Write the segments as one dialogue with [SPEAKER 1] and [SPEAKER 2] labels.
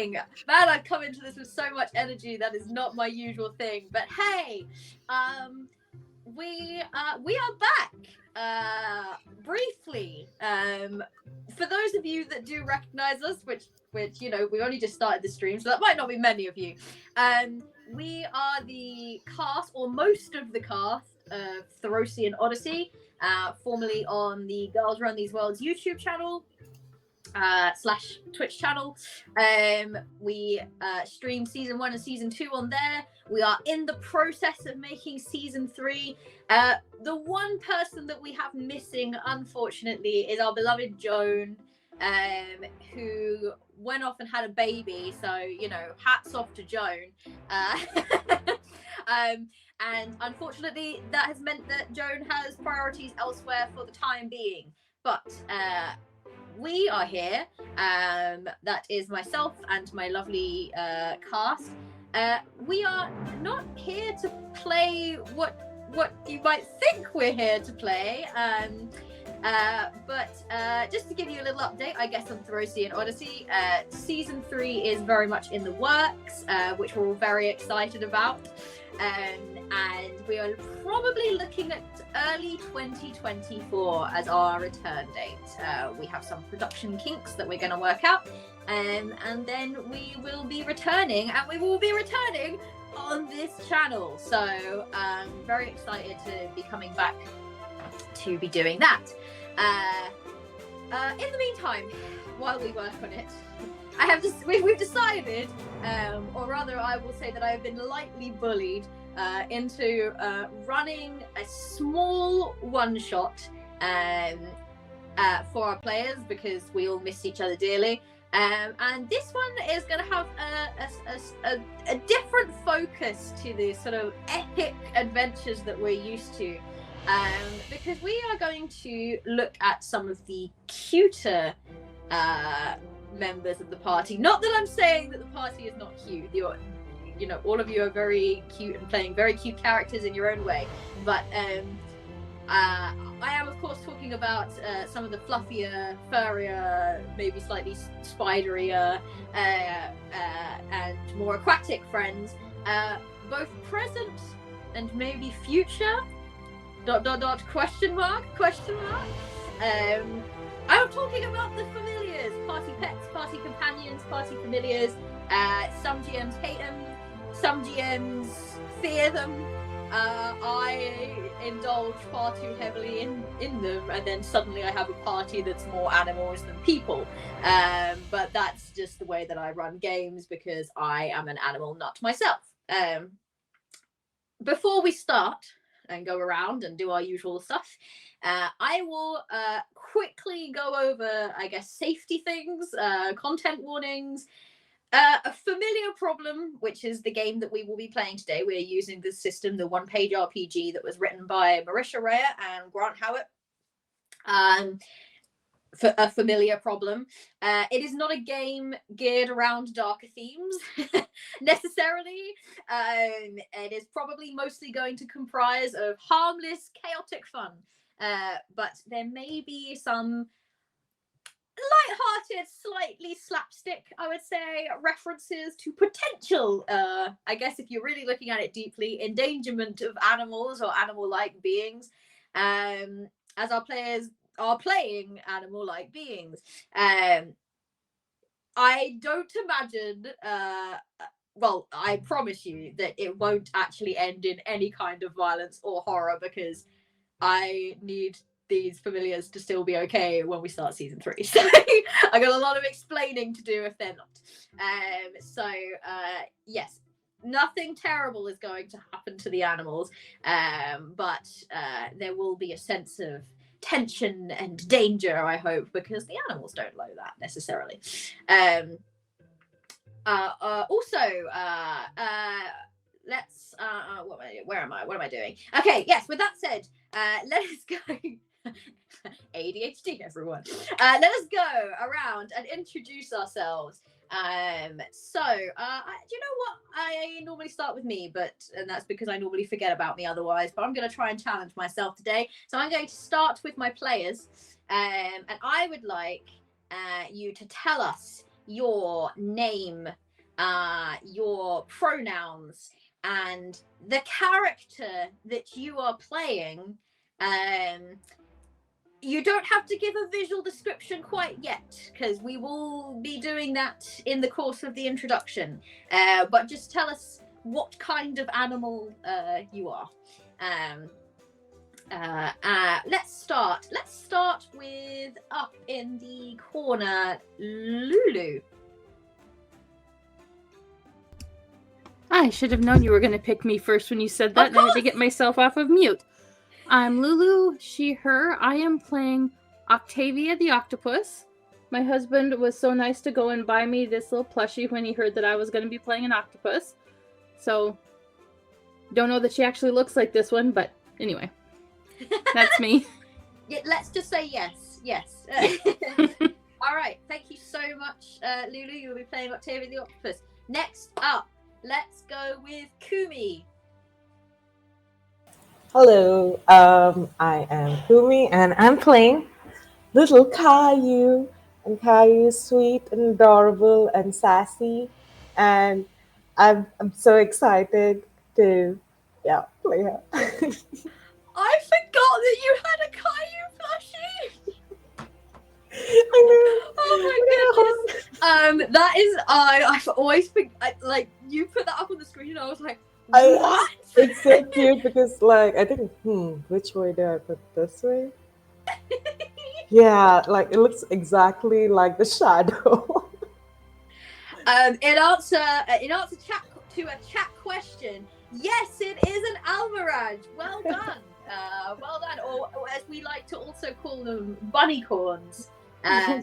[SPEAKER 1] thing. Man, I've come into this with so much energy. That is not my usual thing. But hey, we are back. Briefly, for those of you that do recognize us, which you know, we only just started the stream, so that might not be many of you. We are the cast, or most of the cast, of Therosian Odyssey, formerly on the Girls Run These Worlds YouTube channel / Twitch channel. We streamed season 1 and season 2 on there. We are in the process of making season 3. The one person that we have missing, unfortunately, is our beloved Joan, who went off and had a baby. So, you know, hats off to Joan. And unfortunately, that has meant that Joan has priorities elsewhere for the time being. But we are here. That is myself and my lovely cast. We are not here to play what you might think we're here to play. But just to give you a little update, I guess, on Therosian Odyssey, season 3 is very much in the works, which we're all very excited about. And we are probably looking at early 2024 as our return date. We have some production kinks that we're going to work out, and then we will be returning, and we will be returning on this channel. So I'm very excited to be coming back to be doing that. In the meantime, while we work on it, we've decided, or rather I will say that I have been lightly bullied into running a small one-shot for our players, because we all miss each other dearly. And this one is going to have a different focus to the sort of epic adventures that we're used to. Because we are going to look at some of the cuter members of the party. Not that I'm saying that the party is not cute. You know, all of you are very cute and playing very cute characters in your own way. But I am, of course, talking about some of the fluffier, furrier, maybe slightly spiderier, and more aquatic friends, both present and maybe future. ... question mark. I'm talking about the familiars, party pets, party companions, party familiars. Some GMs hate them, some GMs fear them. I indulge far too heavily in them, and then suddenly I have a party that's more animals than people. But that's just the way that I run games, because I am an animal nut myself. Before we start and go around and do our usual stuff, I will quickly go over, I guess, safety things, content warnings, a familiar problem, which is the game that we will be playing today. We're using the system, the one-page RPG that was written by Marisha Rea and Grant Howitt. For a familiar problem. It is not a game geared around darker themes necessarily. It is probably mostly going to comprise of harmless, chaotic fun. But there may be some light-hearted, slightly slapstick, I would say, references to potential, I guess if you're really looking at it deeply, endangerment of animals or animal-like beings, as our players are playing animal-like beings. I don't imagine, well, I promise you that it won't actually end in any kind of violence or horror, because I need these familiars to still be okay when we start season 3. So I got a lot of explaining to do if they're not. Yes, nothing terrible is going to happen to the animals, but there will be a sense of tension and danger, I hope, because the animals don't know that necessarily. Let's where am I? What am I doing? Okay, yes, with that said, let us go. ADHD, everyone. Let us go around and introduce ourselves. Do you know what? I normally start with me, and that's because I normally forget about me otherwise, but I'm going to try and challenge myself today. So I'm going to start with my players, and I would like you to tell us your name, your pronouns, and the character that you are playing. You don't have to give a visual description quite yet, because we will be doing that in the course of the introduction. But just tell us what kind of animal you are. Let's start. Let's start with up in the corner, Lulu.
[SPEAKER 2] I should have known you were going to pick me first when you said that, and I had to get myself off of mute. I'm Lulu, she, her. I am playing Octavia the Octopus. My husband was so nice to go and buy me this little plushie when he heard that I was going to be playing an octopus. So, don't know that she actually looks like this one, but anyway. That's me.
[SPEAKER 1] Yeah, let's just say yes. Yes. All right. Thank you so much, Lulu. You'll be playing Octavia the Octopus. Next up, let's go with Kumi.
[SPEAKER 3] Hello, I am Kumi, and I'm playing little Kayu. And Kayu is sweet and adorable and sassy, and I'm so excited to play her.
[SPEAKER 1] I forgot that you had a Kayu plushie.
[SPEAKER 3] I know.
[SPEAKER 1] Oh my goodness. That is I've always been like you put that up on the screen and I was like, what?
[SPEAKER 3] It's so cute because like I think which way do I put this way? Yeah, like it looks exactly like the shadow.
[SPEAKER 1] In answer to a chat question, yes, it is an Almiraj. Well done. Well done, or as we like to also call them, bunnycorns.
[SPEAKER 4] I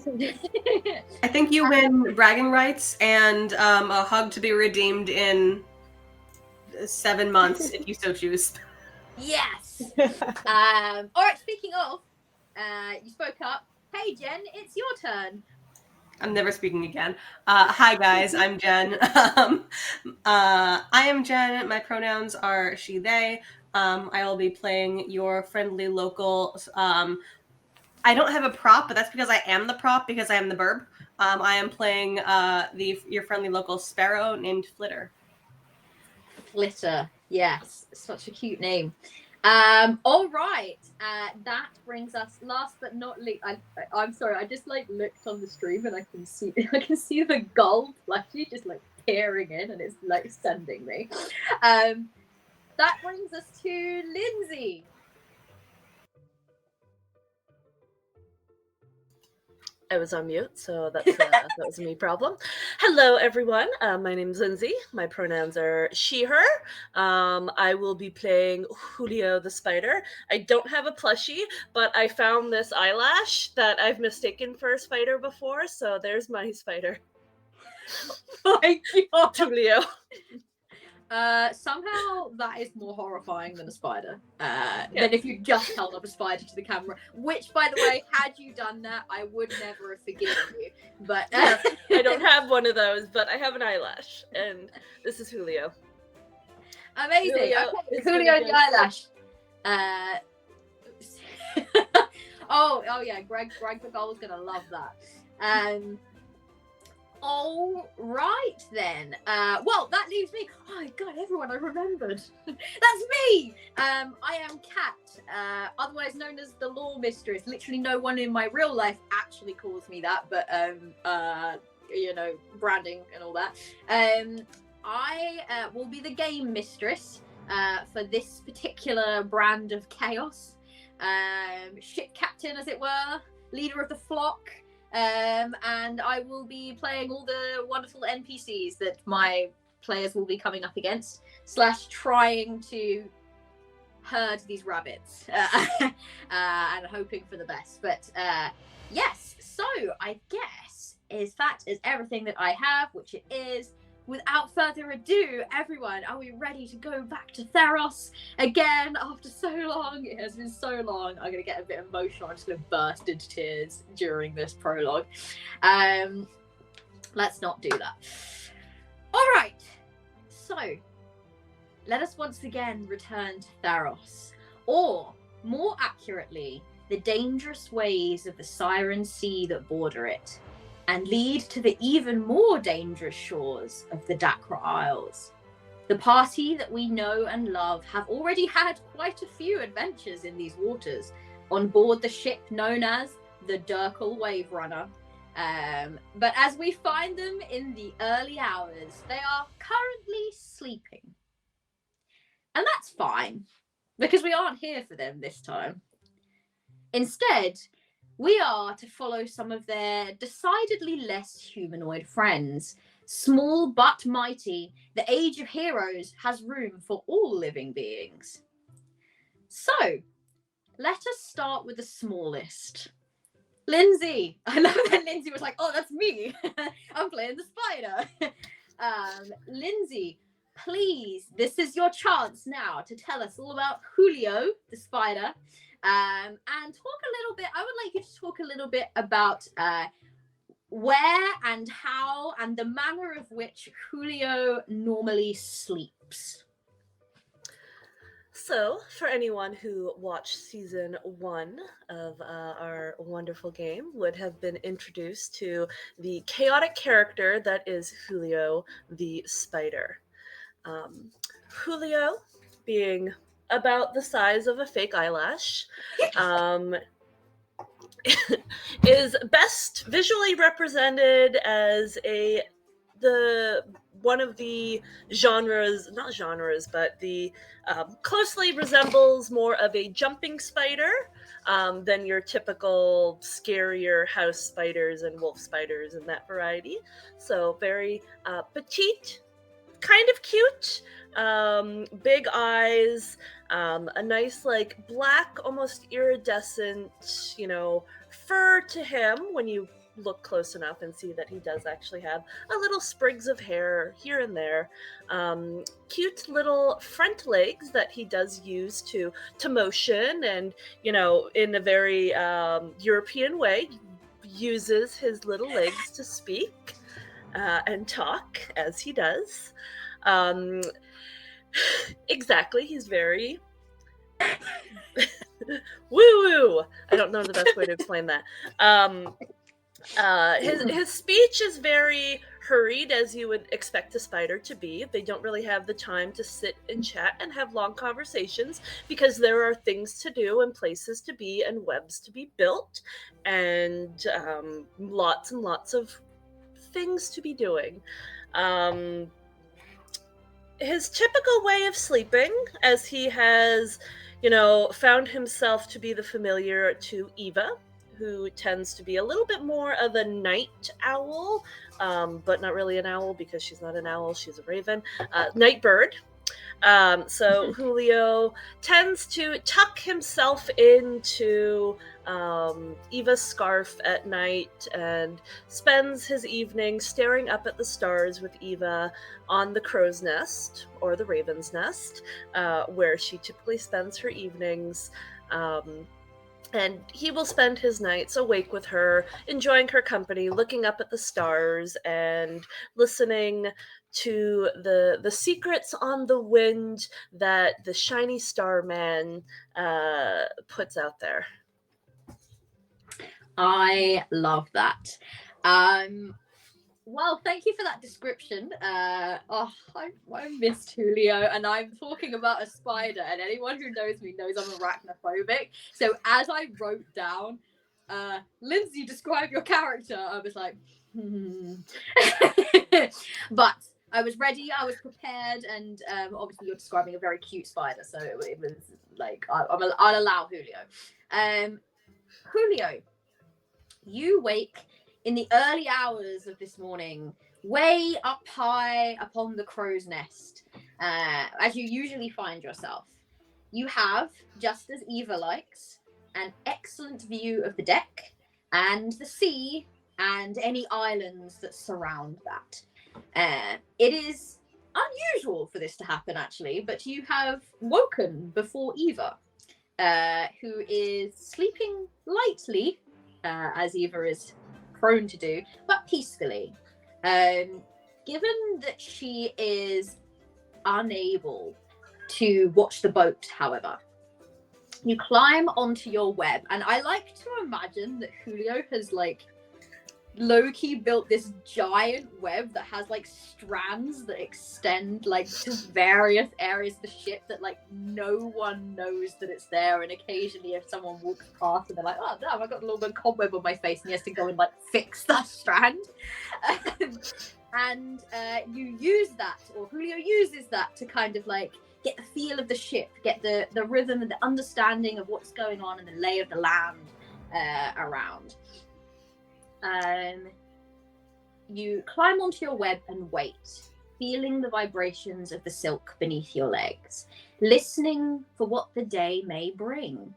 [SPEAKER 4] think you win bragging rights and a hug to be redeemed in 7 months if you so choose.
[SPEAKER 1] Yes. All right. Speaking of, you spoke up. Hey, Jen, it's your turn.
[SPEAKER 4] I'm never speaking again. Hi guys, I'm Jen. I am Jen. My pronouns are she, they. I will be playing your friendly local. I don't have a prop, but that's because I am the prop because I am the burb. I am playing your friendly local sparrow named Flitter.
[SPEAKER 1] Flitter, yes, such a cute name. All right, that brings us last but not least. I'm sorry, I just like looked on the stream and I can see the Gull plushie just like peering in and it's like sending me. That brings us to Lindsay.
[SPEAKER 5] I was on mute, so that was a me problem. Hello, everyone. My name's Lindsay. My pronouns are she, her. I will be playing Julio the Spider. I don't have a plushie, but I found this eyelash that I've mistaken for a spider before, so there's my spider.
[SPEAKER 1] Thank you,
[SPEAKER 5] Julio.
[SPEAKER 1] Somehow that is more horrifying than a spider. Than if you just held up a spider to the camera. Which, by the way, had you done that, I would never have forgiven you. But
[SPEAKER 5] I don't have one of those, but I have an eyelash, and this is Julio.
[SPEAKER 1] Amazing. Julio the eyelash. Oh yeah, Greg the Gull is gonna love that. All right then. Well, that leaves me. Oh my god, everyone, I remembered. That's me. I am Kat, otherwise known as the Law Mistress. Literally, no one in my real life actually calls me that, but you know, branding and all that. I will be the Game Mistress for this particular brand of chaos. Ship captain, as it were, leader of the flock. And I will be playing all the wonderful NPCs that my players will be coming up against, / trying to herd these rabbits and hoping for the best. But yes, so I guess that is everything that I have, which it is. Without further ado, everyone, are we ready to go back to Theros again after so long? It has been so long. I'm going to get a bit emotional. I'm just going to burst into tears during this prologue. Let's not do that. All right. So, let us once again return to Theros. Or, more accurately, the dangerous ways of the Siren Sea that border it. and lead to the even more dangerous shores of the Dakra Isles. The party that we know and love have already had quite a few adventures in these waters on board the ship known as the Durkle Waverunner. But as we find them in the early hours, they are currently sleeping. And that's fine, because we aren't here for them this time. Instead, we are to follow some of their decidedly less humanoid friends. Small but mighty, the Age of Heroes has room for all living beings. So, let us start with the smallest. Lindsay. I love that Lindsay was like, oh, that's me. I'm playing the spider. Lindsay, please, this is your chance now to tell us all about Julio the Spider. And talk a little bit, I would like you to talk a little bit about where and how and the manner of which Julio normally sleeps.
[SPEAKER 5] So, for anyone who watched season 1 of our wonderful game, would have been introduced to the chaotic character that is Julio the Spider. Julio, being about the size of a fake eyelash, is best visually represented as one of the not genres, but the closely resembles more of a jumping spider than your typical scarier house spiders and wolf spiders and that variety. So very petite, kind of cute, big eyes, a nice like black, almost iridescent, fur to him when you look close enough and see that he does actually have a little sprigs of hair here and there. Cute little front legs that he does use to motion, and in a very European way, uses his little legs to speak and talk as he does. Exactly, he's very woo-woo. I don't know the best way to explain that. His speech is very hurried, as you would expect a spider to be. They don't really have the time to sit and chat and have long conversations because there are things to do and places to be and webs to be built and lots and lots of things to be doing. His typical way of sleeping, as he has, found himself to be the familiar to Eva, who tends to be a little bit more of a night owl, but not really an owl because she's not an owl, she's a raven. Night bird. So Julio tends to tuck himself into Eva's scarf at night and spends his evening staring up at the stars with Eva on the crow's nest or the raven's nest, where she typically spends her evenings. And he will spend his nights awake with her, enjoying her company, looking up at the stars and listening to the secrets on the wind that the shiny star man puts out there.
[SPEAKER 1] I love that. Well, thank you for that description. I missed Julio, and I'm talking about a spider, and anyone who knows me knows I'm arachnophobic. So as I wrote down, Lindsay, describe your character, I was like, But I was ready, I was prepared, and obviously you're describing a very cute spider, so it was like, I'll allow Julio. Julio, you wake in the early hours of this morning, way up high upon the crow's nest, as you usually find yourself. You have, just as Eva likes, an excellent view of the deck and the sea and any islands that surround that. It is unusual for this to happen, actually, but you have woken before Eva, who is sleeping lightly, as Eva is prone to do, but peacefully. Given that she is unable to watch the boat, however, you climb onto your web, and I like to imagine that Julio has Loki built this giant web that has like strands that extend like to various areas of the ship that like no one knows that it's there, and occasionally if someone walks past and they're like, oh damn, I got a little bit of cobweb on my face, and he has to go and like fix that strand. And you use that, or Julio uses that to kind of like get the feel of the ship, get the rhythm and the understanding of what's going on and the lay of the land around. You climb onto your web and wait, feeling the vibrations of the silk beneath your legs, listening for what the day may bring.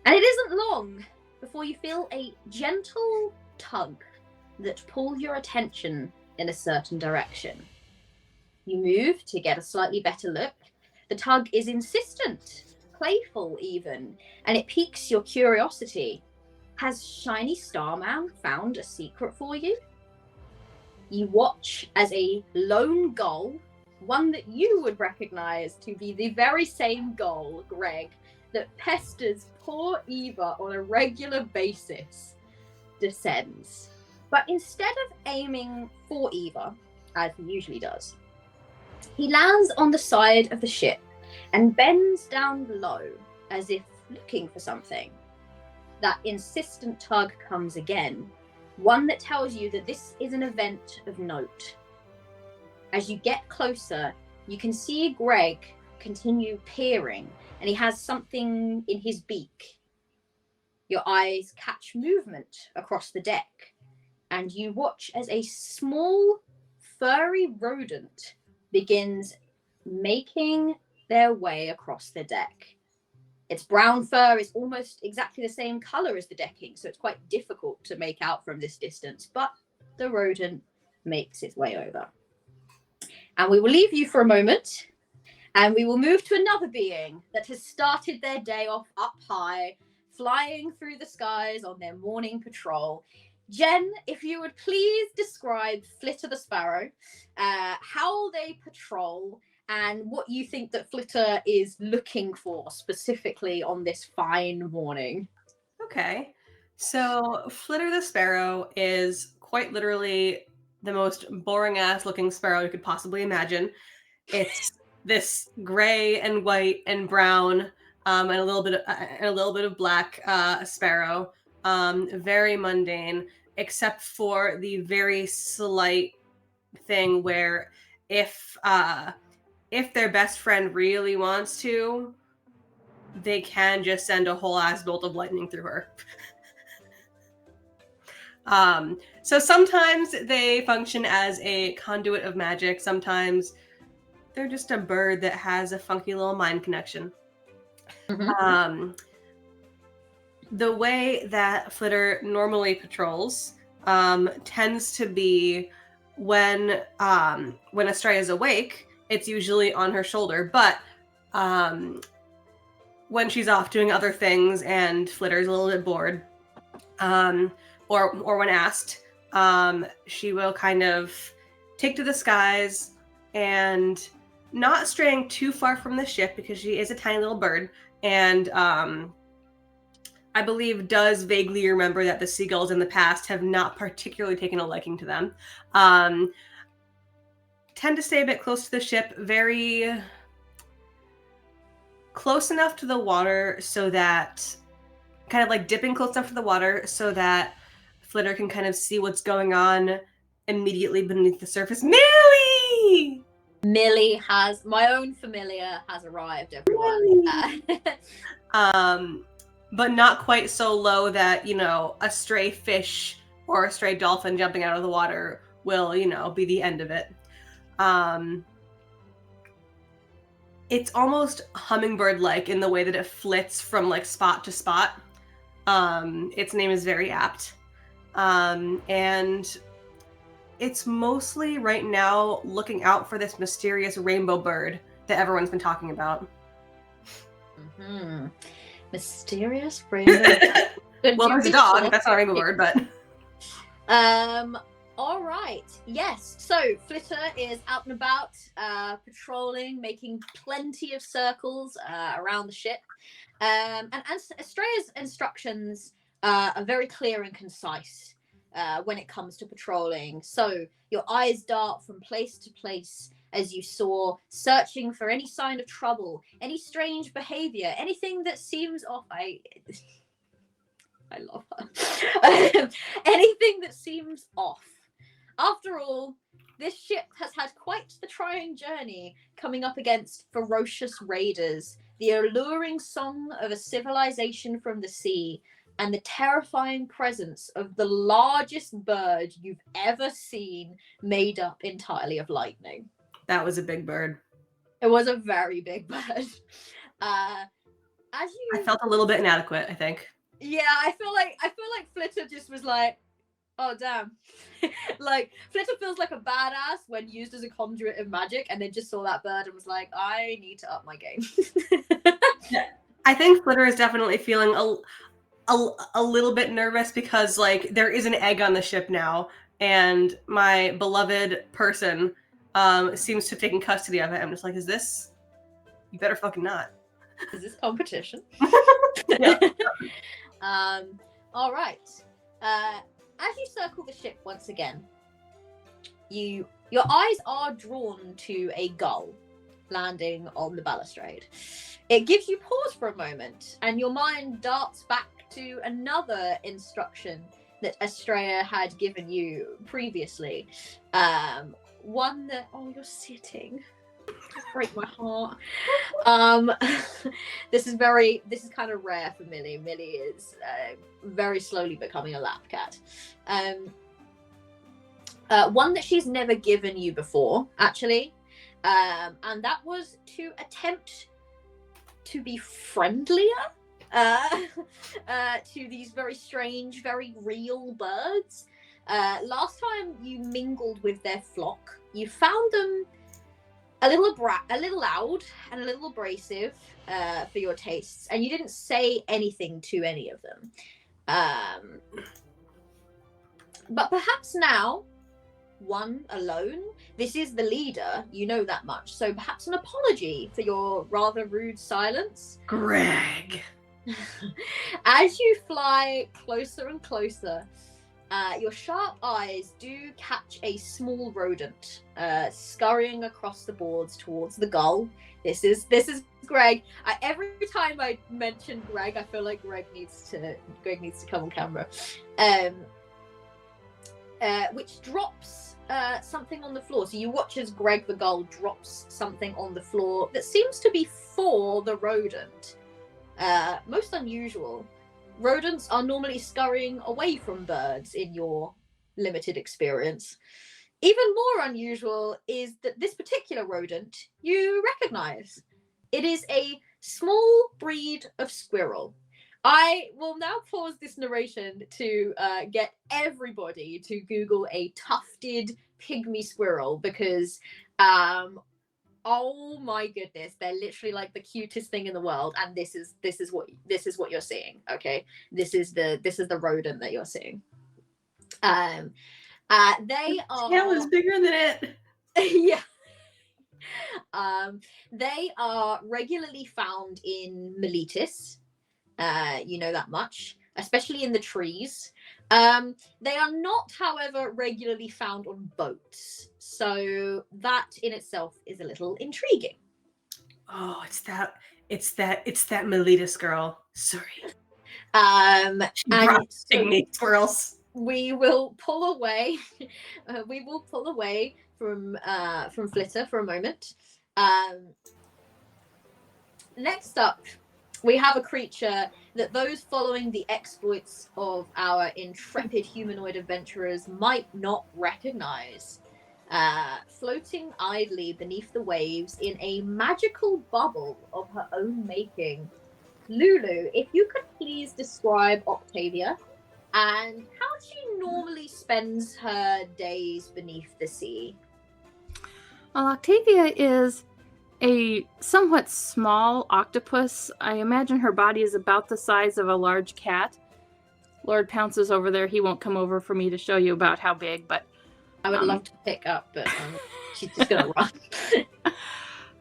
[SPEAKER 1] And it isn't long before you feel a gentle tug that pulls your attention in a certain direction. You move to get a slightly better look. The tug is insistent, playful even, and it piques your curiosity. Has Shiny Starman found a secret for you? You watch as a lone gull, one that you would recognize to be the very same gull, Greg, that pesters poor Eva on a regular basis, descends. But instead of aiming for Eva, as he usually does, he lands on the side of the ship and bends down low as if looking for something. That insistent tug comes again, one that tells you that this is an event of note. As you get closer, you can see Greg continue peering, and he has something in his beak. Your eyes catch movement across the deck, and you watch as a small, furry rodent begins making their way across the deck. Its brown fur is almost exactly the same color as the decking, so it's quite difficult to make out from this distance, but the rodent makes its way over. And we will leave you for a moment, and we will move to another being that has started their day off up high, flying through the skies on their morning patrol. Jen, if you would please describe Flitter the Sparrow, how they patrol, and what you think that Flitter is looking for specifically on this fine morning.
[SPEAKER 4] Okay. So Flitter the Sparrow is quite literally the most boring ass looking sparrow you could possibly imagine. It's this gray and white and brown and a little bit of black sparrow. Very mundane, except for the very slight thing where if their best friend really wants to, they can just send a whole ass bolt of lightning through her. So sometimes they function as a conduit of magic. Sometimes they're just a bird that has a funky little mind connection. Mm-hmm. The way that Flitter normally patrols tends to be when Astrea is awake, it's usually on her shoulder, but when she's off doing other things and Flitter's a little bit bored, or when asked, she will kind of take to the skies and not straying too far from the ship because she is a tiny little bird, and I believe does vaguely remember that the seagulls in the past have not particularly taken a liking to them. Tend to stay a bit close to the ship, very close enough to the water so that, kind of like dipping close enough to the water so that Flitter can kind of see what's going on immediately beneath the surface. Millie!
[SPEAKER 1] Millie has, my own familiar has arrived, everyone.
[SPEAKER 4] But not quite so low that, a stray fish or a stray dolphin jumping out of the water will, be the end of it. It's almost hummingbird-like in the way that it flits from like spot to spot. Its name is very apt. And it's mostly right now looking out for this mysterious rainbow bird that everyone's been talking about.
[SPEAKER 1] Mm-hmm. Mysterious rainbow.
[SPEAKER 4] Well, there's a dog. That's not a rainbow bird, but.
[SPEAKER 1] All right. Yes. So Flitter is out and about, patrolling, making plenty of circles around the ship. And Astrea's instructions are very clear and concise. when it comes to patrolling. So your eyes dart from place to place as you soar, searching for any sign of trouble, any strange behavior, anything that seems off. I love her. Anything that seems off. After all, this ship has had quite the trying journey, coming up against ferocious raiders, the alluring song of a civilization from the sea, and the terrifying presence of the largest bird you've ever seen, made up entirely of lightning.
[SPEAKER 4] That was a big bird.
[SPEAKER 1] It was a very big bird. I
[SPEAKER 4] felt a little bit inadequate, I think.
[SPEAKER 1] Yeah, I feel like Flitter just was like, oh damn. Like, Flitter feels like a badass when used as a conduit of magic, and then just saw that bird and was like, I need to up my game.
[SPEAKER 4] I think Flitter is definitely feeling a little bit nervous because, like, there is an egg on the ship now, and my beloved person seems to have taken custody of it. I'm just like, is this? You better fucking not.
[SPEAKER 1] Is this competition?
[SPEAKER 4] Yeah.
[SPEAKER 1] All right. As you circle the ship once again, your eyes are drawn to a gull landing on the balustrade. It gives you pause for a moment, and your mind darts back to another instruction that Estrella had given you previously. One that, oh, you're sitting. Break my heart. This is kind of rare for Millie. Millie is very slowly becoming a lap cat. One that she's never given you before, actually, and that was to attempt to be friendlier to these very strange, very real birds. Last time you mingled with their flock, you found them a little loud and a little abrasive for your tastes, and you didn't say anything to any of them. But perhaps now, one alone, this is the leader, you know that much, so perhaps an apology for your rather rude silence.
[SPEAKER 4] Greg.
[SPEAKER 1] As you fly closer and closer, your sharp eyes do catch a small rodent scurrying across the boards towards the gull. This is Greg. Every time I mention Greg, I feel like Greg needs to come on camera. Which drops something on the floor. So you watch as Greg the gull drops something on the floor that seems to be for the rodent. Most unusual. Rodents are normally scurrying away from birds in your limited experience. Even more unusual is that this particular rodent you recognize. It is a small breed of squirrel. I will now pause this narration to get everybody to Google a tufted pygmy squirrel because oh my goodness, they're literally like the cutest thing in the world, and this is what you're seeing. Okay, this is the rodent that you're seeing. They are
[SPEAKER 4] tail is bigger than it.
[SPEAKER 1] Yeah. They are regularly found in Miletus. You know that much, especially in the trees. They are not, however, regularly found on boats, so that in itself is a little intriguing.
[SPEAKER 4] Oh, it's that Miletus girl. Sorry.
[SPEAKER 1] And
[SPEAKER 4] pygmy squirrels.
[SPEAKER 1] We will pull away. From Flitter for a moment. Next up, we have a creature that those following the exploits of our intrepid humanoid adventurers might not recognize. Floating idly beneath the waves in a magical bubble of her own making. Lulu, if you could please describe Octavia and how she normally spends her days beneath the sea.
[SPEAKER 2] Well, Octavia is a somewhat small octopus. I imagine her body is about the size of a large cat. Lord Pounce's over there. He won't come over for me to show you about how big, but
[SPEAKER 1] I would love to pick up, but she's just gonna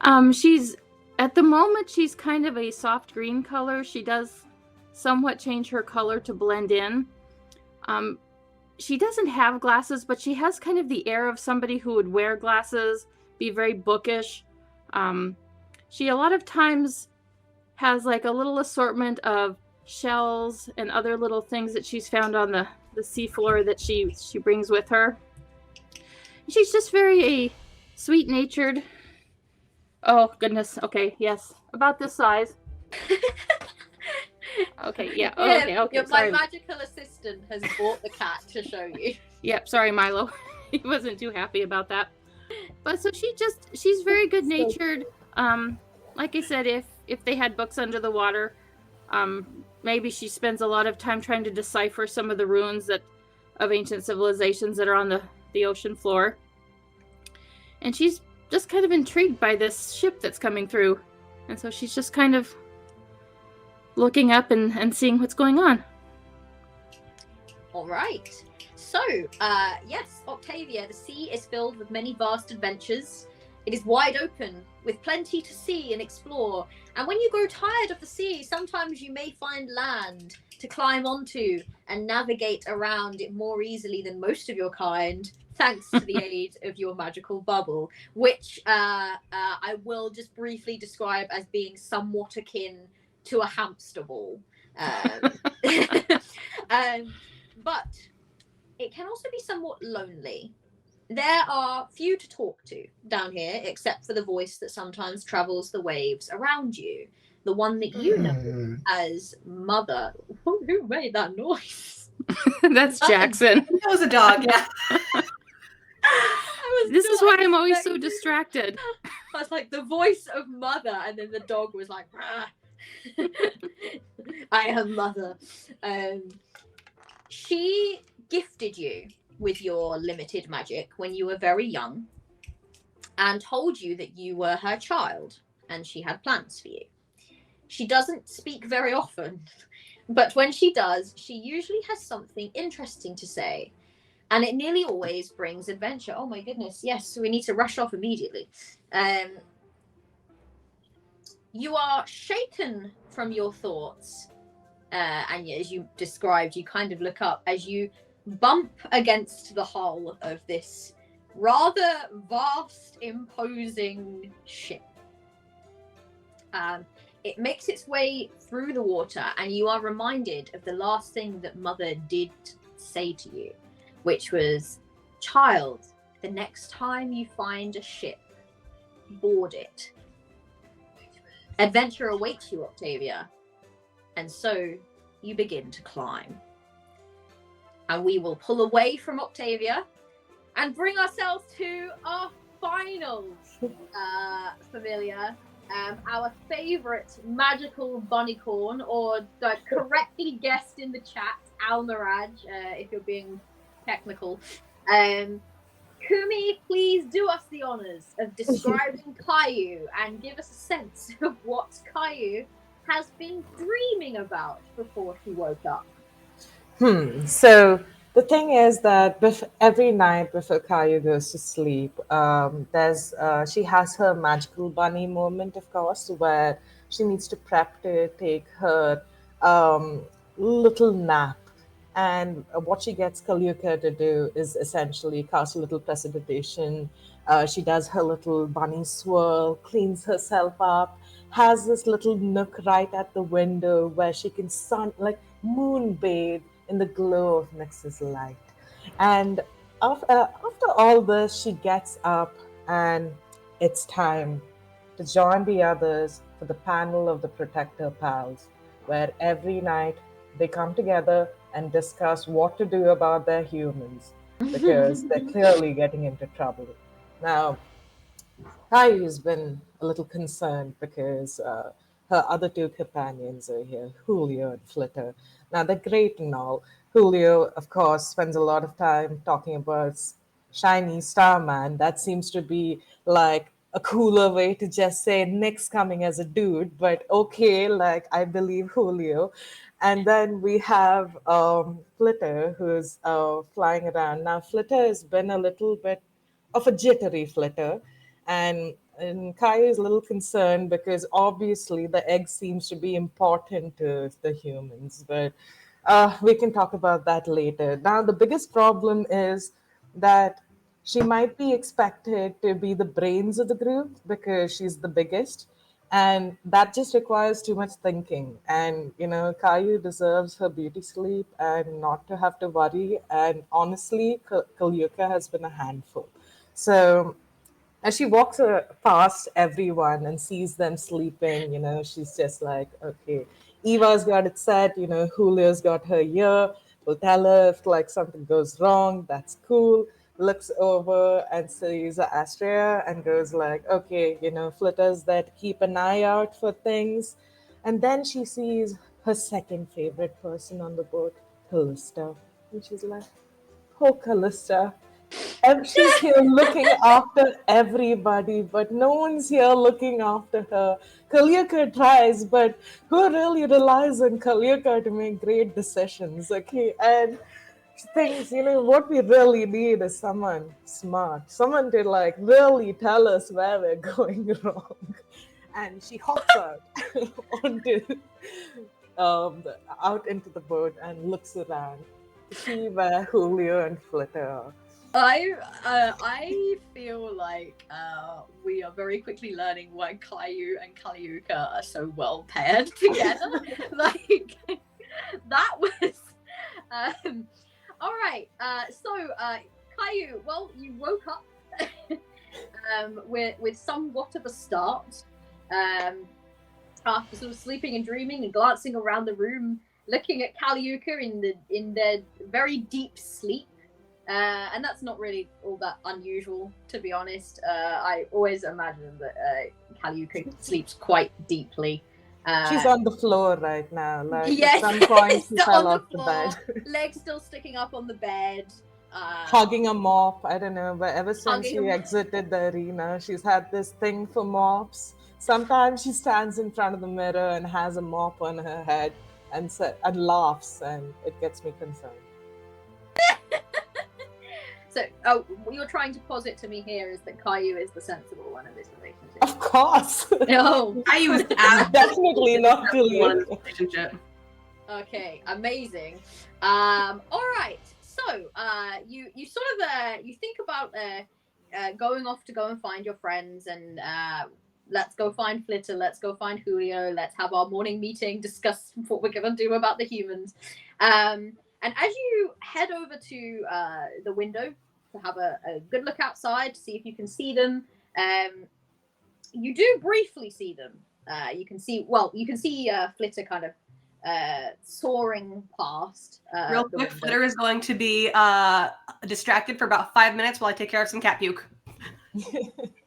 [SPEAKER 1] run.
[SPEAKER 2] She's at the moment she's kind of a soft green color. She does somewhat change her color to blend in. she doesn't have glasses, but she has kind of the air of somebody who would wear glasses, be very bookish. She a lot of times has like a little assortment of shells and other little things that she's found on the seafloor that she brings with her. She's just very sweet-natured. Oh, goodness. Okay, yes. About this size. Okay, yeah. Oh, okay.
[SPEAKER 1] My
[SPEAKER 2] Sorry.
[SPEAKER 1] magical assistant has bought the cat to show you.
[SPEAKER 2] Yep, sorry, Milo. He wasn't too happy about that. But so she's very good-natured. Like I said, if they had books under the water, maybe she spends a lot of time trying to decipher some of the runes of ancient civilizations that are on the ocean floor. And she's just kind of intrigued by this ship that's coming through. And so she's just kind of looking up and seeing what's going on.
[SPEAKER 1] All right. So, yes, Octavia, the sea is filled with many vast adventures. It is wide open, with plenty to see and explore. And when you grow tired of the sea, sometimes you may find land to climb onto and navigate around it more easily than most of your kind, thanks to the aid of your magical bubble, which I will just briefly describe as being somewhat akin to a hamster ball. But it can also be somewhat lonely. There are few to talk to down here, except for the voice that sometimes travels the waves around you. The one that you know as Mother. Who made that noise?
[SPEAKER 2] That's Jackson.
[SPEAKER 4] That was a dog, yeah.
[SPEAKER 2] This is why I'm always so distracted.
[SPEAKER 1] I was like, the voice of Mother, and then the dog was like, I am Mother. She gifted you with your limited magic when you were very young and told you that you were her child and she had plans for you. She doesn't speak very often, but when she does, she usually has something interesting to say, and it nearly always brings adventure. Oh my goodness, yes, so we need to rush off immediately. You are shaken from your thoughts, and as you described, you kind of look up as you bump against the hull of this rather vast, imposing ship. It makes its way through the water, and you are reminded of the last thing that Mother did say to you, which was, child, the next time you find a ship, board it. Adventure awaits you, Octavia. And so you begin to climb. And we will pull away from Octavia and bring ourselves to our final familiar, our favorite magical bunnycorn, or correctly guessed in the chat, Almiraj, if you're being technical. Kumi, please do us the honors of describing Kayu and give us a sense of what Kayu has been dreaming about before she woke up.
[SPEAKER 3] So the thing is that every night before Kayu goes to sleep, she has her magical bunny moment, of course, where she needs to prep to take her little nap. And what she gets Kaluka to do is essentially cast a little precipitation. She does her little bunny swirl, cleans herself up, has this little nook right at the window where she can moonbathe in the glow of Nexus light. And after all this, she gets up, and it's time to join the others for the panel of the Protector Pals, where every night they come together and discuss what to do about their humans, because they're clearly getting into trouble. Now, Kayu's been a little concerned because her other two companions are here, Julio and Flitter. Now, they're great and all. Julio, of course, spends a lot of time talking about shiny Starman. That seems to be like a cooler way to just say Nick's coming as a dude, but okay, I believe Julio. And then we have Flitter, who's flying around. Now, Flitter has been a little bit of a jittery Flitter, and Kai is a little concerned because obviously the egg seems to be important to the humans, but We can talk about that later. Now, the biggest problem is that she might be expected to be the brains of the group because she's the biggest. And that just requires too much thinking. And, Kayu deserves her beauty sleep and not to have to worry. And honestly, Kalyuka has been a handful. So as she walks past everyone and sees them sleeping, she's just like, okay, Eva's got it set, Julio's got her ear. We'll tell her if like something goes wrong, that's cool. Looks over and sees Astrea and goes like, okay, Flitter's there to keep an eye out for things. And then she sees her second favorite person on the boat, Callista. And she's like, oh, Callista, and she's here looking after everybody, but no one's here looking after her. Kalyuka tries, but who really relies on Kalyuka to make great decisions? Okay, and she thinks, what we really need is someone smart, someone to like really tell us where we're going wrong. And she hops out onto out into the boat and looks around to see where Julio and Flitter are.
[SPEAKER 1] I feel like we are very quickly learning why Kayu and Kalyuka are so well paired together. Like that was all right. So Kayu, well, you woke up with somewhat of a start. After sort of sleeping and dreaming and glancing around the room, looking at Kalyuka in their very deep sleep. And that's not really all that unusual, to be honest. I always imagine that Kalyuka sleeps quite deeply.
[SPEAKER 3] She's on the floor right now. Like
[SPEAKER 1] yes,
[SPEAKER 3] at some point she fell off the bed.
[SPEAKER 1] Legs still sticking up on the bed.
[SPEAKER 3] Hugging a mop. I don't know, but ever since she
[SPEAKER 1] Hugging a-
[SPEAKER 3] exited the arena, she's had this thing for mops. Sometimes she stands in front of the mirror and has a mop on her head and laughs, and it gets me concerned.
[SPEAKER 1] So, what you're trying to posit to me here is that Kayu is the sensible one in this relationship.
[SPEAKER 3] Of course.
[SPEAKER 1] No.
[SPEAKER 4] Caillou is
[SPEAKER 3] Definitely not
[SPEAKER 4] one
[SPEAKER 3] Julio.
[SPEAKER 4] relationship.
[SPEAKER 1] Okay, amazing. All right. So, you sort of you think about going off to go and find your friends, and let's go find Flitter, let's go find Julio, let's have our morning meeting, discuss what we're gonna do about the humans. And as you head over to the window to have a good look outside to see if you can see them, you do briefly see them. You can see Flitter kind of soaring past.
[SPEAKER 4] Real quick, Flitter is going to be distracted for about 5 minutes while I take care of some cat puke.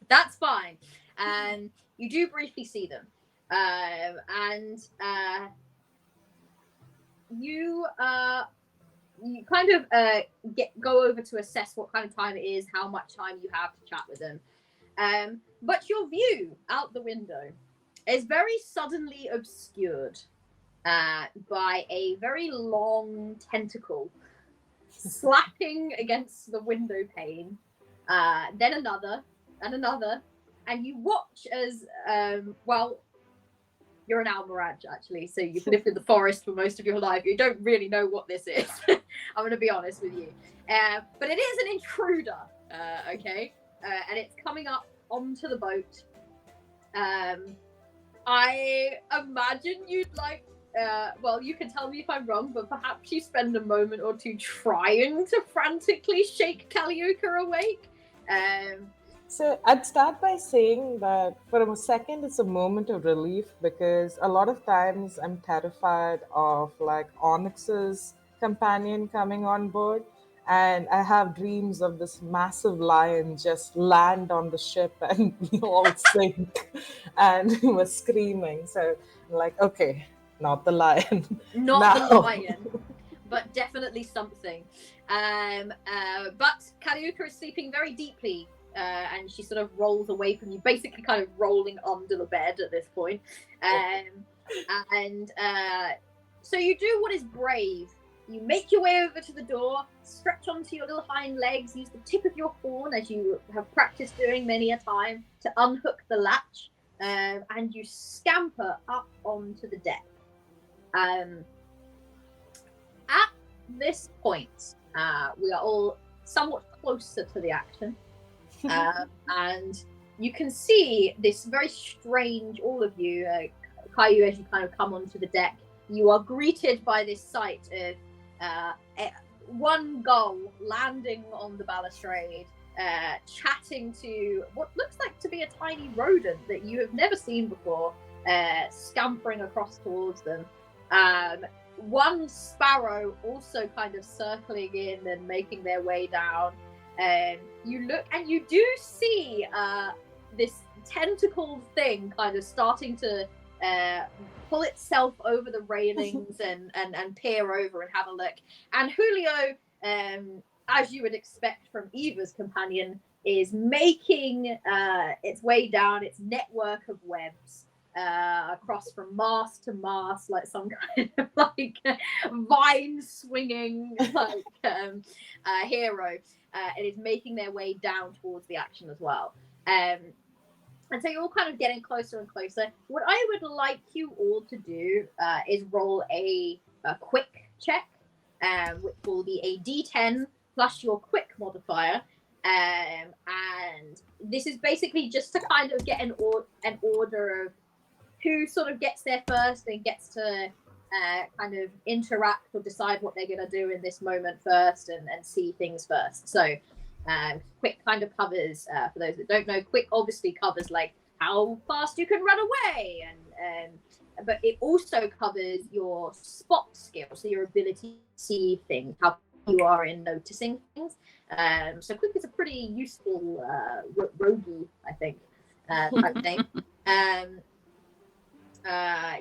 [SPEAKER 1] That's fine. You do briefly see them. And you kind of go over to assess what kind of time it is, how much time you have to chat with them. But your view out the window is very suddenly obscured by a very long tentacle slapping against the window pane, then another, and another, and you watch as, you're an Almiraj, actually, so you've lived in the forest for most of your life. You don't really know what this is. I'm going to be honest with you. But it is an intruder, okay? And it's coming up onto the boat. I imagine you'd like, you can tell me if I'm wrong, but perhaps you spend a moment or two trying to frantically shake Kalyuka awake.
[SPEAKER 3] So I'd start by saying that for a second it's a moment of relief, because a lot of times I'm terrified of like Onyx's companion coming on board, and I have dreams of this massive lion just land on the ship and we all sink and we're screaming. So I'm like, okay, not the lion.
[SPEAKER 1] Not the lion, but definitely something. But Kalyuka is sleeping very deeply. And she sort of rolls away from you, basically kind of rolling under the bed at this point. So you do what is brave. You make your way over to the door, stretch onto your little hind legs, use the tip of your horn, as you have practiced doing many a time, to unhook the latch, and you scamper up onto the deck. this point, we are all somewhat closer to the action. And you can see this very strange, all of you, Kayu, as you kind of come onto the deck, you are greeted by this sight of one gull landing on the balustrade, chatting to what looks like to be a tiny rodent that you have never seen before, scampering across towards them. One sparrow also kind of circling in and making their way down. You look and you do see this tentacled thing kind of starting to pull itself over the railings and peer over and have a look. And Julio, as you would expect from Eva's companion, is making its way down its network of webs across from mast to mast, like some kind of like vine swinging like hero. It is making their way down towards the action as well. And so you're all kind of getting closer and closer. What I would like you all to do is roll a quick check, which will be a D10 plus your quick modifier. And this is basically just to kind of get an order of who sort of gets there first and gets to kind of interact or decide what they're going to do in this moment first and see things first. So quick kind of covers, for those that don't know, quick obviously covers like how fast you can run away, and but it also covers your spot skill, so your ability to see things, how you are in noticing things. So quick is a pretty useful roguey, I think, type thing.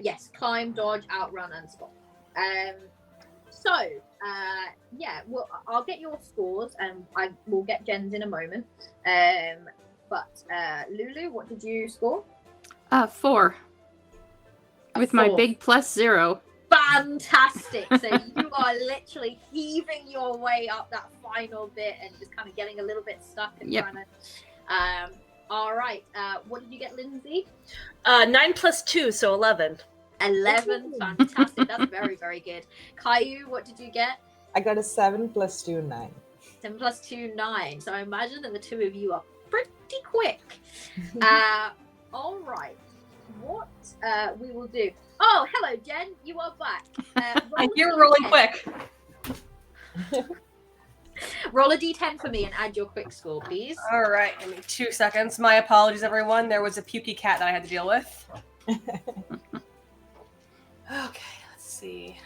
[SPEAKER 1] Yes, climb, dodge, outrun, and spot. Yeah, well, I'll get your scores, and I will get Jen's in a moment. But Lulu, what did you score?
[SPEAKER 2] 4. With my
[SPEAKER 1] 4.
[SPEAKER 2] big +0.
[SPEAKER 1] Fantastic! So you are literally heaving your way up that final bit and just kind of getting a little bit stuck and trying to. All right. What did you get, Lindsay?
[SPEAKER 5] 9 + 2, so 11.
[SPEAKER 1] 11. Fantastic. That's very, very good. Kayu, what did you get?
[SPEAKER 3] I got a 7 + 2, 9.
[SPEAKER 1] 7 + 2, 9. So I imagine that the two of you are pretty quick. All right. What we will do. Oh, hello, Jen. You are back.
[SPEAKER 4] You're rolling quick.
[SPEAKER 1] Roll a d10 for me and add your quick score, please.
[SPEAKER 4] All right, give me 2 seconds. My apologies, everyone. There was a pukey cat that I had to deal with. Okay, let's see.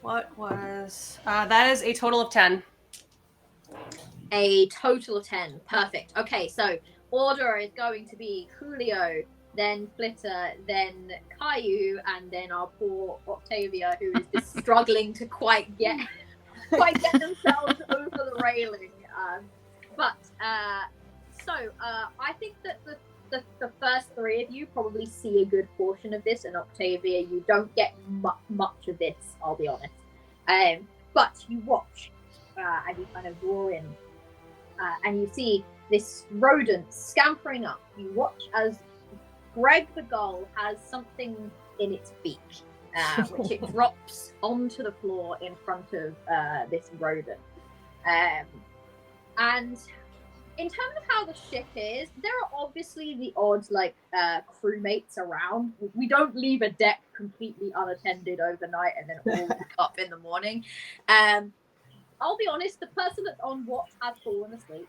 [SPEAKER 4] What was... that is a total of 10.
[SPEAKER 1] A total of 10. Perfect. Okay, so order is going to be Julio, then Flitter, then Kayu, and then our poor Octavia, who is just struggling to quite get themselves over the railing. I think that the first three of you probably see a good portion of this, and Octavia, you don't get much of this, I'll be honest. But you watch as you kind of draw in, and you see this rodent scampering up. You watch as Greg the Gull has something in its beak, which it drops onto the floor in front of this rodent. And in terms of how the ship is, there are obviously the odd crewmates around. We don't leave a deck completely unattended overnight and then all wake up in the morning. I'll be honest, the person that's on watch has fallen asleep.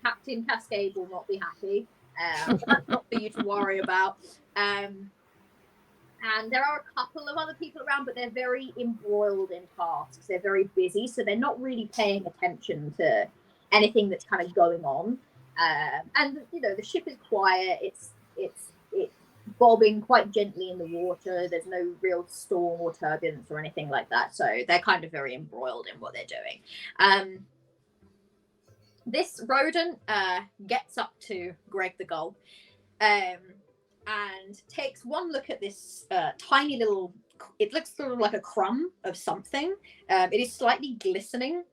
[SPEAKER 1] Captain Cascade will not be happy. That's not for you to worry about. And there are a couple of other people around, but they're very embroiled in tasks. They're very busy, so they're not really paying attention to anything that's kind of going on. And the ship is quiet. It's bobbing quite gently in the water. There's no real storm or turbulence or anything like that. So they're kind of very embroiled in what they're doing. This rodent gets up to Greg the Gull and takes one look at this tiny little, it looks sort of like a crumb of something. It is slightly glistening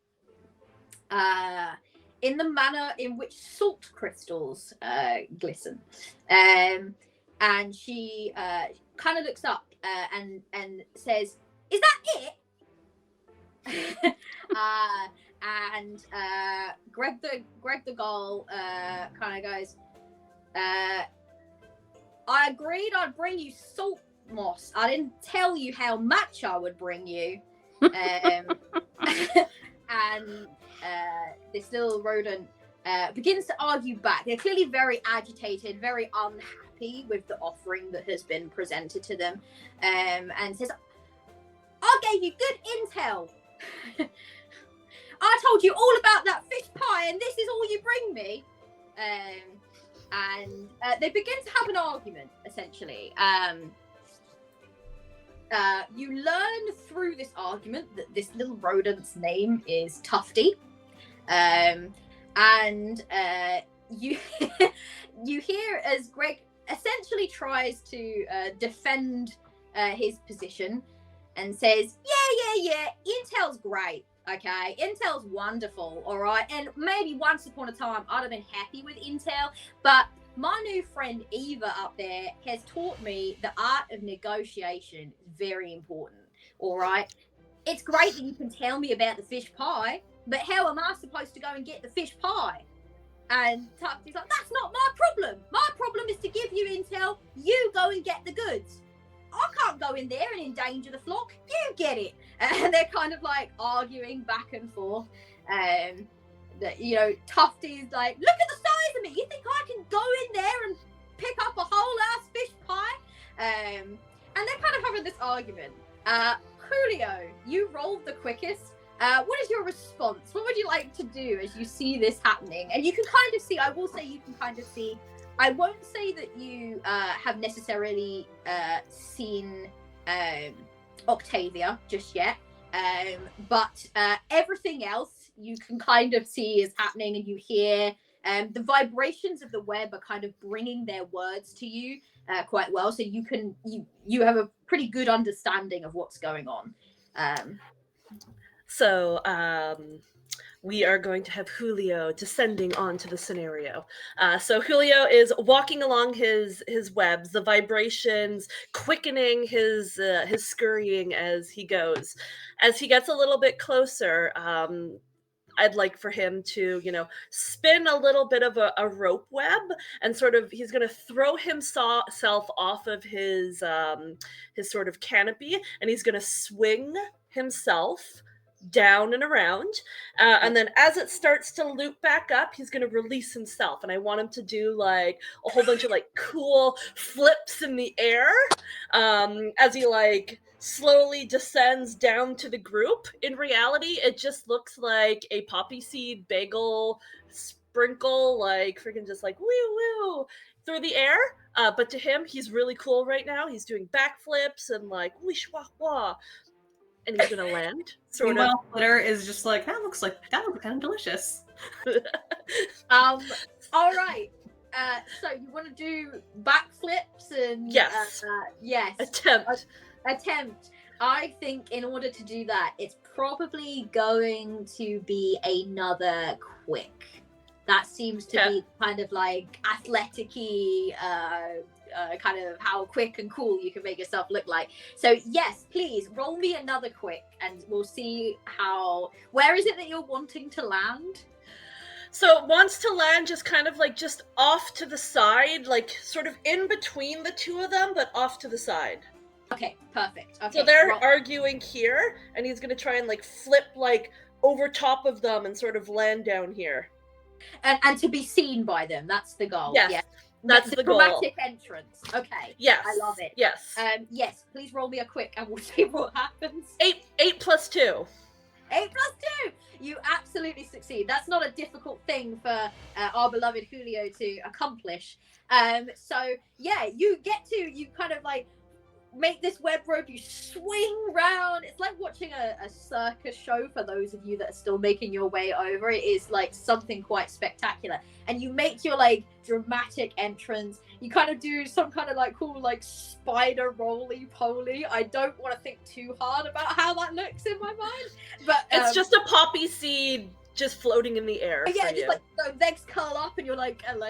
[SPEAKER 1] in the manner in which salt crystals glisten. And she kind of looks up and says, "Is that it?" And Greg the Gull kind of goes, I agreed I'd bring you salt moss. I didn't tell you how much I would bring you. And this little rodent begins to argue back. They're clearly very agitated, very unhappy with the offering that has been presented to them, and says, I gave you good intel. I told you all about that fish pie, and this is all you bring me. And they begin to have an argument, essentially. You learn through this argument that this little rodent's name is Tufty. And you you hear as Greg essentially tries to defend his position and says, yeah, intel's great. Okay, Intel's wonderful, all right? And maybe once upon a time, I'd have been happy with Intel, but my new friend Eva up there has taught me the art of negotiation is very important, all right? It's great that you can tell me about the fish pie, but how am I supposed to go and get the fish pie? And Tufty's like, that's not my problem. My problem is to give you Intel, you go and get the goods. I can't go in there and endanger the flock. You get it. And they're kind of like arguing back and forth. Tufty's like, look at the size of me. You think I can go in there and pick up a whole ass fish pie? And they're kind of having this argument. Julio, you rolled the quickest. What is your response? What would you like to do as you see this happening? And you can kind of see, I will say you can kind of see, I won't say that you have necessarily seen Octavia just yet, but everything else you can kind of see is happening, and you hear the vibrations of the web are kind of bringing their words to you quite well, so you have a pretty good understanding of what's going on.
[SPEAKER 5] So we are going to have Julio descending onto the scenario. So Julio is walking along his webs, the vibrations quickening his scurrying as he goes. As he gets a little bit closer, I'd like for him to, spin a little bit of a rope web, and sort of he's going to throw himself off of his sort of canopy, and he's going to swing himself down and around, and then as it starts to loop back up, he's going to release himself, and I want him to do like a whole bunch of like cool flips in the air as he like slowly descends down to the group. In reality, it just looks like a poppy seed bagel sprinkle, like freaking just like woo woo through the air, but to him, he's really cool right now. He's doing backflips and like wish wah wah, and he's gonna land.
[SPEAKER 4] Meanwhile, Flitter is just like, that looks kind of delicious.
[SPEAKER 1] All right. So you want to do backflips and
[SPEAKER 5] yes,
[SPEAKER 1] yes, attempt. I think in order to do that, it's probably going to be another quick. That seems to be kind of like athletic-y, kind of how quick and cool you can make yourself look like. So yes, please roll me another quick, and we'll see where is it that you're wanting to land?
[SPEAKER 5] So it wants to land just kind of like just off to the side, like sort of in between the two of them, but off to the side.
[SPEAKER 1] Okay, perfect. Okay,
[SPEAKER 5] so they're arguing here, and he's going to try and like flip like over top of them and sort of land down here.
[SPEAKER 1] And to be seen by them, that's the goal.
[SPEAKER 5] Yes.
[SPEAKER 1] Yeah.
[SPEAKER 5] That's the goal.
[SPEAKER 1] Dramatic entrance. Okay.
[SPEAKER 5] Yes.
[SPEAKER 1] I love it.
[SPEAKER 5] Yes.
[SPEAKER 1] Yes, please roll me a quick and we'll see what happens.
[SPEAKER 5] 8 plus 2.
[SPEAKER 1] 8 plus 2! You absolutely succeed. That's not a difficult thing for our beloved Julio to accomplish. So, yeah, you kind of like make this web rope, you swing round. It's like watching a circus show for those of you that are still making your way over. It is like something quite spectacular. And you make your like dramatic entrance. You kind of do some kind of like cool like spider roly-poly. I don't want to think too hard about how that looks in my mind. But
[SPEAKER 5] it's just a poppy seed just floating in the air.
[SPEAKER 1] Yeah, just like the legs curl up and you're like and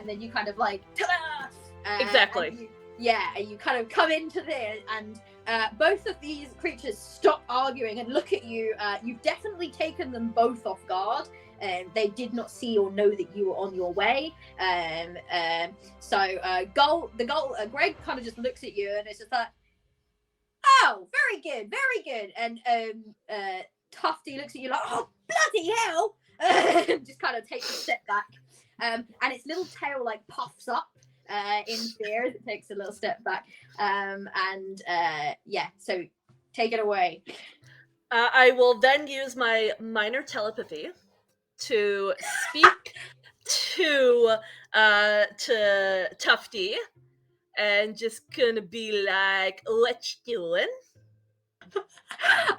[SPEAKER 1] then you kind of like ta-da!
[SPEAKER 5] Exactly.
[SPEAKER 1] And you kind of come into there, and both of these creatures stop arguing and look at you. You've definitely taken them both off guard. They did not see or know that you were on your way. Greg kind of just looks at you and it's just like, oh, very good. And Tufty looks at you like, oh, bloody hell. Just kind of takes a step back. And its little tail like puffs up in fear as it takes a little step back. So take it away.
[SPEAKER 5] I will then use my minor telepathy to speak to Tufty and just gonna be like, what you doing?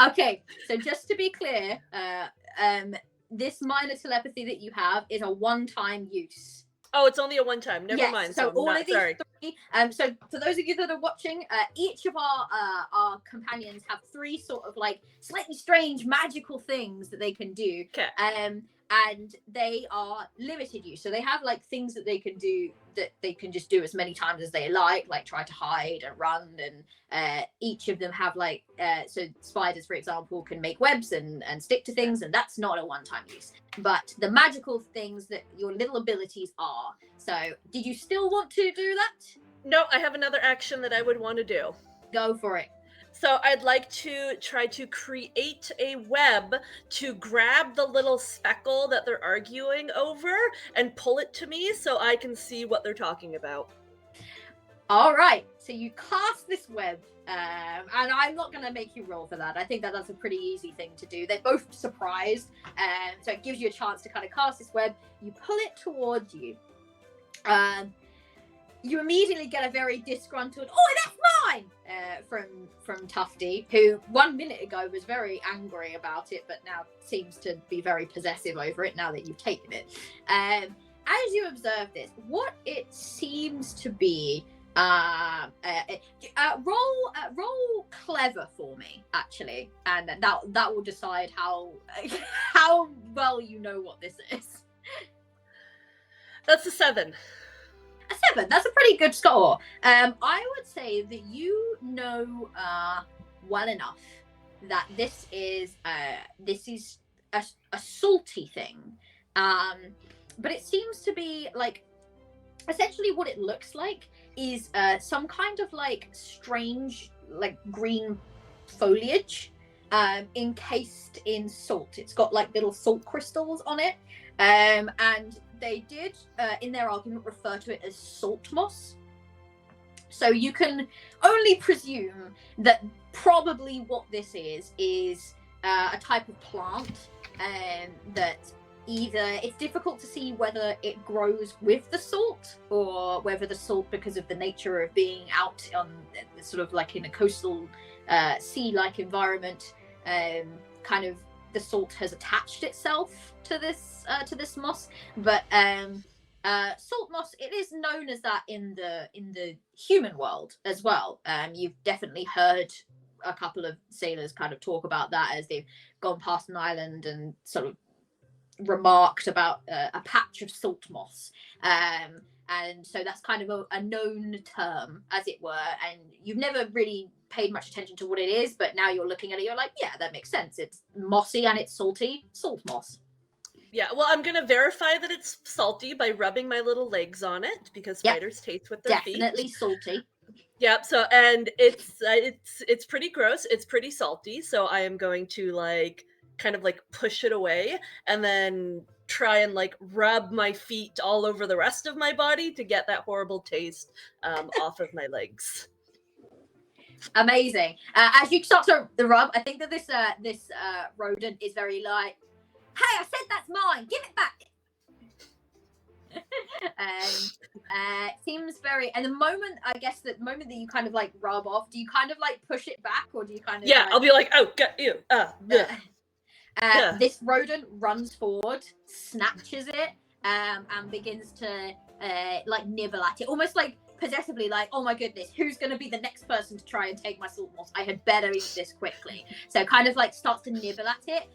[SPEAKER 1] Okay, so just to be clear, this minor telepathy that you have is a one-time use.
[SPEAKER 5] Oh, it's only a one-time. Never mind.
[SPEAKER 1] So all of these
[SPEAKER 5] sorry.
[SPEAKER 1] three. So for those of you that are watching, each of our companions have three sort of like slightly strange magical things that they can do.
[SPEAKER 5] Okay.
[SPEAKER 1] And they are limited use. So they have like things that they can do that they can just do as many times as they like try to hide and run. And each of them have like, so spiders, for example, can make webs and stick to things. And that's not a one-time use. But the magical things that your little abilities are. So did you still want to do that?
[SPEAKER 5] No, I have another action that I would want to do.
[SPEAKER 1] Go for it.
[SPEAKER 5] So I'd like to try to create a web to grab the little speckle that they're arguing over and pull it to me so I can see what they're talking about.
[SPEAKER 1] All right. So you cast this web, and I'm not going to make you roll for that. I think that's a pretty easy thing to do. They're both surprised, so it gives you a chance to kind of cast this web. You pull it towards you. You immediately get a very disgruntled, "Oh, that's mine!" from Tufty, who 1 minute ago was very angry about it, but now seems to be very possessive over it now that you've taken it. As you observe this, what it seems to be, roll clever for me, actually, and that will decide how well you know what this is.
[SPEAKER 5] That's a 7.
[SPEAKER 1] A 7. That's a pretty good score. I would say that you know well enough that this is a salty thing, but it seems to be like essentially what it looks like is some kind of like strange like green foliage encased in salt. It's got like little salt crystals on it, and they did, in their argument, refer to it as salt moss. So you can only presume that probably what this is a type of plant, that either it's difficult to see whether it grows with the salt or whether the salt, because of the nature of being out on sort of like in a coastal sea-like environment, kind of the salt has attached itself to this moss. But salt moss, it is known as that in the human world as well. You've definitely heard a couple of sailors kind of talk about that as they've gone past an island and sort of remarked about a patch of salt moss. And so that's kind of a known term, as it were, and you've never really paid much attention to what it is, but now you're looking at it, you're like, yeah, that makes sense. It's mossy and it's salty. Salt moss.
[SPEAKER 5] Yeah, well, I'm going to verify that it's salty by rubbing my little legs on it, because spiders taste with their feet.
[SPEAKER 1] Definitely salty.
[SPEAKER 5] Yep, so, and it's pretty gross. It's pretty salty, so I am going to, like, kind of, like, push it away, and then try and, like, rub my feet all over the rest of my body to get that horrible taste off of my legs.
[SPEAKER 1] Amazing. As you start to rub, I think that this rodent is very like, "Hey, I said that's mine. Give it back." Seems very. And the moment that you kind of like rub off, do you kind of like push it back, or do you kind of?
[SPEAKER 5] Yeah,
[SPEAKER 1] like,
[SPEAKER 5] I'll be like, "Oh, get you."
[SPEAKER 1] This rodent runs forward, snatches it, and begins to like nibble at it, almost like possessively, like, "Oh my goodness, who's going to be the next person to try and take my salt moss? I had better eat this quickly." So kind of like starts to nibble at it.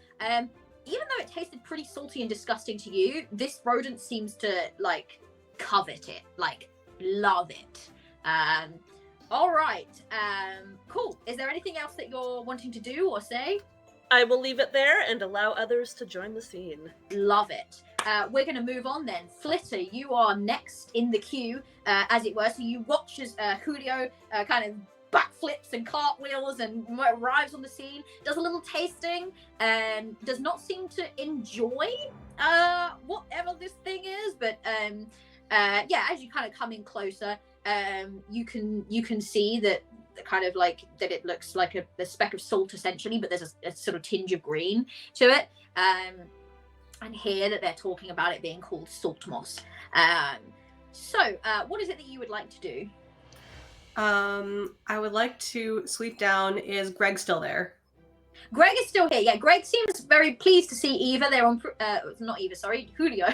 [SPEAKER 1] Even though it tasted pretty salty and disgusting to you, this rodent seems to like covet it, like love it. All right. Cool. Is there anything else that you're wanting to do or say?
[SPEAKER 5] I will leave it there and allow others to join the scene.
[SPEAKER 1] Love it. We're going to move on then. Flitter, you are next in the queue, as it were. So you watch as Julio kind of backflips and cartwheels and arrives on the scene, does a little tasting, and does not seem to enjoy whatever this thing is. But yeah, as you kind of come in closer, you can see that kind of like that it looks like a speck of salt essentially, but there's a sort of tinge of green to it. And hear that they're talking about it being called salt moss. So what is it that you would like to do?
[SPEAKER 4] I would like to sweep down. Is Greg still there?
[SPEAKER 1] Greg is still here. Yeah, Greg seems very pleased to see Eva. They're on not Eva, sorry, Julio.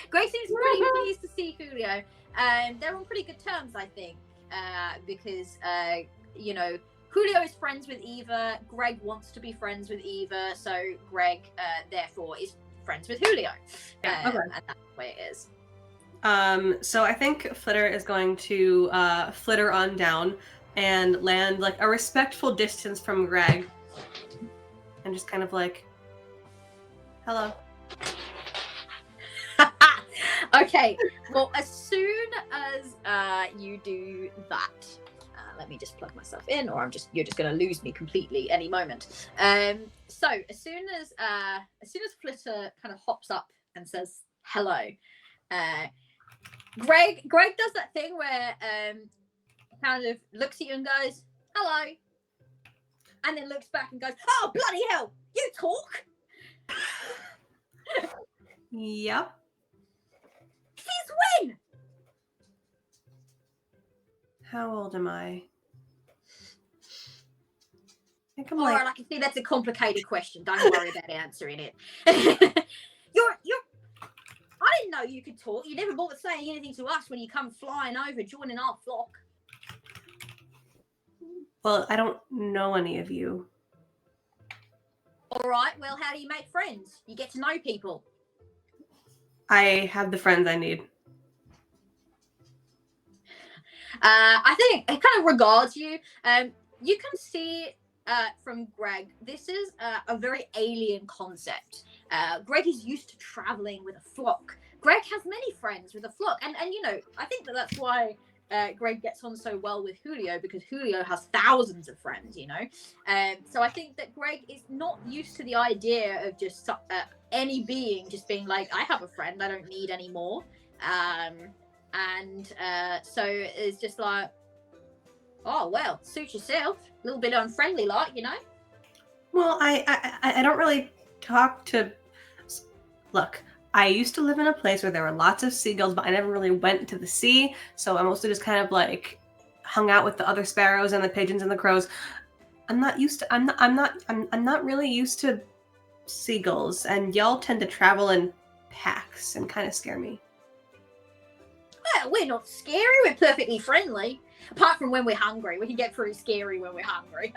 [SPEAKER 1] Greg seems pretty pleased to see Julio. They're on pretty good terms, I think, because you know, Julio is friends with Eva. Greg wants to be friends with Eva, so Greg, therefore, is friends with Julio.
[SPEAKER 4] Yeah, okay.
[SPEAKER 1] And that's the way it is.
[SPEAKER 4] So I think Flitter is going to flitter on down and land like a respectful distance from Greg, and just kind of like, hello.
[SPEAKER 1] Okay. Well, as soon as you do that. Let me just plug myself in, or you're just going to lose me completely any moment. So as soon as Flitter kind of hops up and says hello, Greg does that thing where kind of looks at you and goes hello, and then looks back and goes, oh bloody hell, you talk.
[SPEAKER 4] Yep.
[SPEAKER 1] Since when? How
[SPEAKER 4] old am I? I think I'm
[SPEAKER 1] All
[SPEAKER 4] like...
[SPEAKER 1] right, I can see that's a complicated question. Don't worry about answering it. You're. I didn't know you could talk. You never bothered saying anything to us when you come flying over, joining our flock.
[SPEAKER 4] Well, I don't know any of you.
[SPEAKER 1] All right. Well, how do you make friends? You get to know people.
[SPEAKER 4] I have the friends I need.
[SPEAKER 1] I think it kind of regards you. You can see from Greg, this is a very alien concept. Greg is used to traveling with a flock. Greg has many friends with a flock, and you know, I think that's why Greg gets on so well with Julio, because Julio has thousands of friends, you know. So I think that Greg is not used to the idea of just any being just being like, I have a friend, I don't need any more. And so it's just like, oh well, suit yourself. A little bit unfriendly, like, you know.
[SPEAKER 4] Well, I don't really talk to. Look, I used to live in a place where there were lots of seagulls, but I never really went to the sea. So I mostly just kind of like hung out with the other sparrows and the pigeons and the crows. I'm not used to. I'm not really used to seagulls, and y'all tend to travel in packs and kind of scare me.
[SPEAKER 1] Well, we're not scary. We're perfectly friendly. Apart from when we're hungry. We can get pretty scary when we're hungry.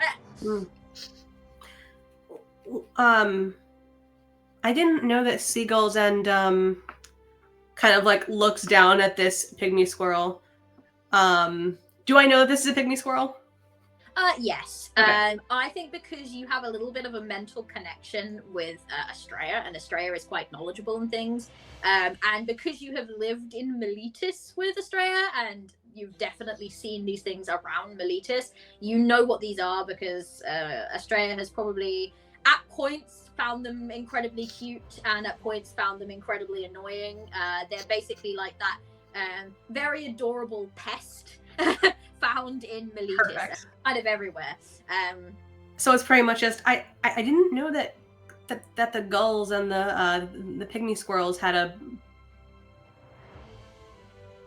[SPEAKER 4] I didn't know that seagulls and kind of like looks down at this pygmy squirrel. Do I know that this is a pygmy squirrel?
[SPEAKER 1] Yes.
[SPEAKER 4] Okay.
[SPEAKER 1] I think because you have a little bit of a mental connection with Estrella, and Estrella is quite knowledgeable in things, and because you have lived in Miletus with Estrella, and you've definitely seen these things around Miletus, you know what these are, because Estrella has probably at points found them incredibly cute, and at points found them incredibly annoying. They're basically like that very adorable pest found in Miletus, kind of everywhere.
[SPEAKER 4] So it's pretty much just I didn't know that the gulls and the pygmy squirrels had a.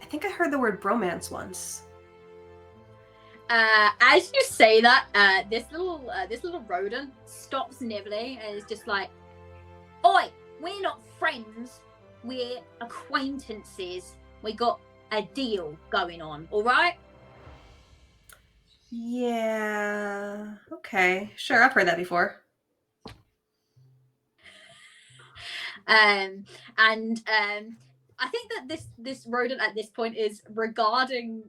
[SPEAKER 4] I think I heard the word bromance once.
[SPEAKER 1] As you say that, this little rodent stops nibbling and is just like, "Oi, we're not friends. We're acquaintances. We got a deal going on. All right."
[SPEAKER 4] Yeah. Okay. Sure. I've heard that before.
[SPEAKER 1] And I think that this rodent at this point is regarding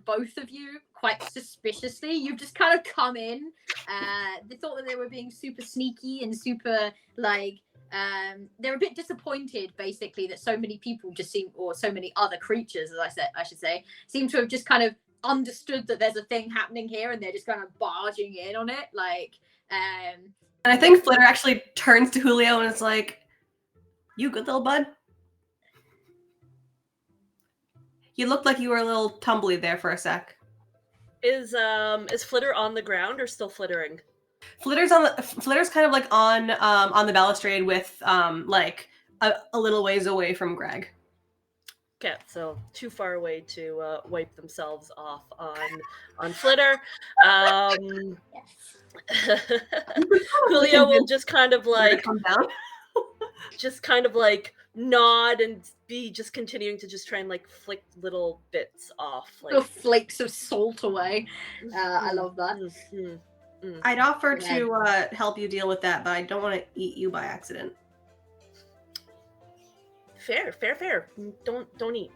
[SPEAKER 1] both of you quite suspiciously. You've just kind of come in. They thought that they were being super sneaky and super like. They're a bit disappointed, basically, that so many people just seem, or so many other creatures, as I should say, seem to have just kind of understood that there's a thing happening here, and they're just kind of barging in on it, like.
[SPEAKER 4] And I think Flitter actually turns to Julio and is like, "You good little bud? You looked like you were a little tumbly there for a sec."
[SPEAKER 5] Is Flitter on the ground or still flittering?
[SPEAKER 4] Flitter's kind of like on the balustrade with like a little ways away from Greg.
[SPEAKER 5] Okay, so too far away to wipe themselves off on Flitter. Julio will just kind of like
[SPEAKER 4] come down.
[SPEAKER 5] just kind of like nod and be just continuing to just try and like flick little bits off, like
[SPEAKER 1] little flakes of salt away. I love that.
[SPEAKER 4] I'd offer to help you deal with that, but I don't want to eat you by accident.
[SPEAKER 5] Fair. Don't eat.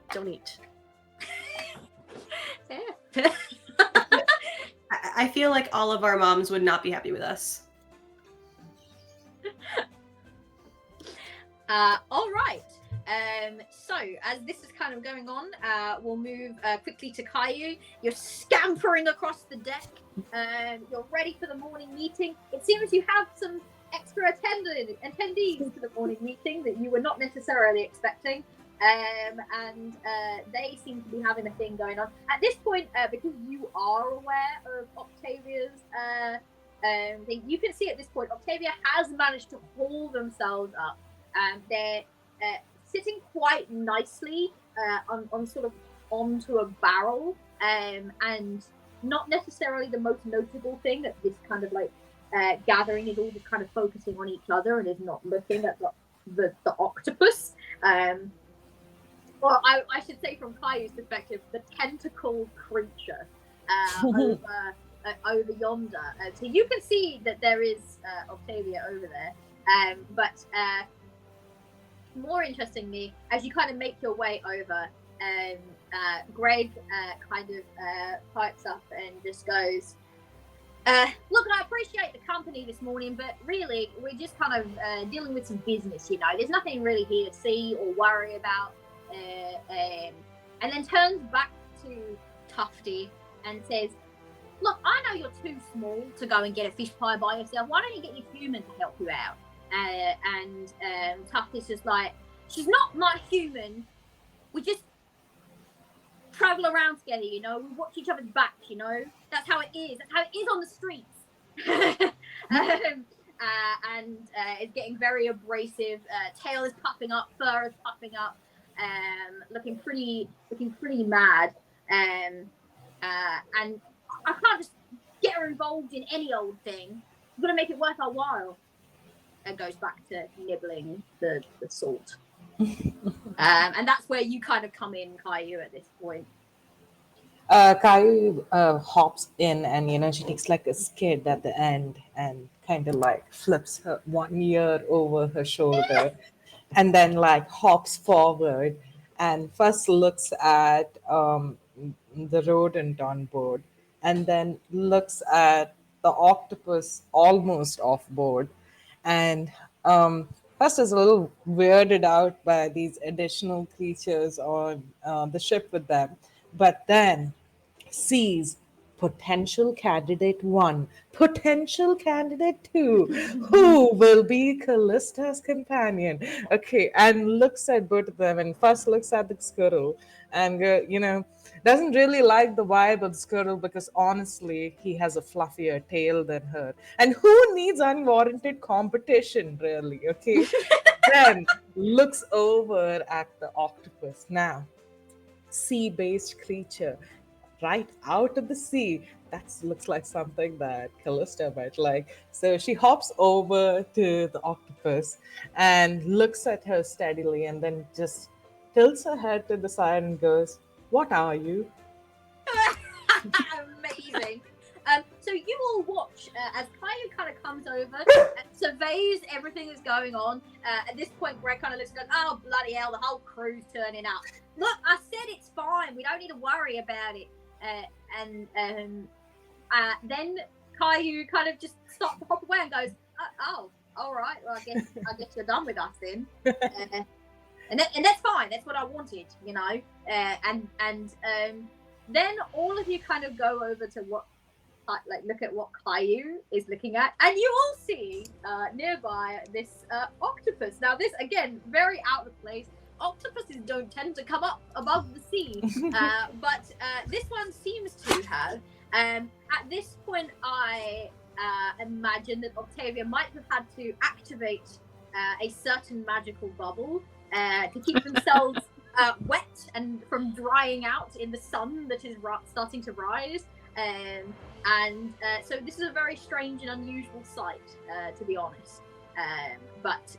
[SPEAKER 1] Fair.
[SPEAKER 4] I feel like all of our moms would not be happy with us.
[SPEAKER 1] All right. So as this is kind of going on, we'll move quickly to Kayu. You're scampering across the deck. You're ready for the morning meeting. It seems you have some extra attendees to the morning meeting that you were not necessarily expecting. And they seem to be having a thing going on. At this point, because you are aware of Octavia's thing, you can see at this point, Octavia has managed to haul themselves up. They're sitting quite nicely on sort of onto a barrel, and not necessarily the most notable thing that this kind of like gathering is all just kind of focusing on each other and is not looking at the octopus. Well, I should say from Kayu's perspective, the tentacled creature over yonder. So you can see that there is Octavia over there. But more interestingly, as you kind of make your way over, Greg kind of pipes up and just goes, look, I appreciate the company this morning, but really, we're just kind of dealing with some business, you know. There's nothing really here to see or worry about. And then turns back to Tufty and says, look, I know you're too small to go and get a fish pie by yourself. Why don't you get your human to help you out? And Tufty's just like, she's not my human. We just travel around together, you know. We watch each other's backs, you know. That's how it is. That's how it is on the streets. And it's getting very abrasive. Tail is puffing up, fur is puffing up, looking pretty mad. And I can't just get her involved in any old thing. I'm gonna make it worth our while. And goes back to nibbling the salt. And that's where you kind of come in, Kayu, at this point.
[SPEAKER 3] Kayu hops in and, you know, she takes like a skid at the end and kind of like flips her one ear over her shoulder and then like hops forward and first looks at the rodent on board and then looks at the octopus almost off board and first is a little weirded out by these additional creatures on the ship with them, but then sees potential candidate 1, potential candidate 2, who will be Callista's companion. Okay, and looks at both of them and first looks at the squirrel and, you know, doesn't really like the vibe of the squirrel because honestly, he has a fluffier tail than her. And who needs unwarranted competition, really? Okay. Then looks over at the octopus. Now, sea-based creature, right out of the sea. That looks like something that Callista might like. So she hops over to the octopus and looks at her steadily and then just tilts her head to the side and goes, "What are you?"
[SPEAKER 1] Amazing. So you all watch as Kayu kind of comes over and surveys everything that's going on. At this point, Greg kind of looks and goes, "Oh, bloody hell, the whole crew's turning up. Look, I said it's fine. We don't need to worry about it." then Kayu kind of just stops to hop away and goes, "Oh, all right. Well, I guess you're done with us then." And that's fine. That's what I wanted, you know. Then all of you kind of go over to what, like, look at what Kayu is looking at, and you all see nearby this octopus. Now, this again, very out of place. Octopuses don't tend to come up above the sea, but this one seems to have. At this point, I imagine that Octavia might have had to activate a certain magical bubble to keep themselves wet and from drying out in the sun that is starting to rise. So this is a very strange and unusual sight, to be honest. But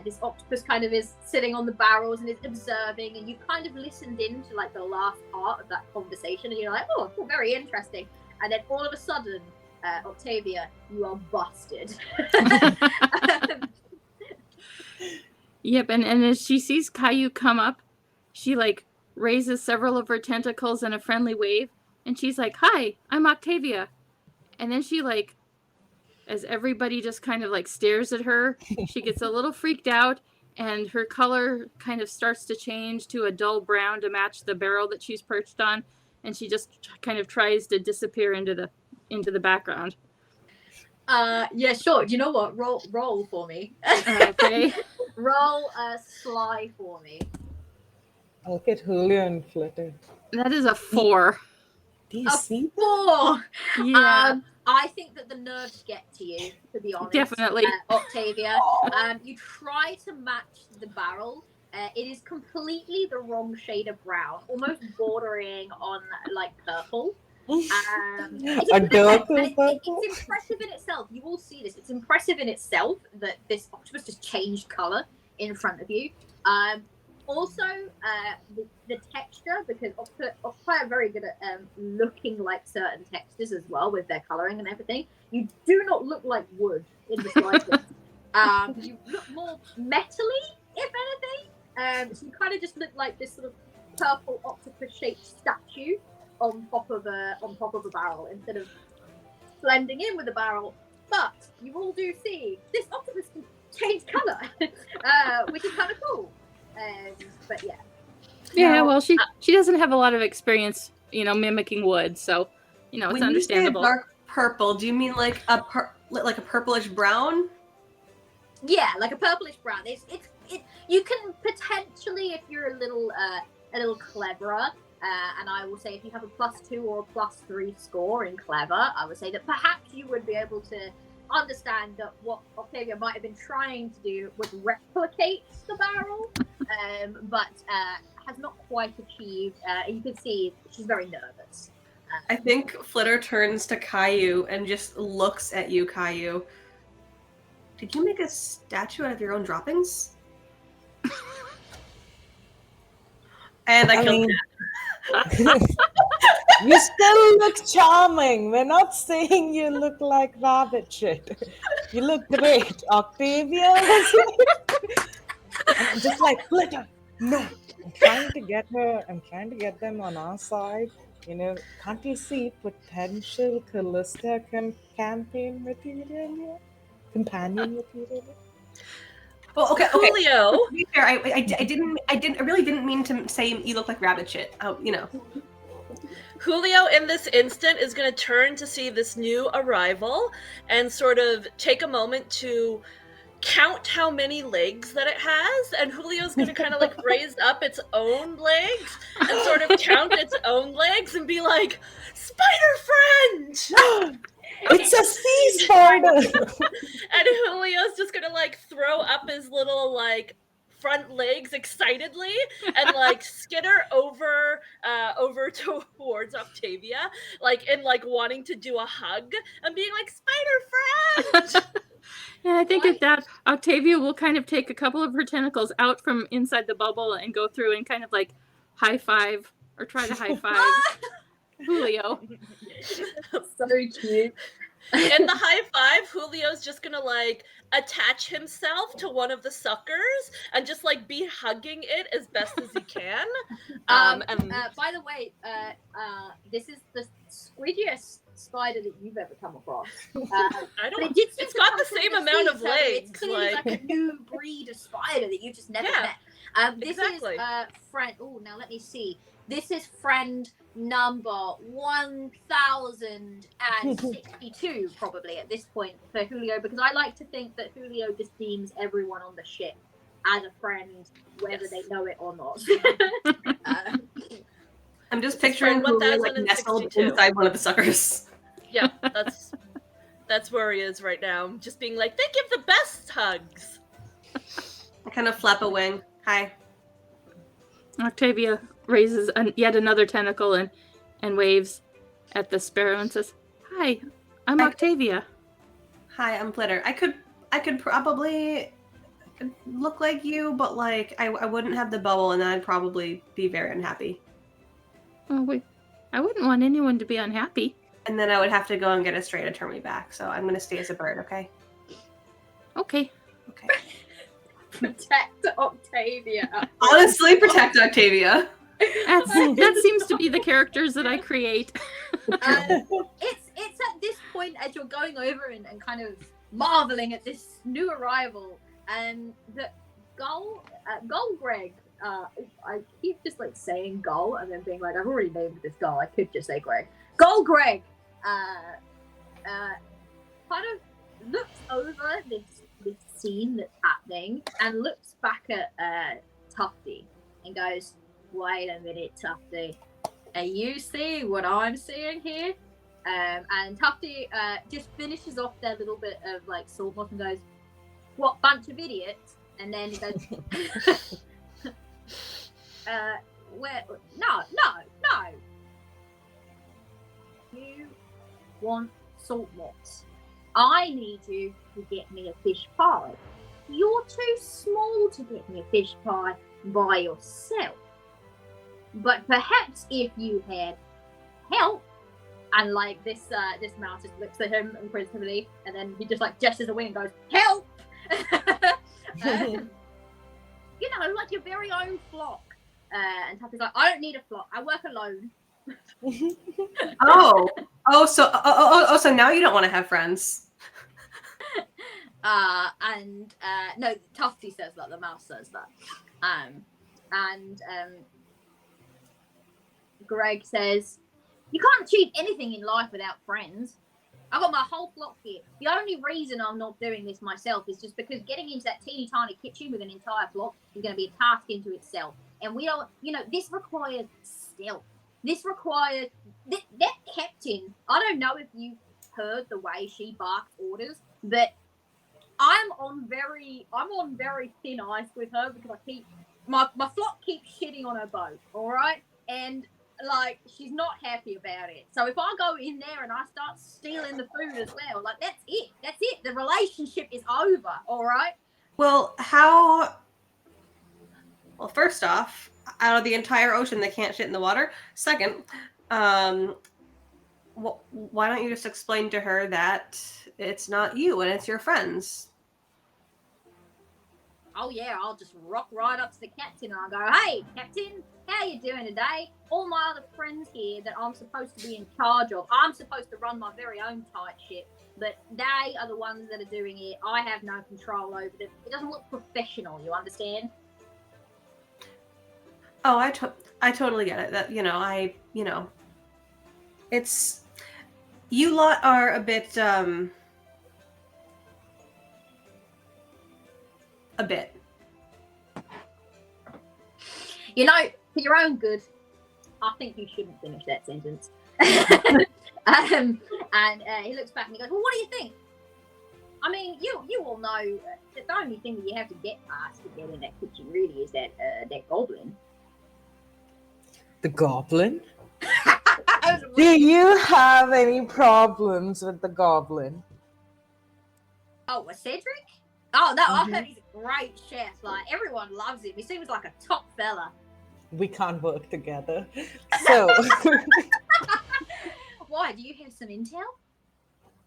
[SPEAKER 1] this octopus kind of is sitting on the barrels and is observing, and you kind of listened in to like the last part of that conversation, and you're like, oh, very interesting. And then all of a sudden, Octavia, you are busted.
[SPEAKER 2] Yep, and as she sees Kayu come up, she like raises several of her tentacles in a friendly wave, and she's like, "Hi, I'm Octavia." And then she like, as everybody just kind of like stares at her, she gets a little freaked out, and her color kind of starts to change to a dull brown to match the barrel that she's perched on, and she just kind of tries to disappear into the background.
[SPEAKER 1] Yeah, sure. Do you know what? Roll for me.
[SPEAKER 2] Okay.
[SPEAKER 1] Roll a sly for me.
[SPEAKER 3] I'll get Julio and Flitter.
[SPEAKER 2] That is a 4.
[SPEAKER 3] Do you see?
[SPEAKER 1] 4.
[SPEAKER 2] Yeah.
[SPEAKER 1] I think that the nerves get to you, to be honest.
[SPEAKER 2] Definitely.
[SPEAKER 1] Octavia. You try to match the barrel. It is completely the wrong shade of brown, almost bordering on like purple. It's impressive in itself. You all see this. It's impressive in itself that this octopus just changed color in front of you. Also, the texture, because octopi are very good at looking like certain textures as well with their coloring and everything. You do not look like wood in the slightest. You look more metally, if anything. So you kind of just look like this sort of purple octopus-shaped statue on top of a barrel instead of blending in with the barrel. But you all do see this octopus can change color, which is kind of cool. But yeah.
[SPEAKER 2] Yeah, well, she doesn't have a lot of experience, mimicking wood, so it's understandable.
[SPEAKER 4] When you say dark purple, do you mean like a purplish brown?
[SPEAKER 1] Yeah, like a purplish brown. You can potentially, if you're a little cleverer, and I will say if you have a +2 or a +3 score in clever, I would say that perhaps you would be able to understand that what Octavia might have been trying to do was replicate the barrel, but has not quite achieved. You can see she's very nervous.
[SPEAKER 4] I think Flitter turns to Kayu and just looks at you, Kayu. Did you make a statue out of your own droppings? And I killed it.
[SPEAKER 3] You still look charming. We're not saying you look like rabbit shit. You look great, Octavia. I'm just like, Flitter, no. I'm trying to get her. I'm trying to get them on our side. Can't you see potential Callista campaign material here? Companion material?
[SPEAKER 4] Well, okay.
[SPEAKER 5] Julio.
[SPEAKER 4] To be fair, I really didn't mean to say you look like rabbit shit.
[SPEAKER 5] Julio, in this instant, is going to turn to see this new arrival and sort of take a moment to count how many legs that it has. And Julio's going to kind of like raise up its own legs and sort of count its own legs and be like, "Spider friend!"
[SPEAKER 3] It's a sea spider!
[SPEAKER 5] And Julio's just going to like throw up his little like front legs excitedly and like skitter over towards Octavia, and wanting to do a hug and being like, "Spider friend!"
[SPEAKER 2] Yeah, I think at that, Octavia will kind of take a couple of her tentacles out from inside the bubble and go through and kind of like high five or try to high five Julio.
[SPEAKER 1] So cute.
[SPEAKER 5] In the high five, Julio's just gonna like attach himself to one of the suckers and just like be hugging it as best as he can. And
[SPEAKER 1] By the way, this is the squidgiest spider that you've ever come across.
[SPEAKER 5] I don't.
[SPEAKER 1] It's
[SPEAKER 5] got the same amount of legs.
[SPEAKER 1] It's clearly like a new breed of spider that you've just never met. This
[SPEAKER 5] exactly.
[SPEAKER 1] is friend. Oh, now let me see. This is friend number 1062 probably at this point for Julio, because I like to think that Julio just deems everyone on the ship as a friend, whether they know it or not.
[SPEAKER 4] I'm just picturing Julio like nestled inside one of the suckers.
[SPEAKER 5] Yeah, that's where he is right now. Just being like, they give the best hugs.
[SPEAKER 4] I kind of flap a wing. Hi.
[SPEAKER 2] Octavia raises yet another tentacle and waves at the sparrow and says, "Hi, I'm Octavia."
[SPEAKER 4] Hi, I'm Flitter. I could probably look like you, but like I wouldn't have the bubble, and then I'd probably be very unhappy.
[SPEAKER 2] Oh wait, I wouldn't want anyone to be unhappy.
[SPEAKER 4] And then I would have to go and get a stray to turn me back. So I'm gonna stay as a bird, okay?
[SPEAKER 2] Okay.
[SPEAKER 4] Okay.
[SPEAKER 1] Protect Octavia.
[SPEAKER 4] Honestly, protect Octavia.
[SPEAKER 2] That seems to be the characters that I create.
[SPEAKER 1] It's at this point, as you're going over and kind of marveling at this new arrival, that Gull Greg, I keep just like saying Gull and then being like, I've already named this Gull, I could just say Greg. Gull Greg kind of looks over this scene that's happening and looks back at Tufty and goes, "Wait a minute, Tufty. Are you seeing what I'm seeing here?" And Tufty just finishes off their little bit of like sword and goes, "What bunch of idiots?" And then he goes, No. You want salt moss. I need you to get me a fish pie. You're too small to get me a fish pie by yourself. But perhaps if you had help, and like this mouse just looks at him inquisitively, and then he just like gestures away and goes, "Help!" You know, like your very own flock. And Tuffy's like, "I don't need a flock. I work alone."
[SPEAKER 4] So now you don't want to have friends.
[SPEAKER 1] No, Tufty says that. The mouse says that. Greg says, "You can't achieve anything in life without friends. I've got my whole flock here. The only reason I'm not doing this myself is just because getting into that teeny tiny kitchen with an entire flock is going to be a task into itself. And we don't, this requires stealth. This requires that captain. I don't know if you heard the way she barked orders, but I'm on very thin ice with her because I keep my flock keeps shitting on her boat. All right, and like she's not happy about it. So if I go in there and I start stealing the food as well, like that's it. The relationship is over. All right.
[SPEAKER 4] Well, first off, out of the entire ocean, they can't shit in the water. Second, why don't you just explain to her that it's not you and it's your friends?
[SPEAKER 1] Oh yeah, I'll just rock right up to the captain and I'll go, "Hey, captain, how you doing today? All my other friends here that I'm supposed to be in charge of. I'm supposed to run my very own tight ship, but they are the ones that are doing it. I have no control over them. It doesn't look professional, you understand?"
[SPEAKER 4] Oh, I totally get it. That it's you lot are a bit
[SPEAKER 1] For your own good, I think you shouldn't finish that sentence. And he looks back and he goes, "Well, what do you think? I mean, you all know that the only thing that you have to get past to get in that kitchen really is that goblin."
[SPEAKER 3] The goblin? Do you have any problems with the goblin?
[SPEAKER 1] Oh, Cedric? Oh, no, I've heard he's a great chef. Like, everyone loves him. He seems like a top fella.
[SPEAKER 3] We can't work together. So...
[SPEAKER 1] Why? Do you have some intel?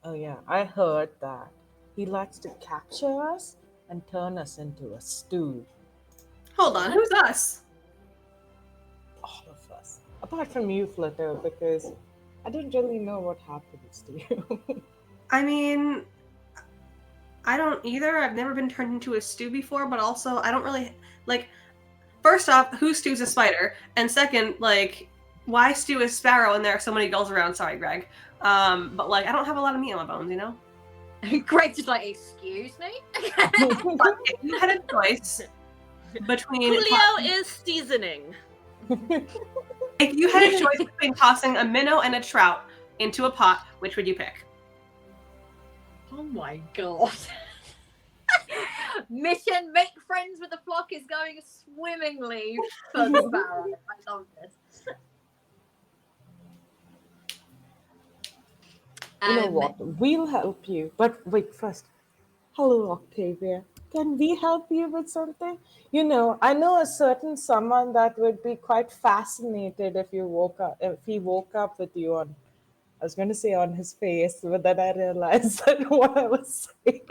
[SPEAKER 3] Oh yeah, I heard that. He likes to capture us and turn us into a stew.
[SPEAKER 4] Hold on, who's us?
[SPEAKER 3] All of us. Apart from you, Flitter, because I don't really know what happens to you.
[SPEAKER 4] I mean, I don't either. I've never been turned into a stew before, but also I don't really like. First off, who stews a spider? And second, like, why stew a sparrow and there are so many gulls around? Sorry, Greg. But like, I don't have a lot of meat on my bones, you know.
[SPEAKER 1] Greg's just like, excuse me.
[SPEAKER 4] But if you had a choice between
[SPEAKER 5] Julio is seasoning.
[SPEAKER 4] if you had a choice between tossing a minnow and a trout into a pot, which would you pick?
[SPEAKER 1] Oh my god. Mission make friends with the flock is going swimmingly for the sparrow. I love this.
[SPEAKER 3] You know what? We'll help you. But wait, first. Hello, Octavia. Can we help you with something? You know, I know a certain someone that would be quite fascinated if he woke up with you on, I was going to say on his face, but then I realized that what I was saying.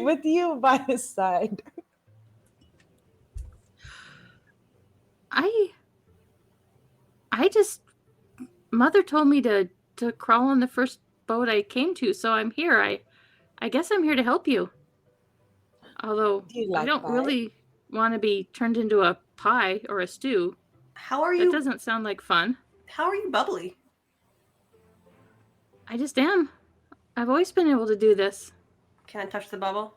[SPEAKER 3] With you by his side.
[SPEAKER 2] I just Mother told me to crawl on the first boat I came to, so I'm here. I guess I'm here to help you. Although
[SPEAKER 3] Do you like
[SPEAKER 2] I don't
[SPEAKER 3] pie?
[SPEAKER 2] really want to be turned into a pie or a stew.
[SPEAKER 4] How are
[SPEAKER 2] That
[SPEAKER 4] you?
[SPEAKER 2] doesn't sound like fun.
[SPEAKER 4] How are you bubbly?
[SPEAKER 2] I just am. I've always been able to do this.
[SPEAKER 4] Can I touch the bubble?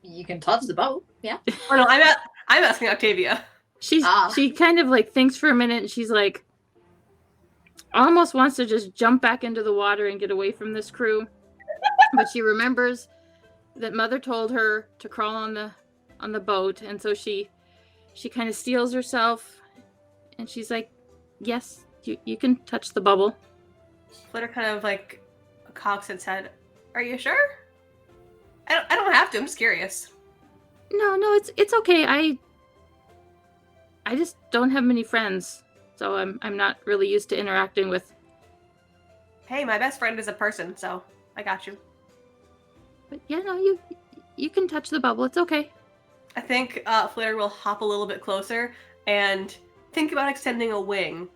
[SPEAKER 1] You can touch the boat, yeah.
[SPEAKER 4] Oh no, I'm asking Octavia.
[SPEAKER 2] She kind of like thinks for a minute and she's like almost wants to just jump back into the water and get away from this crew. But she remembers that Mother told her to crawl on the boat, and so she kind of steels herself and she's like, yes, you can touch the bubble.
[SPEAKER 4] Flitter kind of like cocks its head. Are you sure? I don't have to. I'm just curious.
[SPEAKER 2] No, it's okay. I just don't have many friends, so I'm not really used to interacting with.
[SPEAKER 4] Hey, my best friend is a person, so I got you.
[SPEAKER 2] But yeah, no, you can touch the bubble. It's okay.
[SPEAKER 4] I think Flitter will hop a little bit closer and think about extending a wing,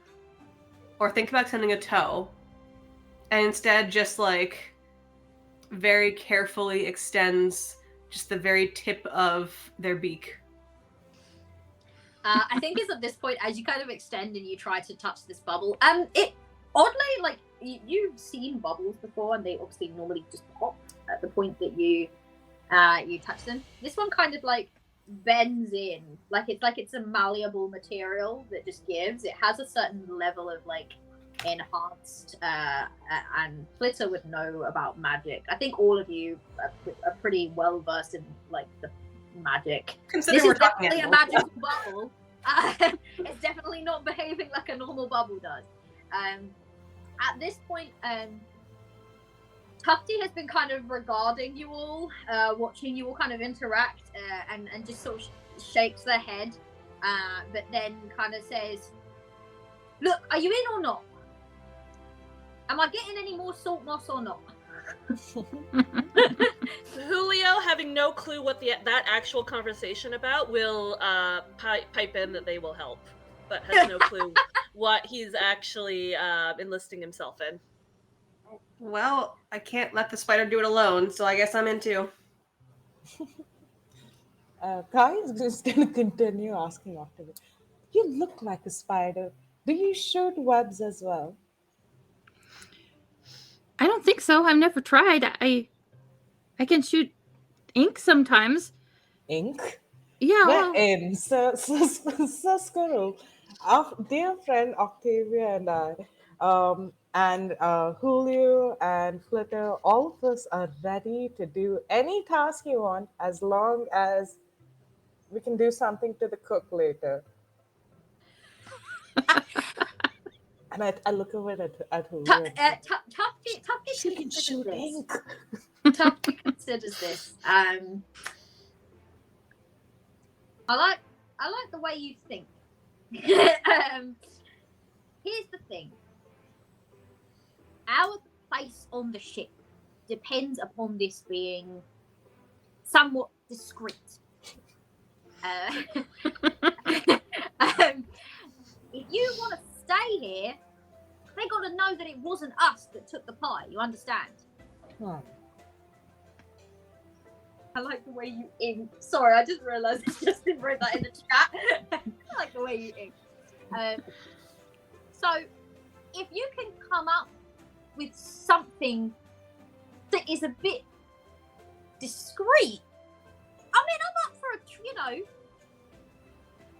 [SPEAKER 4] or think about extending a toe, and instead just like very carefully extends just the very tip of their beak.
[SPEAKER 1] I think it's at this point, as you kind of extend and you try to touch this bubble, it oddly, like, you've seen bubbles before, and they obviously normally just pop at the point that you touch them. This one kind of like bends in, like it's a malleable material that just gives. It has a certain level of like enhanced, and Flitter would know about magic. I think all of you are pretty well versed in like the magic.
[SPEAKER 4] Consider
[SPEAKER 1] This
[SPEAKER 4] we're
[SPEAKER 1] is
[SPEAKER 4] talking
[SPEAKER 1] definitely a
[SPEAKER 4] animals.
[SPEAKER 1] magical bubble. It's definitely not behaving like a normal bubble does. At this point, Tufty has been kind of regarding you all, watching you all kind of interact, and just sort of shakes their head, but then kind of says, "Look, are you in or not? Am I getting any more salt moss or not?"
[SPEAKER 5] Julio, having no clue what that actual conversation about, will pipe in that they will help, but has no clue what he's actually enlisting himself in.
[SPEAKER 4] Well, I can't let the spider do it alone, so I guess I'm in too.
[SPEAKER 3] Kai is just going to continue asking afterwards. You look like a spider. Do you shoot webs as well?
[SPEAKER 2] I don't think so. I've never tried. I can shoot ink sometimes.
[SPEAKER 3] Ink?
[SPEAKER 2] Yeah.
[SPEAKER 3] We're in. So Squirrel, our dear friend Octavia and I, and Julio and Flitter, all of us are ready to do any task you want as long as we can do something to the cook later. And I look over at Julio.
[SPEAKER 1] Tufty
[SPEAKER 3] She can
[SPEAKER 1] considers
[SPEAKER 3] shoot
[SPEAKER 1] this.
[SPEAKER 3] ink.
[SPEAKER 1] Tufty considers this. I like the way you think. Here's the thing. our place on the ship depends upon this being somewhat discreet. If you want to stay here, they got to know that it wasn't us that took the pie. You understand? I like the way you ink. Sorry, I just realised I just didn't write that in the chat. I like the way you ink. So, if you can come up with something that is a bit discreet, I mean, I'm up for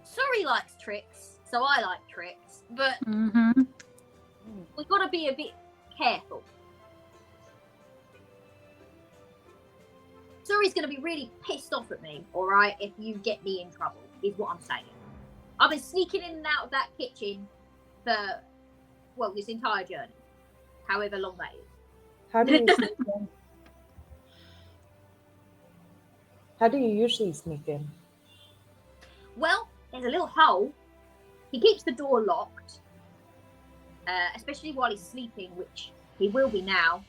[SPEAKER 1] Suri likes tricks, so I like tricks, but we've got to be a bit careful. Suri's going to be really pissed off at me, alright, if you get me in trouble, is what I'm saying. I've been sneaking in and out of that kitchen for, well, this entire journey. However long that is.
[SPEAKER 3] How do you sneak in? How do you usually sneak in?
[SPEAKER 1] Well, there's a little hole. He keeps the door locked, especially while he's sleeping, which he will be now.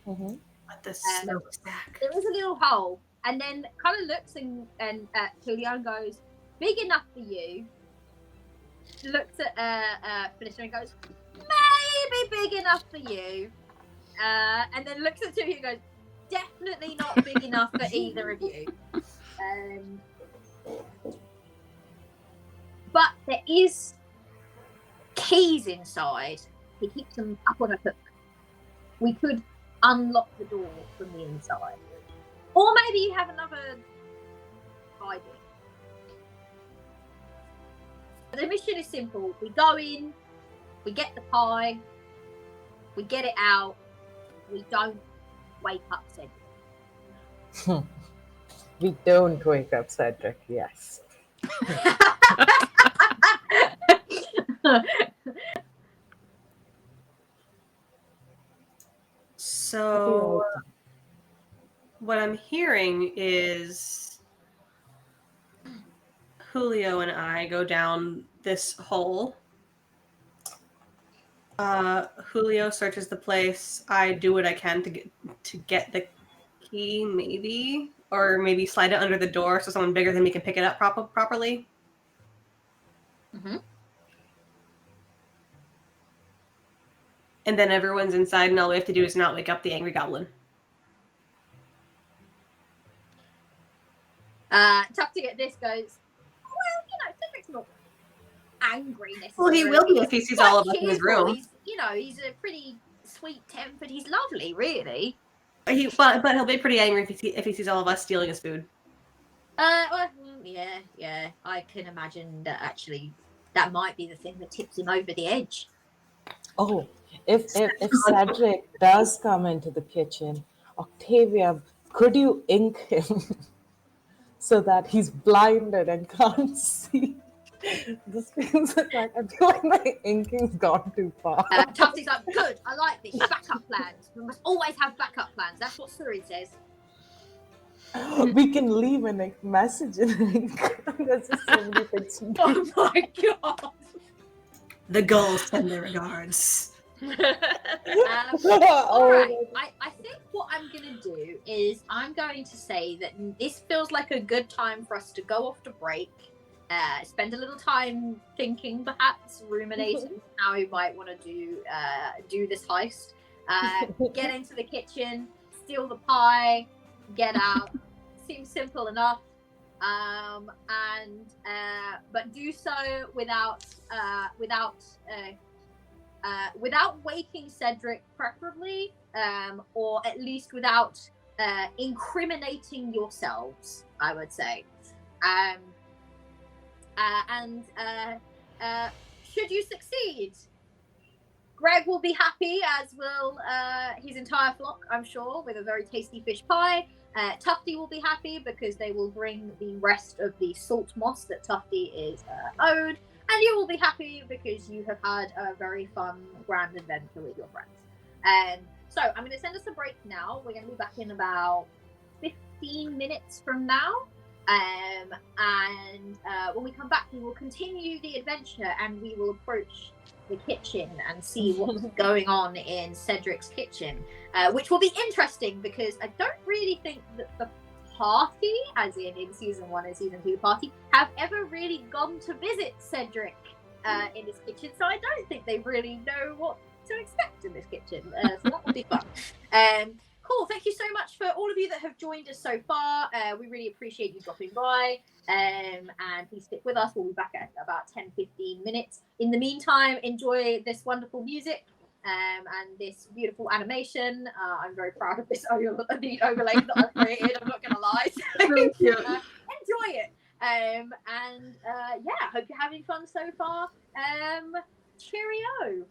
[SPEAKER 4] What the smokestack?
[SPEAKER 1] There is a little hole, and then kind of looks and at Julio and goes, "Big enough for you." Looks at Flitter and goes, "Maybe big enough for you." And then looks at Julio and goes, "Definitely not big enough for either of you." But there is keys inside. He keeps them up on a hook. We could unlock the door from the inside. Or maybe you have another idea. The mission is simple. We go in, we get the pie, we get it out, we don't wake up Cedric.
[SPEAKER 3] We don't wake up Cedric, yes.
[SPEAKER 4] So, what I'm hearing is Julio and I go down this hole. Julio searches the place. I do what I can to get the key, maybe, or maybe slide it under the door so someone bigger than me can pick it up properly. And then everyone's inside, and all we have to do is not wake up the angry goblin.
[SPEAKER 1] Tufty at this goes, well, Cedric's not angry necessarily.
[SPEAKER 4] Well, he will be if he sees all of us in his room.
[SPEAKER 1] He's a pretty sweet-tempered. He's lovely, really.
[SPEAKER 4] But he'll be pretty angry if he sees all of us stealing his food.
[SPEAKER 1] Well, yeah. I can imagine that actually that might be the thing that tips him over the edge.
[SPEAKER 3] Oh, if Cedric does come into the kitchen, Octavia, could you ink him so that he's blinded and can't see? This feels like I feel like my inking's gone too far.
[SPEAKER 1] Tufty's like, good, I like this. Backup plans. We must always have backup plans. That's what Suri says.
[SPEAKER 3] We can leave a message in ink. There's just so many things to do.
[SPEAKER 1] Oh my god.
[SPEAKER 4] The Gull send their regards.
[SPEAKER 1] Alright, I think what I'm going to do is I'm going to say that this feels like a good time for us to go off to break, spend a little time thinking, perhaps ruminating how we might want to do this heist, get into the kitchen, steal the pie, get out. Seems simple enough. But do so without waking Cedric, preferably, or at least without incriminating yourselves, I would say. Should you succeed, Greg will be happy, as will his entire flock, I'm sure, with a very tasty fish pie. Tufty will be happy because they will bring the rest of the salt moss that Tufty is owed, and you will be happy because you have had a very fun grand adventure with your friends. So I'm going to send us a break now. We're going to be back in about 15 minutes from now. And when we come back, we will continue the adventure and we will approach the kitchen and see what's going on in Cedric's kitchen, which will be interesting because I don't really think that the party, as in season 1 and season 2 party, have ever really gone to visit Cedric in his kitchen, so I don't think they really know what to expect in this kitchen. So that will be fun. Cool. Thank you so much for all of you that have joined us so far. We really appreciate you dropping by. And please stick with us. We'll be back at about 10-15 minutes. In the meantime, enjoy this wonderful music and this beautiful animation. I'm very proud of this the overlay that I've created. I'm not going to lie. So, enjoy it. And yeah, hope you're having fun so far. Cheerio.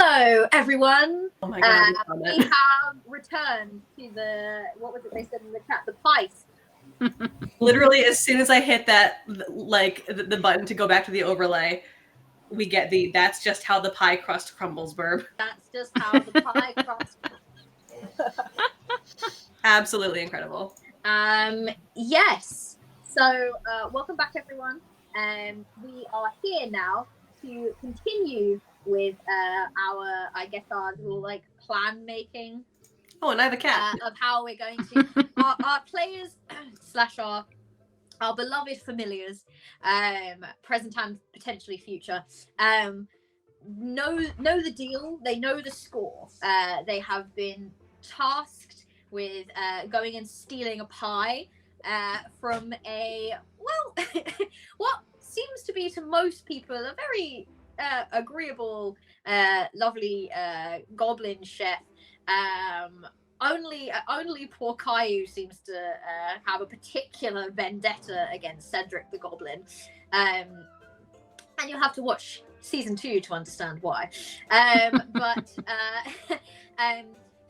[SPEAKER 1] Hello, everyone.
[SPEAKER 4] Oh my god, we found
[SPEAKER 1] We
[SPEAKER 4] it.
[SPEAKER 1] have returned to the, what was it they said in the chat, the pice.
[SPEAKER 4] Literally, as soon as I hit that, like the button to go back to the overlay, we get the "that's just how the pie crust crumbles" verb.
[SPEAKER 1] That's just how the pie crust.
[SPEAKER 4] Absolutely incredible.
[SPEAKER 1] Yes. So, welcome back, everyone. We are here now to continue with our, I guess, our little like plan making
[SPEAKER 4] Oh, and I have a cat.
[SPEAKER 1] of how we're going to our players slash our beloved familiars, present and potentially future, know the deal. They know the score. They have been tasked with going and stealing a pie from a, well, what seems to be to most people a very agreeable, lovely goblin chef. Only poor Kayu seems to have a particular vendetta against Cedric the goblin, and you'll have to watch season 2 to understand why. But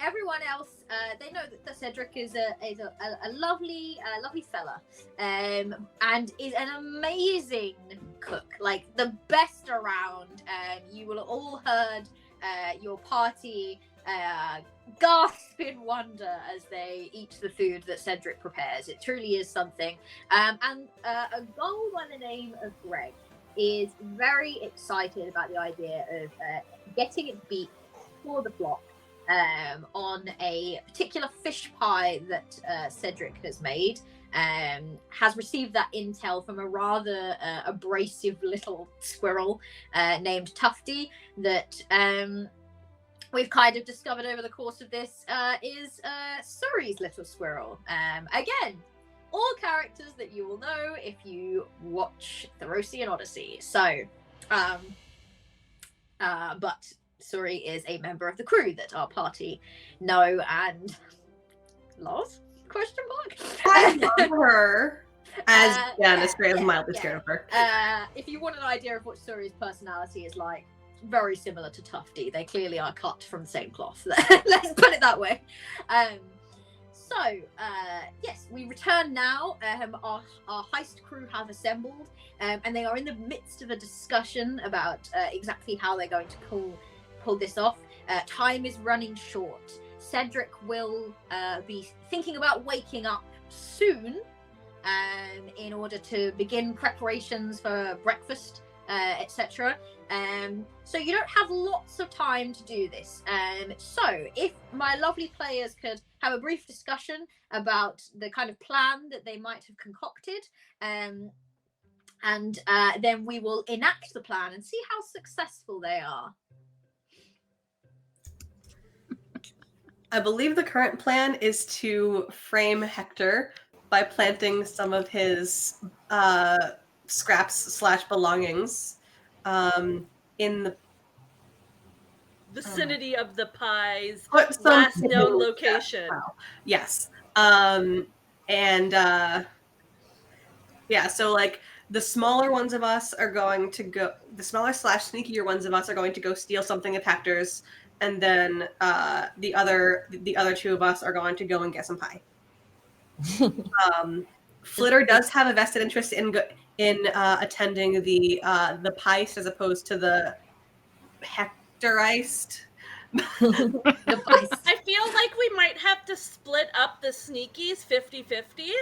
[SPEAKER 1] everyone else, they know that Cedric is a lovely fella, and is an amazing cook, like the best around. You will have all heard your party gasp in wonder as they eat the food that Cedric prepares. It truly is something. And a Gull by the name of Greg is very excited about the idea of getting its beak for the flock on a particular fish pie that Cedric has made. Has received that intel from a rather abrasive little squirrel named Tufty that we've kind of discovered over the course of this is Surrey's little squirrel. Again, all characters that you will know if you watch Therosian Odyssey. So, but Surrey is a member of the crew that our party know and love? Question mark.
[SPEAKER 4] I love her. As Jen is mildly scared of her.
[SPEAKER 1] If you want an idea of what Surrey's personality is like, very similar to Tufty. They clearly are cut from the same cloth. Let's put it that way. So, yes, we return now. Our heist crew have assembled, and they are in the midst of a discussion about exactly how they're going to pull this off. Time is running short. Cedric will be thinking about waking up soon in order to begin preparations for breakfast, etc. So you don't have lots of time to do this. So if my lovely players could have a brief discussion about the kind of plan that they might have concocted, and then we will enact the plan and see how successful they are.
[SPEAKER 4] I believe the current plan is to frame Hector by planting some of his scraps / belongings in the
[SPEAKER 5] vicinity of the pie's
[SPEAKER 4] some
[SPEAKER 5] last known location.
[SPEAKER 4] Wow. Yes. Yeah, so like the smaller ones of us are going to go, the smaller / sneakier ones of us are going to go steal something of Hector's, and then the other 2 of us are going to go and get some pie. Flitter does have a vested interest in attending the Pice as opposed to the Hectorist.
[SPEAKER 5] I feel like we might have to split up the sneakies 50-50.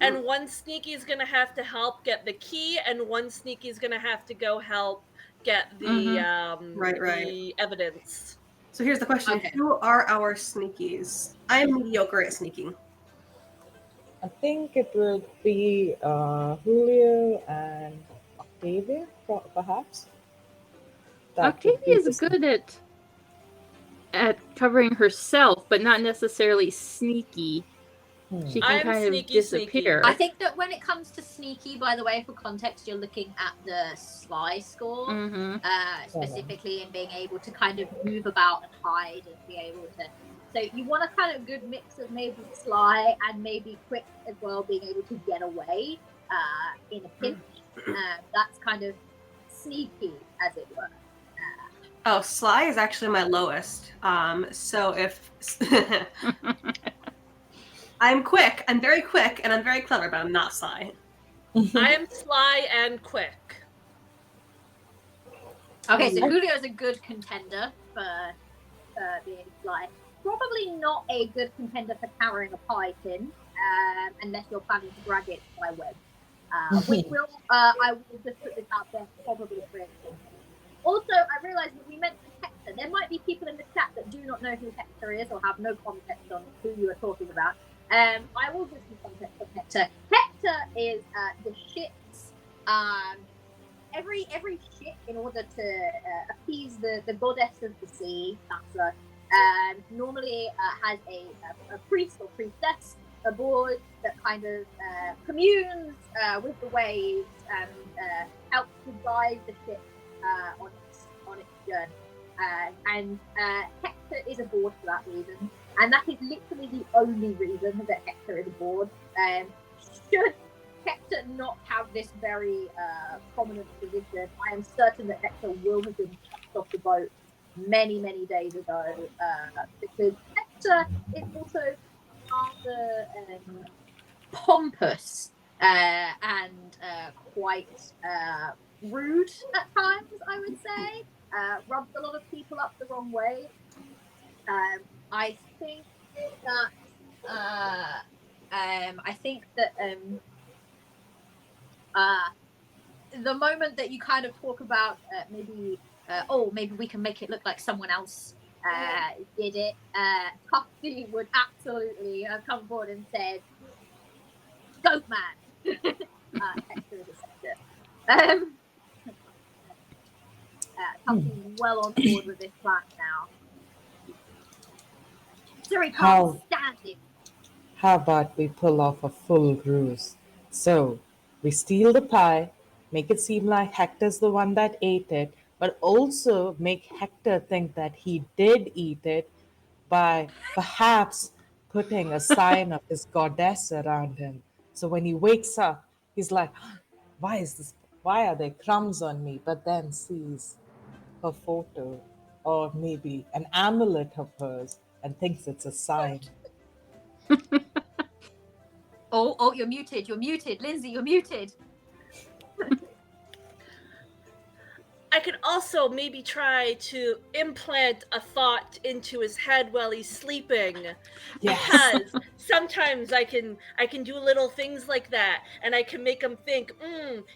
[SPEAKER 5] And one sneaky is going to have to help get the key, and one sneaky is going to have to go help get the the evidence.
[SPEAKER 4] So here's the question. Okay. Who are our sneakies? I am mediocre at sneaking.
[SPEAKER 3] I think it would be Julio and Octavia, perhaps.
[SPEAKER 2] Octavia is good at covering herself, but not necessarily sneaky. She can kind of disappear.
[SPEAKER 1] I think that when it comes to sneaky, by the way, for context, you're looking at the sly score, specifically in being able to kind of move about and hide and be able to. So you want a kind of good mix of maybe sly and maybe quick as well, being able to get away in a pinch. That's kind of sneaky, as it were.
[SPEAKER 4] Oh, sly is actually my lowest. So if I'm quick, I'm very quick, and I'm very clever, but I'm not sly.
[SPEAKER 5] I am sly and quick.
[SPEAKER 1] Okay, so Julio is a good contender for being sly. Probably not a good contender for carrying a pie tin, unless you're planning to drag it by web. Which will, I will just put this out there, probably create. Also, I realised that we mentioned Hector. There might be people in the chat that do not know who Hector is or have no context on who you are talking about. I will give some context on Hector. Hector is the ship's every ship, in order to appease the goddess of the sea, Dakra, normally has a priest or priestess aboard that kind of communes with the waves and helps to guide the ship on its journey. And Hector is aboard for that reason, and that is literally the only reason that Hector is aboard. Should Hector not have this very prominent position, I am certain that Hector will have been chucked off the boat many days ago, because Hector is also rather pompous and quite rude at times, I would say. Rubs a lot of people up the wrong way. I think that the moment that you kind of talk about maybe we can make it look like someone else did it, Tufty would absolutely have come forward and said, "Goat man." Hector is a sector. Tufty's well on board with this plan now. Sorry, can't stand him.
[SPEAKER 3] How about we pull off a full ruse? So, we steal the pie, make it seem like Hector's the one that ate it, but also make Hector think that he did eat it by perhaps putting a sign of his goddess around him. So when he wakes up, he's like, why are there crumbs on me? But then sees her photo or maybe an amulet of hers and thinks it's a sign.
[SPEAKER 1] Oh, you're muted. Lindsay, you're muted.
[SPEAKER 5] I could also maybe try to implant a thought into his head while he's sleeping.
[SPEAKER 3] Yes.
[SPEAKER 5] Because sometimes I can do little things like that, and I can make him think,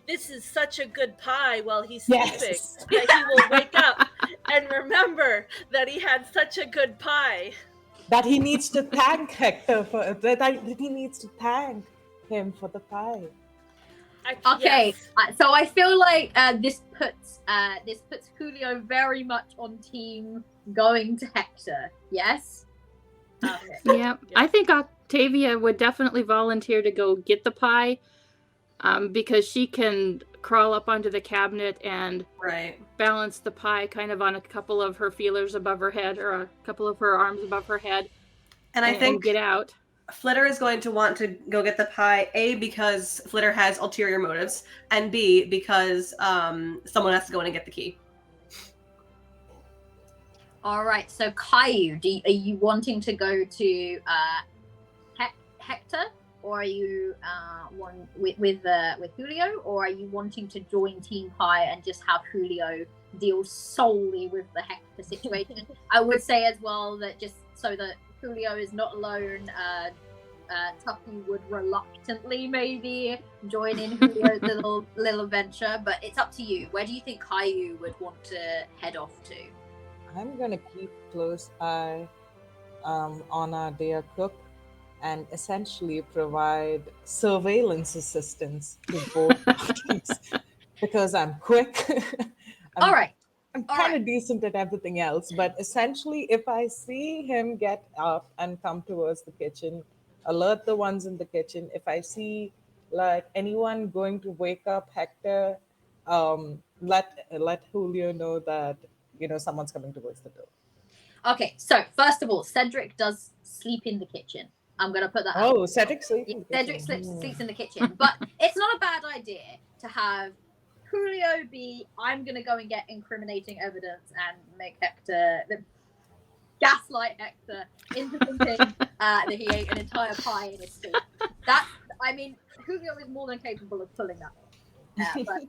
[SPEAKER 5] this is such a good pie while he's sleeping.
[SPEAKER 3] Yes.
[SPEAKER 5] That he will wake up and remember that he had such a good pie.
[SPEAKER 3] That he needs to thank Hector for that he needs to thank him for the pie.
[SPEAKER 1] Okay,
[SPEAKER 5] yes.
[SPEAKER 1] so I feel like this puts Julio very much on team going to Hector. Yes. Okay.
[SPEAKER 2] Yeah, I think Octavia would definitely volunteer to go get the pie, because she can crawl up onto the cabinet and balance the pie kind of on a couple of her feelers above her head, or a couple of her arms above her head,
[SPEAKER 4] and I think
[SPEAKER 2] get out.
[SPEAKER 4] Flitter is going to want to go get the pie, A, because Flitter has ulterior motives, and B, because someone has to go in and get the key.
[SPEAKER 1] All right, so Kayu, are you wanting to go to Hector, or are you with Julio, or are you wanting to join Team Pie and just have Julio deal solely with the Hector situation? I would say as well that just so that Julio is not alone, Tufty would reluctantly maybe join in Julio's little venture, but it's up to you. Where do you think Kayu would want to head off to?
[SPEAKER 3] I'm gonna keep close eye on our dear cook and essentially provide surveillance assistance to both parties because I'm quick.
[SPEAKER 1] All right.
[SPEAKER 3] I'm kind of decent at everything else, but essentially, if I see him get up and come towards the kitchen, alert the ones in the kitchen. If I see like anyone going to wake up Hector, let Julio know that someone's coming towards the door.
[SPEAKER 1] Okay, so first of all, Cedric does sleep in the kitchen. I'm gonna put that.
[SPEAKER 3] Oh, Cedric sleeps.
[SPEAKER 1] Cedric sleeps in the kitchen, but it's not a bad idea to have Julio be, I'm gonna go and get incriminating evidence and make Hector, gaslight Hector into thinking that he ate an entire pie in his sleep. I mean, Julio is more than capable of pulling that off. But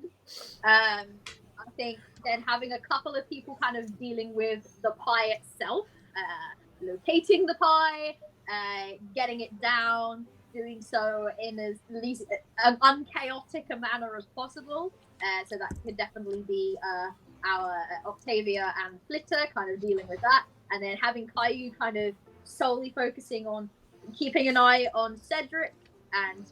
[SPEAKER 1] I think then having a couple of people kind of dealing with the pie itself, locating the pie, getting it down, doing so in as least unchaotic a manner as possible. So that could definitely be our Octavia and Flitter kind of dealing with that. And then having Kayu kind of solely focusing on keeping an eye on Cedric and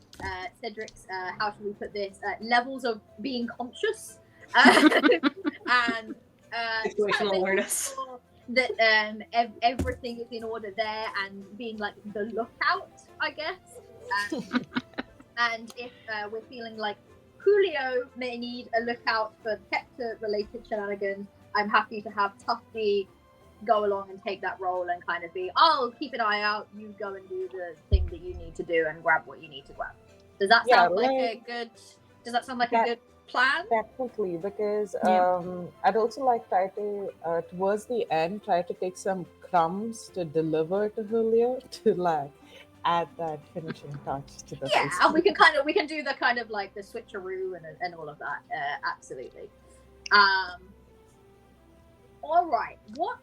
[SPEAKER 1] Cedric's, how should we put this, levels of being conscious. And
[SPEAKER 4] situational awareness.
[SPEAKER 1] Sure that everything is in order there and being like the lookout, I guess. And if we're feeling like Julio may need a lookout for Hector-related shenanigans, I'm happy to have Tufty go along and take that role and kind of be, I'll keep an eye out, you go and do the thing that you need to do and grab what you need to grab. Does that sound like a good plan?
[SPEAKER 3] Definitely, because I'd also like try to towards the end try to take some crumbs to deliver to Julio to like add that finishing touch to the
[SPEAKER 1] Yeah, and we can do the kind of like the switcheroo and all of that. Absolutely. All right. What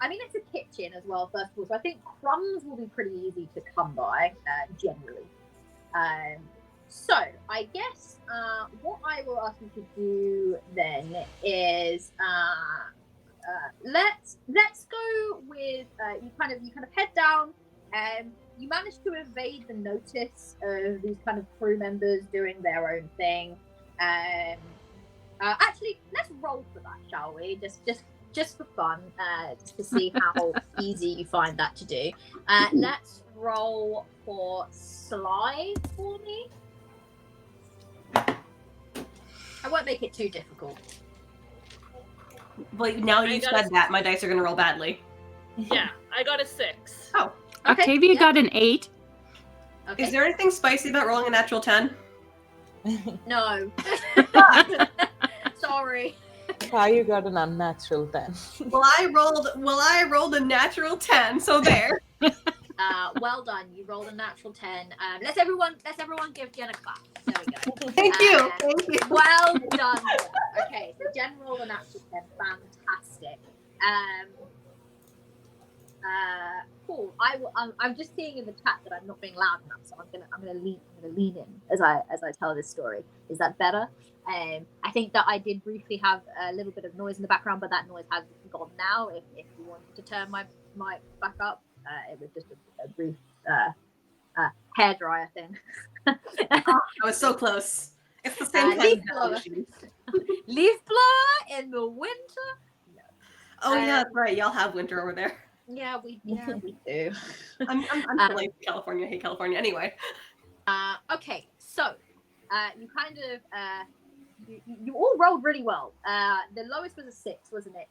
[SPEAKER 1] I mean, it's a kitchen as well. First of all, so I think crumbs will be pretty easy to come by generally. So I guess what I will ask you to do then is let's go with you kind of head down and you manage to evade the notice of these kind of crew members doing their own thing. Actually, let's roll for that, shall we? Just for fun, just to see how easy you find that to do. Let's roll for Sly for me. I won't make it too difficult.
[SPEAKER 4] Well, now you said that, my dice are going to roll badly.
[SPEAKER 5] Yeah, I got a 6.
[SPEAKER 4] Oh.
[SPEAKER 1] Okay,
[SPEAKER 2] Octavia got an 8.
[SPEAKER 1] Okay.
[SPEAKER 4] Is there anything spicy about rolling a natural 10?
[SPEAKER 1] No. Sorry.
[SPEAKER 3] Kayu got an unnatural 10.
[SPEAKER 4] Well, I rolled a natural 10, so there.
[SPEAKER 1] Well done. You rolled a natural 10. Let's everyone give Jen a clap. There we go.
[SPEAKER 4] Thank you. Thank you.
[SPEAKER 1] Well done. Okay, so Jen rolled a natural 10. Fantastic. Cool. I'm just seeing in the chat that I'm not being loud enough, so I'm gonna lean in as I tell this story. Is that better? I think that I did briefly have a little bit of noise in the background, but that noise has gone now. If you wanted to turn my mic back up, it was just a brief hairdryer thing.
[SPEAKER 4] I was so close. It's the same
[SPEAKER 1] leaf
[SPEAKER 4] kind
[SPEAKER 1] blower.
[SPEAKER 4] of
[SPEAKER 1] Leaf blower in the winter. No.
[SPEAKER 4] Oh yeah, that's right. Y'all have winter over there.
[SPEAKER 1] Yeah, we do.
[SPEAKER 4] I'm like California. I hate California anyway.
[SPEAKER 1] Okay, so you kind of you all rolled really well. The lowest was a 6, wasn't it?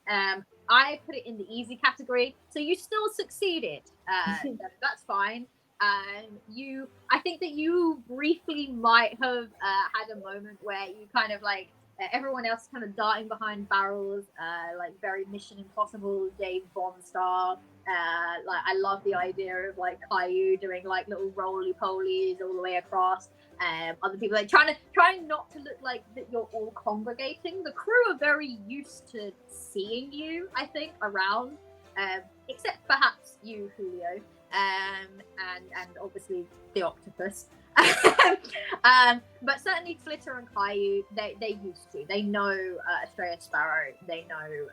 [SPEAKER 1] I put it in the easy category, so you still succeeded. That's fine. I think that you briefly might have had a moment where you kind of like everyone else kind of darting behind barrels, like very Mission Impossible, Dave Bond style. Like I love the idea of like Kayu doing like little roly polies all the way across. Other people like trying not to look like that you're all congregating. The crew are very used to seeing you, I think, around, except perhaps you, Julio, and obviously the octopus. But certainly Flitter and Kayu, they used to. They know Australia Sparrow. They know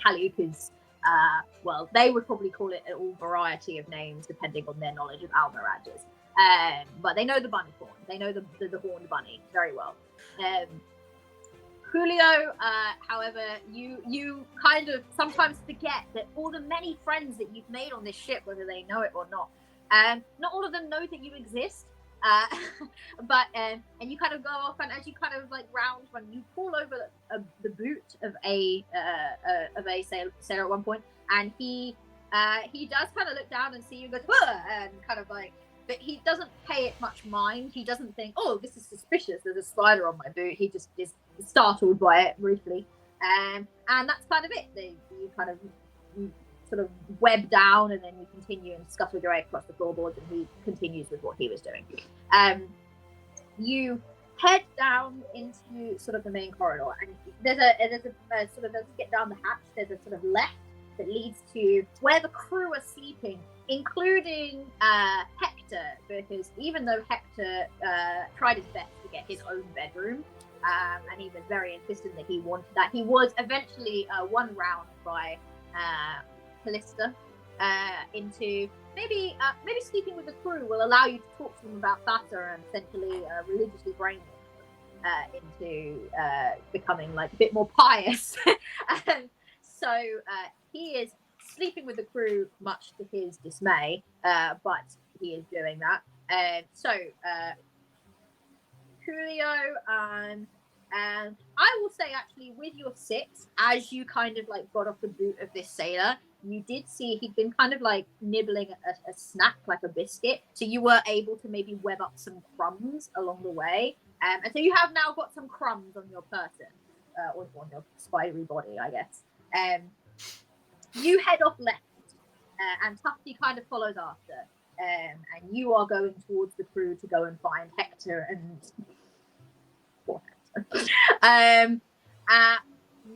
[SPEAKER 1] Kaluka's. Well, they would probably call it all variety of names depending on their knowledge of Almirages. But they know the bunny horn. They know the horned bunny very well. Julio, however, you kind of sometimes forget that all the many friends that you've made on this ship, whether they know it or not, not all of them know that you exist. But and you kind of go off, and as you kind of like round when you fall over the boot of a sailor at one point, and he does kind of look down and see you and goes, "Whoa," and kind of like but he doesn't pay it much mind. He doesn't think, oh, this is suspicious, there's a spider on my boot. He just is startled by it briefly. And that's kind of it. You kind of sort of web down, and then you continue and scuttle your way across the floorboards, and he continues with what he was doing. You head down into sort of the main corridor, and there's a sort of, as you get down the hatch, there's a sort of left that leads to where the crew are sleeping, including Hector, because even though Hector tried his best to get his own bedroom, and he was very insistent that he wanted that, he was eventually won round by Callista into maybe sleeping with the crew will allow you to talk to them about Thassa and essentially religiously brainwash them into becoming like a bit more pious. So he is sleeping with the crew, much to his dismay, but he is doing that. So Julio, and I will say actually with your 6, as you kind of like got off the boot of this sailor, you did see he'd been kind of like nibbling a snack, like a biscuit, so you were able to maybe web up some crumbs along the way, and so you have now got some crumbs on your person, or on your spidery body, I guess. You head off left, and Tufty kind of follows after, and you are going towards the crew to go and find Hector and poor Hector.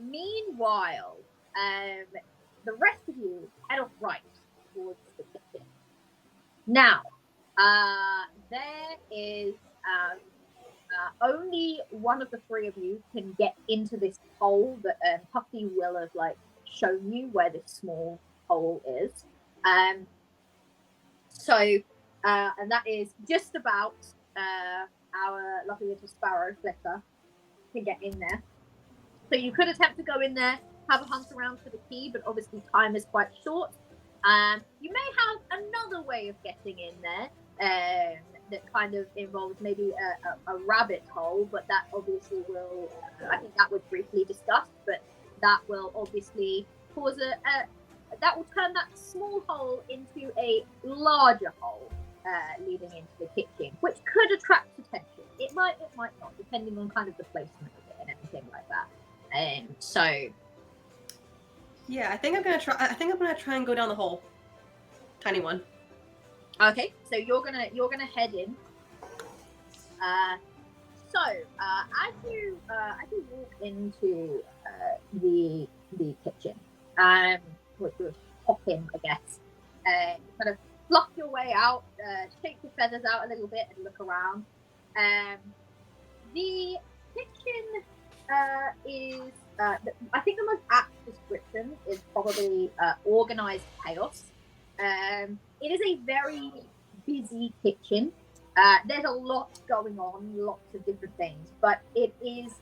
[SPEAKER 1] Meanwhile, the rest of you head off right towards the kitchen. Now, there is only one of the 3 of you can get into this hole that Tufty will have like shown you where this small hole is. And that is just about our lovely little sparrow Flitter to get in there. So you could attempt to go in there, have a hunt around for the key, but obviously time is quite short. You may have another way of getting in there that kind of involves maybe a rabbit hole, but that obviously will, I think that was briefly discussed, but that will obviously cause that will turn that small hole into a larger hole leading into the kitchen, which could attract attention. It might not, depending on kind of the placement of it and everything like that. So
[SPEAKER 4] Yeah, I think I'm gonna try and go down the hole. Tiny one.
[SPEAKER 1] okay, so you're gonna head in. So as you walk into the kitchen, which was hop in, I guess, kind of fluff your way out, shake your feathers out a little bit, and look around. The kitchen is, I think the most apt description is probably organized chaos. It is a very busy kitchen. There's a lot going on, lots of different things, but it is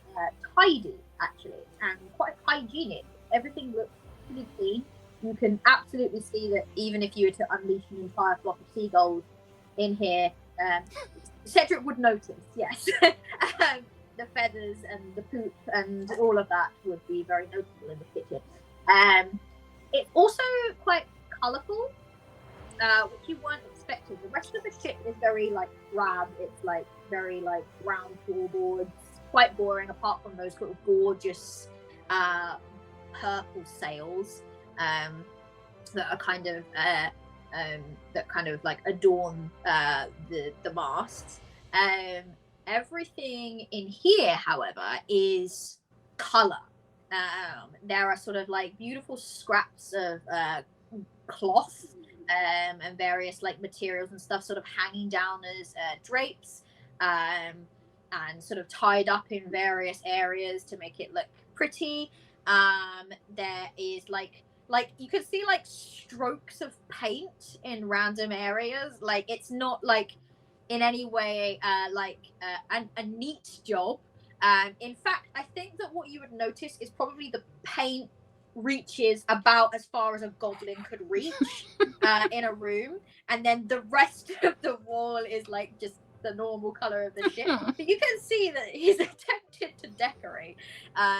[SPEAKER 1] tidy, actually, and quite hygienic. Everything looks pretty clean. You can absolutely see that even if you were to unleash an entire flock of seagulls in here, Cedric would notice, yes. The feathers and the poop and all of that would be very noticeable in the kitchen. It's also quite colourful, which you weren't expecting. The rest of the ship is very like drab. It's like very like brown floorboards, quite boring. Apart from those sort of gorgeous purple sails that are kind of like adorn the masts. Everything in here, however, is colour. There are sort of like beautiful scraps of cloth and various like materials and stuff sort of hanging down as drapes and sort of tied up in various areas to make it look pretty. There is like you can see like strokes of paint in random areas. Like it's not like in any way a neat job. In fact, I think that what you would notice is probably the paint reaches about as far as a goblin could reach in a room, and then the rest of the wall is like just the normal color of the ship. But you can see that he's attempted to decorate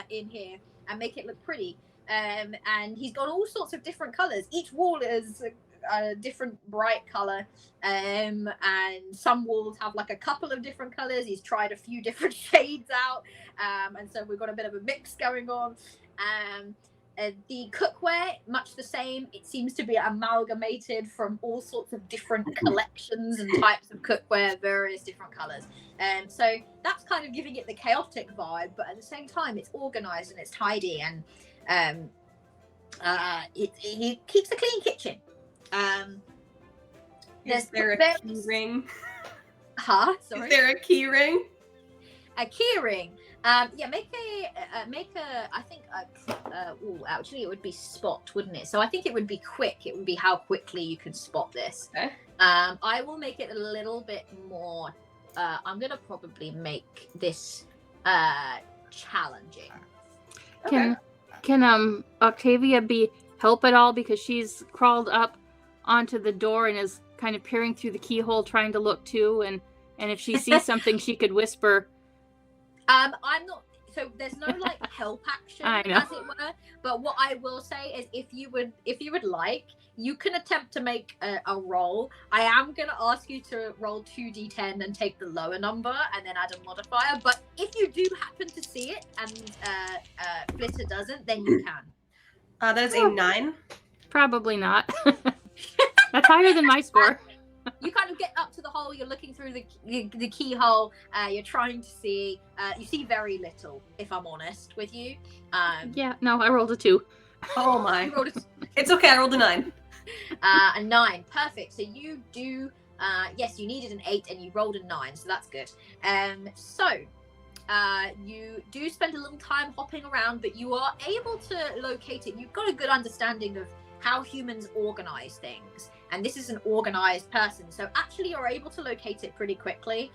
[SPEAKER 1] in here and make it look pretty. And he's got all sorts of different colors. Each wall is a different bright color, and some walls have like a couple of different colors. He's tried a few different shades out, and so we've got a bit of a mix going on. The cookware, much the same. It seems to be amalgamated from all sorts of different collections and types of cookware, various different colors. So that's kind of giving it the chaotic vibe, but at the same time, it's organized and it's tidy, and it keeps a clean kitchen.
[SPEAKER 4] Is there a key ring?
[SPEAKER 1] Huh? Sorry.
[SPEAKER 4] Is there a key ring?
[SPEAKER 1] A key ring. Yeah, make a. I think. Actually, it would be spot, wouldn't it? So I think it would be quick. It would be how quickly you can spot this.
[SPEAKER 4] Okay.
[SPEAKER 1] I will make it a little bit more. I'm gonna probably make this challenging.
[SPEAKER 2] Can Octavia be help at all, because she's crawled up onto the door and is kind of peering through the keyhole trying to look too, and if she sees something she could whisper.
[SPEAKER 1] I'm not. So there's no like help action,
[SPEAKER 2] I know.
[SPEAKER 1] as it were. But what I will say is, if you would like, you can attempt to make a roll. I am going to ask you to roll 2d10 and take the lower number, and then add a modifier. But if you do happen to see it and Flitter doesn't, then you can.
[SPEAKER 4] That is a 9.
[SPEAKER 2] Probably not. That's higher than my score.
[SPEAKER 1] You kind of get up to the hole, you're looking through the keyhole, you're trying to see, you see very little, if I'm honest with you.
[SPEAKER 2] Yeah, no, I rolled a 2.
[SPEAKER 4] Oh my. It's okay, I rolled a 9.
[SPEAKER 1] A 9, perfect. So you do, yes, you needed an 8 and you rolled a 9, so that's good. You do spend a little time hopping around, but you are able to locate it. You've got a good understanding of how humans organize things. And this is an organized person, so actually you're able to locate it pretty quickly.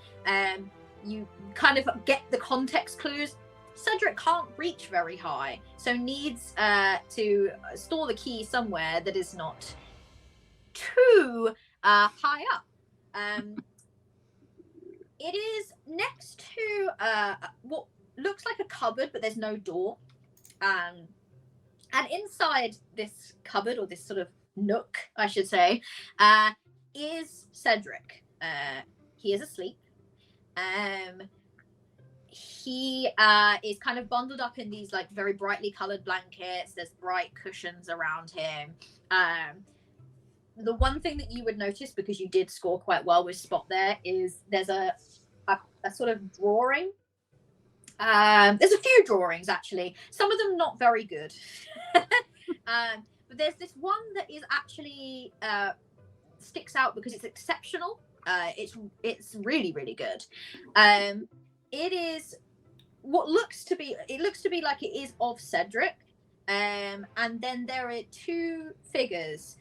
[SPEAKER 1] You kind of get the context clues. Cedric can't reach very high, so needs to store the key somewhere that is not too high up. It is next to what looks like a cupboard, but there's no door. And inside this cupboard, or this sort of nook, I should say, is Cedric. He is asleep. He is kind of bundled up in these like very brightly colored blankets. There's bright cushions around him. The one thing that you would notice, because you did score quite well with spot there, is there's a sort of drawing. There's a few drawings, actually. Some of them not very good. But there's this one that is actually sticks out because it's exceptional. It's really, really good. It is what looks to be like it is of Cedric. And then there are 2 figures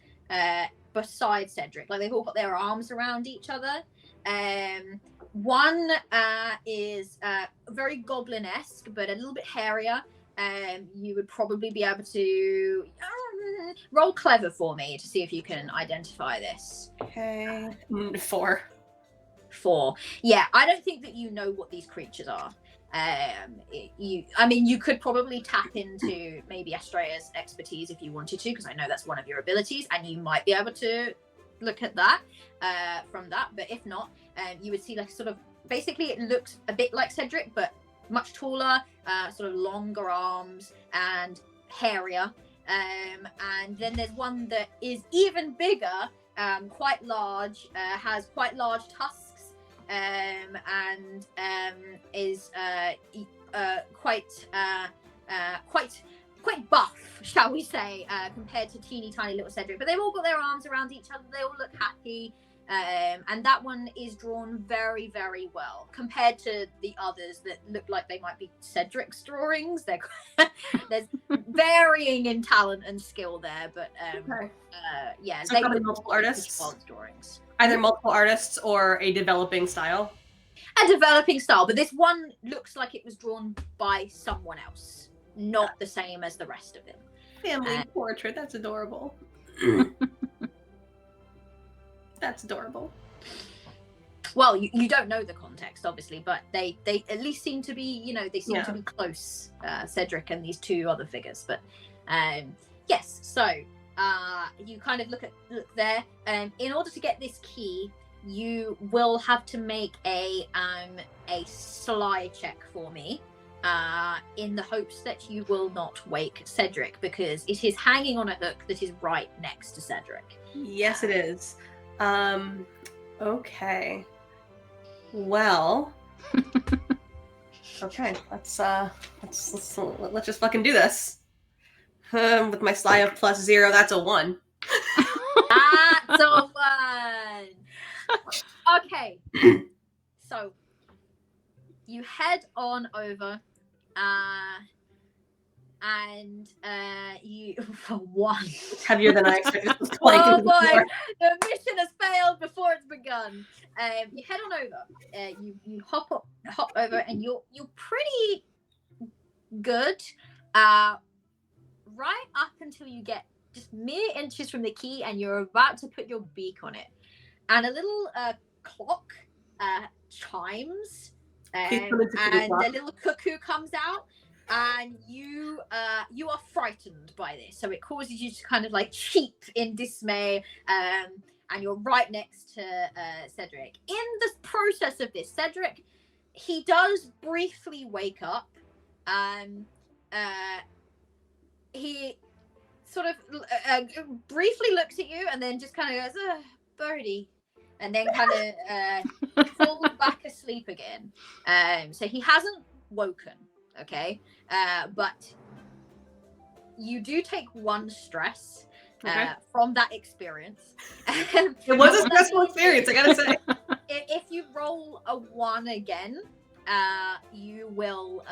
[SPEAKER 1] beside Cedric. Like they've all got their arms around each other. One is very goblin-esque, but a little bit hairier. You would probably be able to roll clever for me to see if you can identify this.
[SPEAKER 4] Okay. 4.
[SPEAKER 1] 4. Yeah, I don't think that you know what these creatures are. You could probably tap into maybe Estrella's expertise if you wanted to, because I know that's one of your abilities, and you might be able to look at that from that. But if not, you would see like sort of basically it looks a bit like Cedric, but much taller, sort of longer arms and hairier. And then there's one that is even bigger, quite large, has quite large tusks, and is quite buff, shall we say, compared to teeny tiny little Cedric. But they've all got their arms around each other. They all look happy. And that one is drawn very, very well compared to the others that look like they might be Cedric's drawings. There's varying in talent and skill there, but yeah,
[SPEAKER 4] So
[SPEAKER 1] they
[SPEAKER 4] probably
[SPEAKER 1] look
[SPEAKER 4] multiple artists?
[SPEAKER 1] drawings.
[SPEAKER 4] Either multiple artists or a developing style.
[SPEAKER 1] A developing style, but this one looks like it was drawn by someone else, not the same as the rest of them.
[SPEAKER 4] Family portrait. That's adorable. That's adorable.
[SPEAKER 1] Well, you don't know the context, obviously, but they at least seem to be, they seem to be close, Cedric and these 2 other figures. But yes, so you kind of look there. In order to get this key, you will have to make a sly check for me, in the hopes that you will not wake Cedric, because it is hanging on a hook that is right next to Cedric.
[SPEAKER 4] Yes, it is. Okay. Well. Okay, let's just fucking do this. With my sly of +0, that's a 1.
[SPEAKER 1] That's a 1. Okay. So you head on over, and you for 1.
[SPEAKER 4] It's heavier than I expected.
[SPEAKER 1] Oh boy, the mission has failed before it's begun. You head on over. You hop over, and you're pretty good. Right up until you get just mere inches from the key, and you're about to put your beak on it, and a little clock chimes, and a little cuckoo comes out. And you are frightened by this, so it causes you to kind of like cheep in dismay, and you're right next to Cedric. In the process of this, Cedric, he does briefly wake up. He sort of briefly looks at you, and then just kind of goes, birdie, and then kind of falls back asleep again. So he hasn't woken. Okay, but you do take 1 stress from that experience.
[SPEAKER 4] It was a stressful experience, I gotta say.
[SPEAKER 1] If you roll a 1 again, you will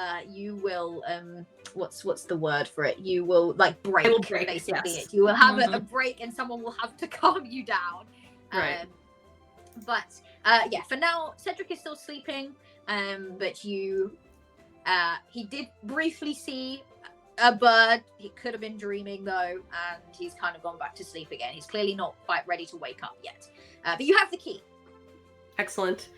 [SPEAKER 1] what's the word for it? You will like break, basically. Yes. You will have a break, and someone will have to calm you down.
[SPEAKER 4] Right.
[SPEAKER 1] But yeah, for now, Cedric is still sleeping. But he did briefly see a bird. He could have been dreaming though, and he's kind of gone back to sleep again. He's clearly not quite ready to wake up yet. But you have the key.
[SPEAKER 4] Excellent.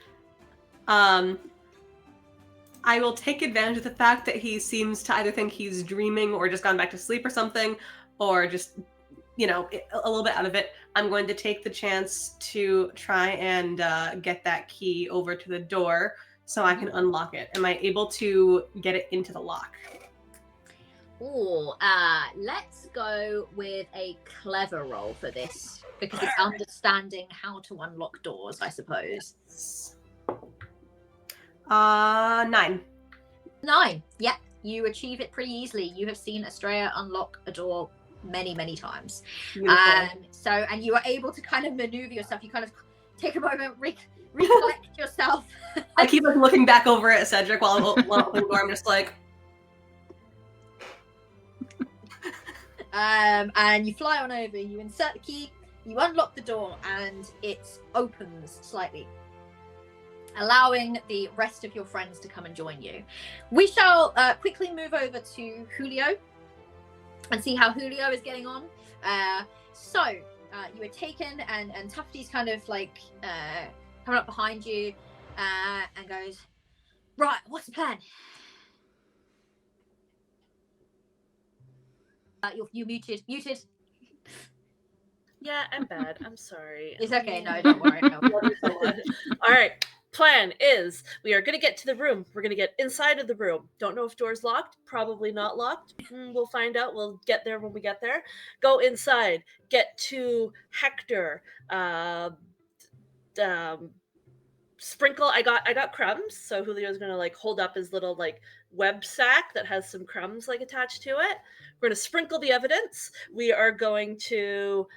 [SPEAKER 4] I will take advantage of the fact that he seems to either think he's dreaming or just gone back to sleep or something, or just, a little bit out of it. I'm going to take the chance to try and get that key over to the door so I can unlock it. Am I able to get it into the lock?
[SPEAKER 1] Ooh, let's go with a clever roll for this, because it's understanding how to unlock doors, I suppose.
[SPEAKER 4] 9.
[SPEAKER 1] 9. Yeah, you achieve it pretty easily. You have seen Estrella unlock a door many, many times. And you are able to kind of maneuver yourself. You kind of take a moment, recollect yourself.
[SPEAKER 4] I keep looking back over at Cedric while I'm opening the door. I'm just like...
[SPEAKER 1] and you fly on over, you insert the key, you unlock the door, and it opens slightly, allowing the rest of your friends to come and join you. We shall quickly move over to Julio and see how Julio is getting on. So you were taken, and Tufty's kind of like coming up behind you and goes, right, what's the plan? You muted.
[SPEAKER 5] Yeah, I'm bad. I'm sorry.
[SPEAKER 1] It's okay. No, don't worry. No.
[SPEAKER 5] All right. Plan is we are going to get to the room. We're going to get inside of the room. Don't know if door's locked. Probably not locked. We'll find out. We'll get there when we get there. Go inside. Get to Hector. Sprinkle. I got crumbs. So Julio's going to like hold up his little like web sack that has some crumbs like attached to it. We're going to sprinkle the evidence. We are going to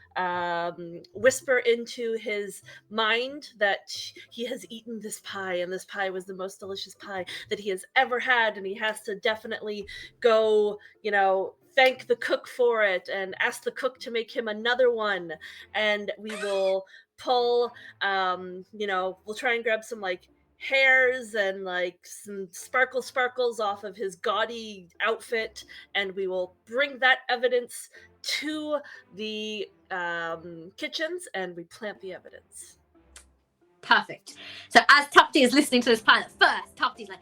[SPEAKER 5] whisper into his mind that he has eaten this pie, and this pie was the most delicious pie that he has ever had, and he has to definitely go, thank the cook for it and ask the cook to make him another one. And we will pull, we'll try and grab some like hairs and like some sparkles off of his gaudy outfit, and we will bring that evidence to the kitchens, and we plant the evidence.
[SPEAKER 1] Perfect. So as Tufty is listening to this plan at first, Tufty's like,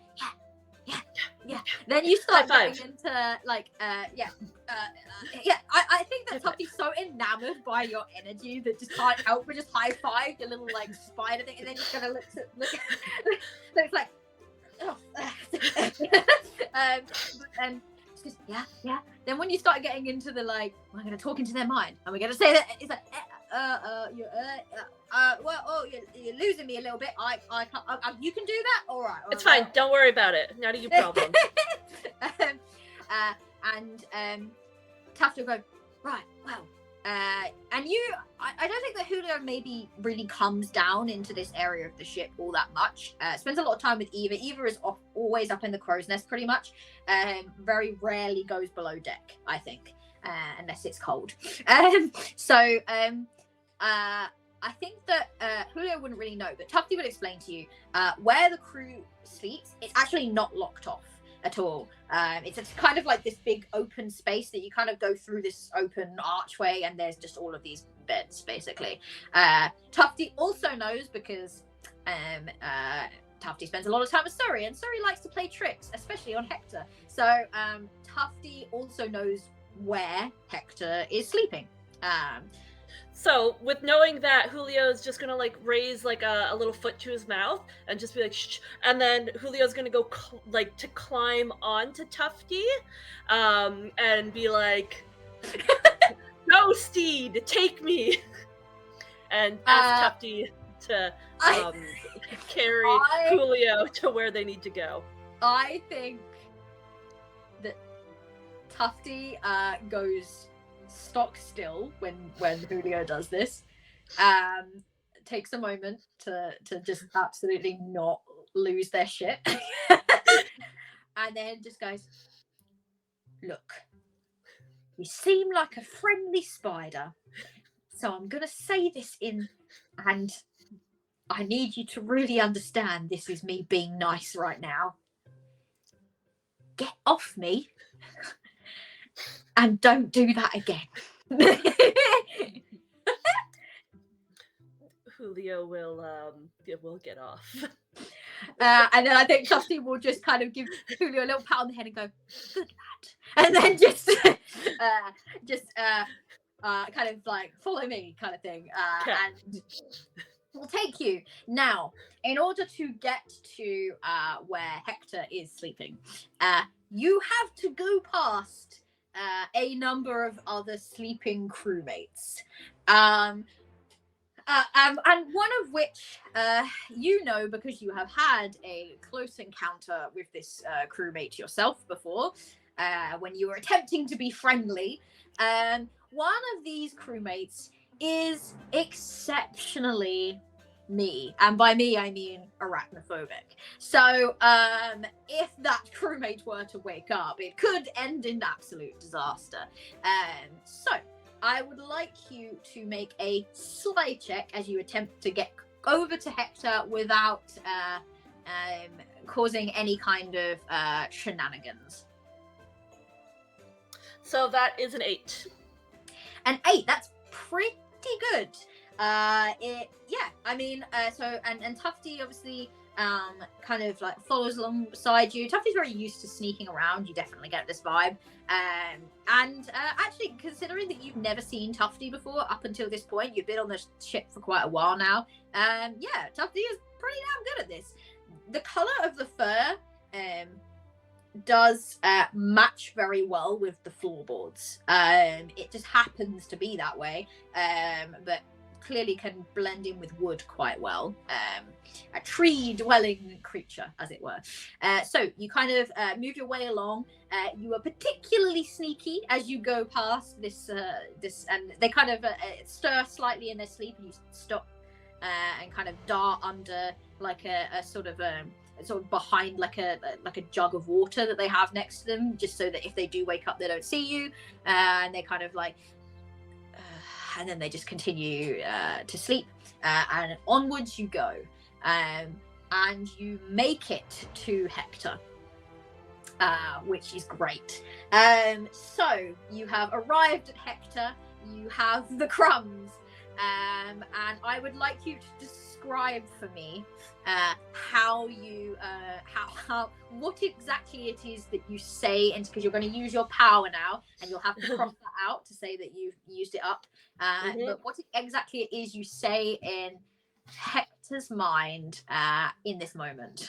[SPEAKER 1] yeah. Then you start going into like, I think that Tufty's so enamored by your energy that just can't help but just high five your little like spider thing, and then just kind of looks looks like, oh. And it's just yeah. Then when you start getting into the like, we're gonna talk into their mind, and we're gonna say that it's like, you're losing me a little bit. I can't. You can do that. All right.
[SPEAKER 5] It's fine. Don't worry about it. Not a you problem.
[SPEAKER 1] And Tufty will go, right, well, and I don't think that Julio maybe really comes down into this area of the ship all that much. Spends a lot of time with Eva. Eva is always up in the crow's nest pretty much. Very rarely goes below deck, I think, unless it's cold. So I think that Julio wouldn't really know, but Tufty would explain to you where the crew sleeps. It's actually not locked off at all. It's kind of like this big open space that you kind of go through this open archway, and there's just all of these beds basically. Tufty also knows because Tufty spends a lot of time with Surrey, and Surrey likes to play tricks, especially on Hector. So Tufty also knows where Hector is sleeping.
[SPEAKER 5] So, with knowing that, Julio's just gonna like raise like a little foot to his mouth and just be like, shh, and then Julio's gonna go to climb onto Tufty, and be like, "Go, steed, take me," and ask Tufty to carry Julio to where they need to go.
[SPEAKER 1] I think that Tufty goes stock still when Julio does this, takes a moment to just absolutely not lose their shit, and then just goes, look, you seem like a friendly spider, so I'm gonna say this and I need you to really understand this is me being nice right now. Get off me. And don't do that again.
[SPEAKER 5] Julio will get off.
[SPEAKER 1] And then I think Tufty will just kind of give Julio a little pat on the head and go, good lad. And then just kind of like, follow me kind of thing. And we'll take you. Now, in order to get to where Hector is sleeping, you have to go past a number of other sleeping crewmates, and one of which you know because you have had a close encounter with this crewmate yourself before, when you were attempting to be friendly. One of these crewmates is exceptionally me, and by me I mean arachnophobic. So if that crewmate were to wake up, it could end in absolute disaster. So I would like you to make a slide check as you attempt to get over to Hector without causing any kind of shenanigans.
[SPEAKER 5] So that is an 8.
[SPEAKER 1] An 8, that's pretty good. And Tufty obviously kind of like follows alongside you. Tufty's very used to sneaking around. You definitely get this vibe. Actually, considering that you've never seen Tufty before up until this point, you've been on the ship for quite a while now. Tufty is pretty damn good at this. The color of the fur does match very well with the floorboards. It just happens to be that way, but clearly can blend in with wood quite well. A tree-dwelling creature, as it were. So you kind of move your way along. You are particularly sneaky as you go past this, and they kind of stir slightly in their sleep, and you stop and kind of dart under like a sort of behind like a jug of water that they have next to them, just so that if they do wake up, they don't see you, and they kind of like. And then they just continue to sleep, and onwards you go, and you make it to Hector, which is great. So you have arrived at Hector. You have the crumbs, and I would like you to describe for me how you what exactly it is that you say, and because you're going to use your power now, and you'll have to cross that out to say that you've used it up. But what exactly it is you say in Hector's mind in this moment.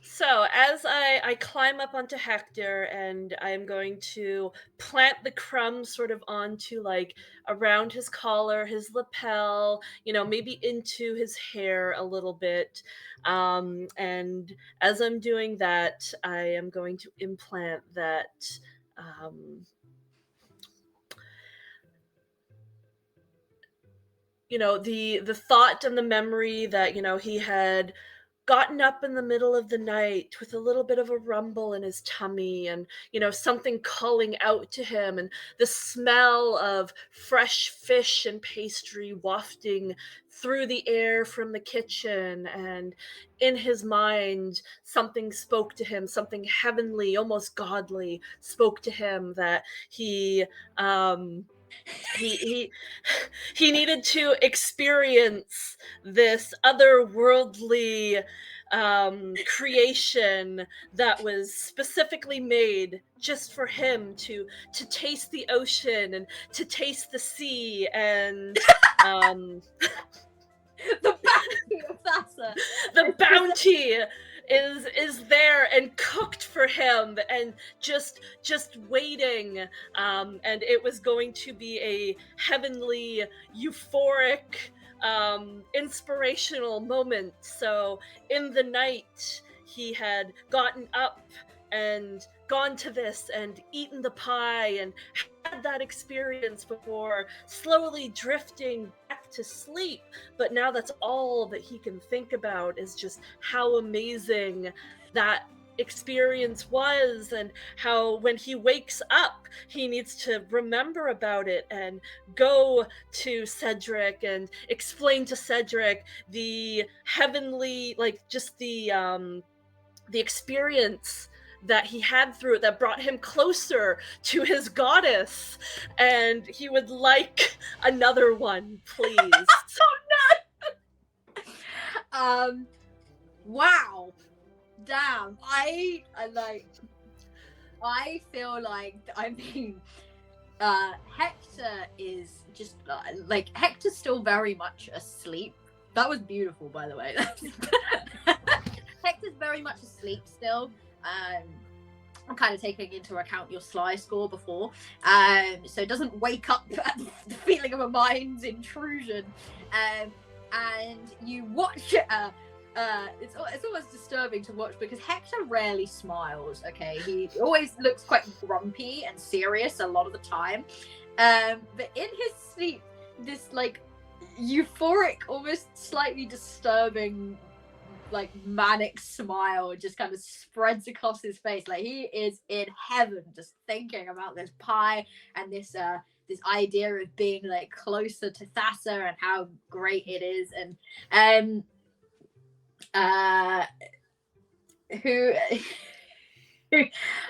[SPEAKER 5] So as I climb up onto Hector, and I'm going to plant the crumbs sort of onto like around his collar, his lapel, maybe into his hair a little bit. And as I'm doing that, I am going to implant that the thought and the memory that he had gotten up in the middle of the night with a little bit of a rumble in his tummy, and something calling out to him, and the smell of fresh fish and pastry wafting through the air from the kitchen. And in his mind, something spoke to him, something heavenly, almost godly spoke to him, that he needed to experience this otherworldly creation that was specifically made just for him to taste the ocean and to taste the sea, and
[SPEAKER 1] The bounty of Thassa.
[SPEAKER 5] the bounty is there and cooked for him and just waiting, and it was going to be a heavenly, euphoric, inspirational moment. So in the night, he had gotten up and gone to this and eaten the pie and had that experience before slowly drifting back to sleep. But now that's all that he can think about, is just how amazing that experience was, and how when he wakes up he needs to remember about it and go to Cedric and explain to Cedric the heavenly, like, just the experience that he had through it that brought him closer to his goddess, and he would like another one, please.
[SPEAKER 1] Wow. Damn. I feel Hector is just Hector's still very much asleep. That was beautiful, by the way. Hector's very much asleep still. I'm kind of taking into account your sly score before, so it doesn't wake up at the feeling of a mind's intrusion. And you watch. It's almost disturbing to watch, because Hector rarely smiles. Okay, he always looks quite grumpy and serious a lot of the time. But in his sleep, this euphoric, almost slightly disturbing, manic smile just kind of spreads across his face. Like he is in heaven just thinking about this pie and this idea of being closer to Thassa and how great it is. And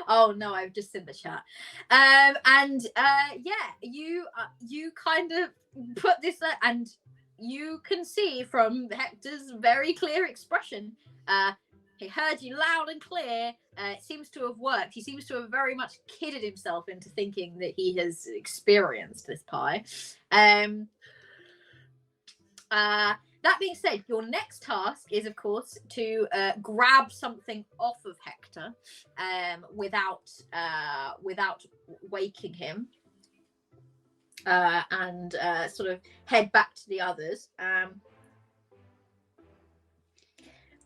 [SPEAKER 1] oh no, I've just seen the chat. You kind of put this and you can see from Hector's very clear expression, he heard you loud and clear. It seems to have worked. He seems to have very much kidded himself into thinking that he has experienced this pie. That being said, your next task is, of course, to grab something off of Hector without waking him. And sort of head back to the others.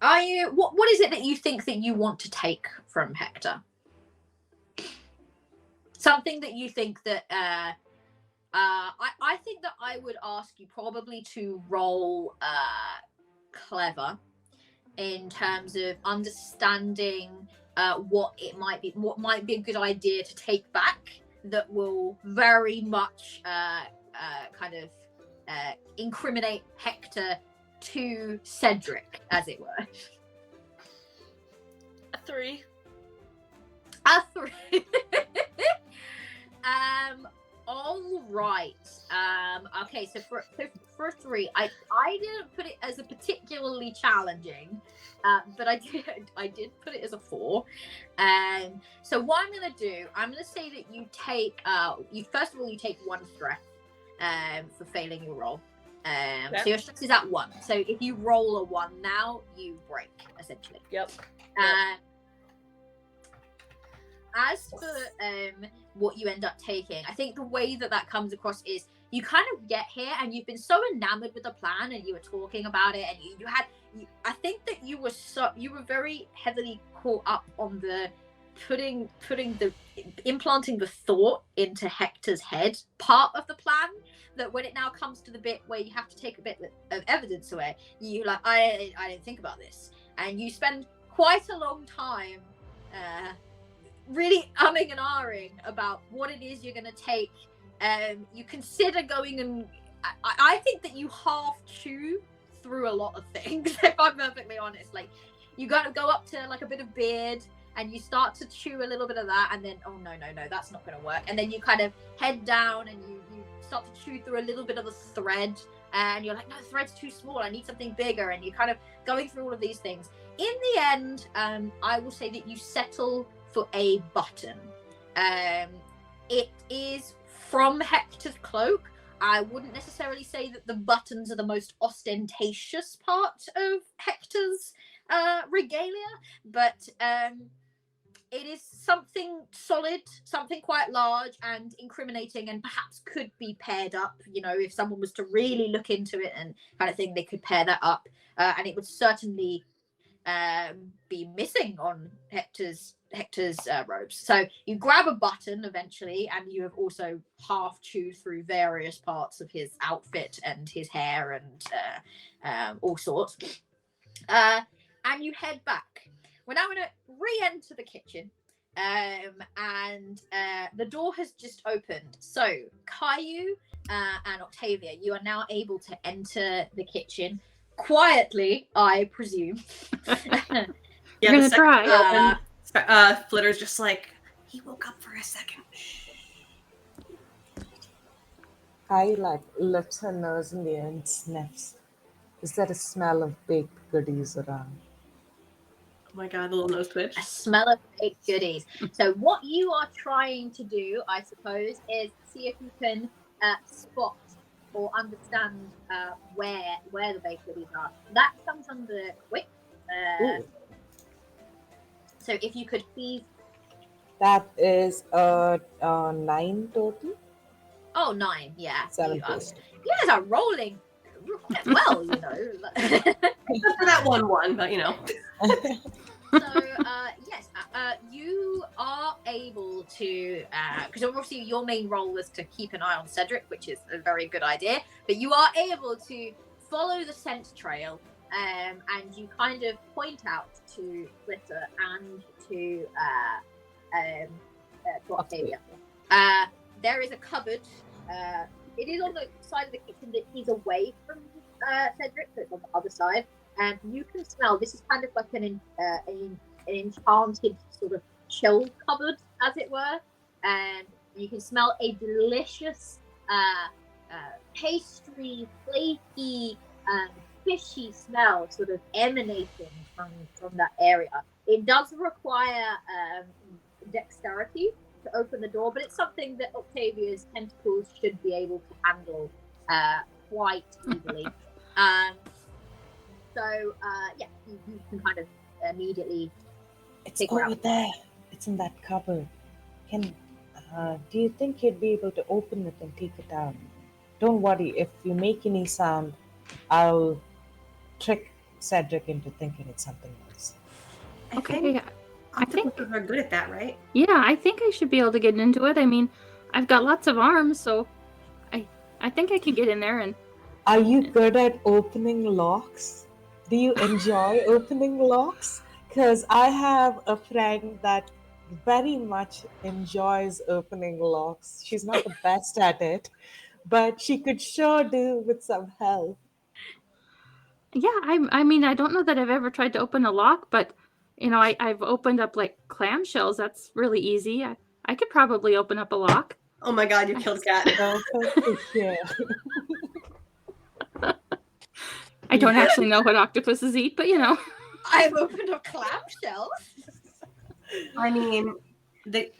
[SPEAKER 1] Are you? What is it that you think that you want to take from Hector? Something that you think that I think that I would ask you probably to roll clever in terms of understanding what might be a good idea to take back that will very much incriminate Hector to Cedric, as it were.
[SPEAKER 5] A 3.
[SPEAKER 1] All right. Okay. So for 3, I didn't put it as a particularly challenging, but I did put it as a 4. So what I'm gonna do, I'm gonna say that you take you first of all you take 1 stress for failing your roll. So your stress is at 1. So if you roll a 1 now, you break essentially.
[SPEAKER 5] Yep.
[SPEAKER 1] As for what you end up taking, I think the way that comes across is you kind of get here and you've been so enamored with the plan and you were talking about it and I think that you were very heavily caught up on the implanting the thought into Hector's head part of the plan, that when it now comes to the bit where you have to take a bit of evidence away, you're like, I didn't think about this, and you spend quite a long time really umming and ahhing about what it is you're going to take. You consider going, and I think that you half chew through a lot of things, if I'm perfectly honest. Like, you got to go up to like a bit of beard and you start to chew a little bit of that, and then no, that's not going to work, and then you kind of head down and you start to chew through a little bit of the thread, and you're like, no, the thread's too small, I need something bigger, and you're kind of going through all of these things. In the end, I will say that you settle for a button. It is from Hector's cloak. I wouldn't necessarily say that the buttons are the most ostentatious part of Hector's regalia, but it is something solid, something quite large and incriminating, and perhaps could be paired up. You know, if someone was to really look into it and kind of thing, they could pair that up, and it would certainly be missing on Hector's robes. So you grab a button eventually, and you have also half chewed through various parts of his outfit and his hair and all sorts. And you head back. We're now going to re-enter the kitchen, and the door has just opened. So Kayu and Octavia, you are now able to enter the kitchen quietly, I presume.
[SPEAKER 2] You're gonna try.
[SPEAKER 4] Flitter's just like, he woke up for a second.
[SPEAKER 3] Kai like lifts her nose in the air and sniffs. Is there a smell of baked goodies around?
[SPEAKER 4] Oh my god, the little nose twitch.
[SPEAKER 1] A smell of baked goodies. So what you are trying to do, I suppose, is see if you can spot or understand where the baked goodies are. That comes under quick. So if you could please.
[SPEAKER 3] That is a 9 total.
[SPEAKER 1] Oh, 9, yeah.
[SPEAKER 3] 7
[SPEAKER 1] You
[SPEAKER 3] plus.
[SPEAKER 1] guys are rolling quite well, you know.
[SPEAKER 4] Except for that 1-1, but you know.
[SPEAKER 1] So, yes, you are able to, because obviously your main role was to keep an eye on Cedric, which is a very good idea, but you are able to follow the scent trail, and you kind of point out to Flitter and to Octavia. There is a cupboard. It is on the side of the kitchen that is away from Cedric, so it's on the other side. And you can smell, this is kind of like an enchanted sort of chill cupboard, as it were. And you can smell a delicious pastry, flaky, fishy smell sort of emanating from that area. It does require dexterity to open the door, but it's something that Octavia's tentacles should be able to handle quite easily. So, yeah, you can kind of immediately
[SPEAKER 3] It's
[SPEAKER 1] figure
[SPEAKER 3] over
[SPEAKER 1] out.
[SPEAKER 3] there. It's in that cupboard. Do you think you'd be able to open it and take it out? Don't worry. If you make any sound, I'll trick Cedric into thinking it's something else.
[SPEAKER 2] Okay, I think
[SPEAKER 4] we're good at that, right?
[SPEAKER 2] yeah, I think I should be able to get into it. I mean, I've got lots of arms, so I think I can get in there. And
[SPEAKER 3] Are you good at opening locks? Do you enjoy opening locks? Because I have a friend that very much enjoys opening locks. She's not the best at it, but she could sure do with some help.
[SPEAKER 2] yeah, I mean, I don't know that I've ever tried to open a lock, but you know, I've opened up like clamshells. That's really easy. I could probably open up a lock.
[SPEAKER 4] Oh my god, you killed Cat.
[SPEAKER 3] Yeah.
[SPEAKER 2] I don't actually know what octopuses eat, but you know.
[SPEAKER 1] I've opened a clamshell.
[SPEAKER 4] I mean, the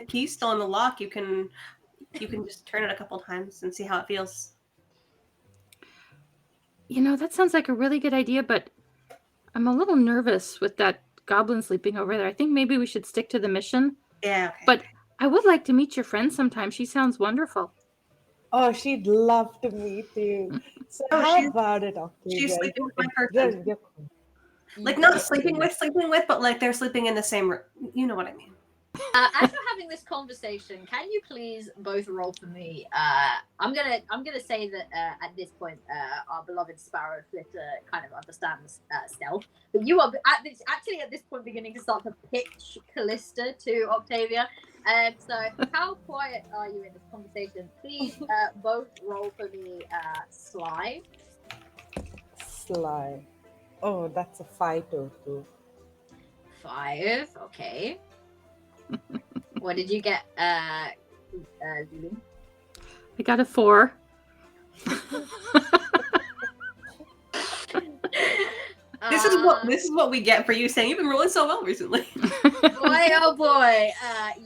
[SPEAKER 4] key's still in the lock. You can just turn it a couple times and see how it feels.
[SPEAKER 2] You know, that sounds like a really good idea, but I'm a little nervous with that goblin sleeping over there. I think maybe we should stick to the mission.
[SPEAKER 4] Yeah. Okay.
[SPEAKER 2] But I would like to meet your friend sometime. She sounds wonderful.
[SPEAKER 3] Oh, she'd love to meet you. So how about it, Octavia?
[SPEAKER 4] She's sleeping with my person.
[SPEAKER 3] Yeah.
[SPEAKER 4] Like not sleeping with, but like they're sleeping in the same room. You know what I mean.
[SPEAKER 1] As you're having this conversation, can you please both roll for me? I'm gonna say that at this point, our beloved Sparrow Flitter kind of understands stealth, but you are at this point beginning to start to pitch Callista to Octavia. So how quiet are you in this conversation? Please both roll for me. Sly.
[SPEAKER 3] Sly. Oh, that's a 5 total.
[SPEAKER 1] 5. Okay. What did you get, Julie?
[SPEAKER 2] I got a 4.
[SPEAKER 4] This is what we get for you saying you've been rolling so well recently.
[SPEAKER 1] Boy, oh boy.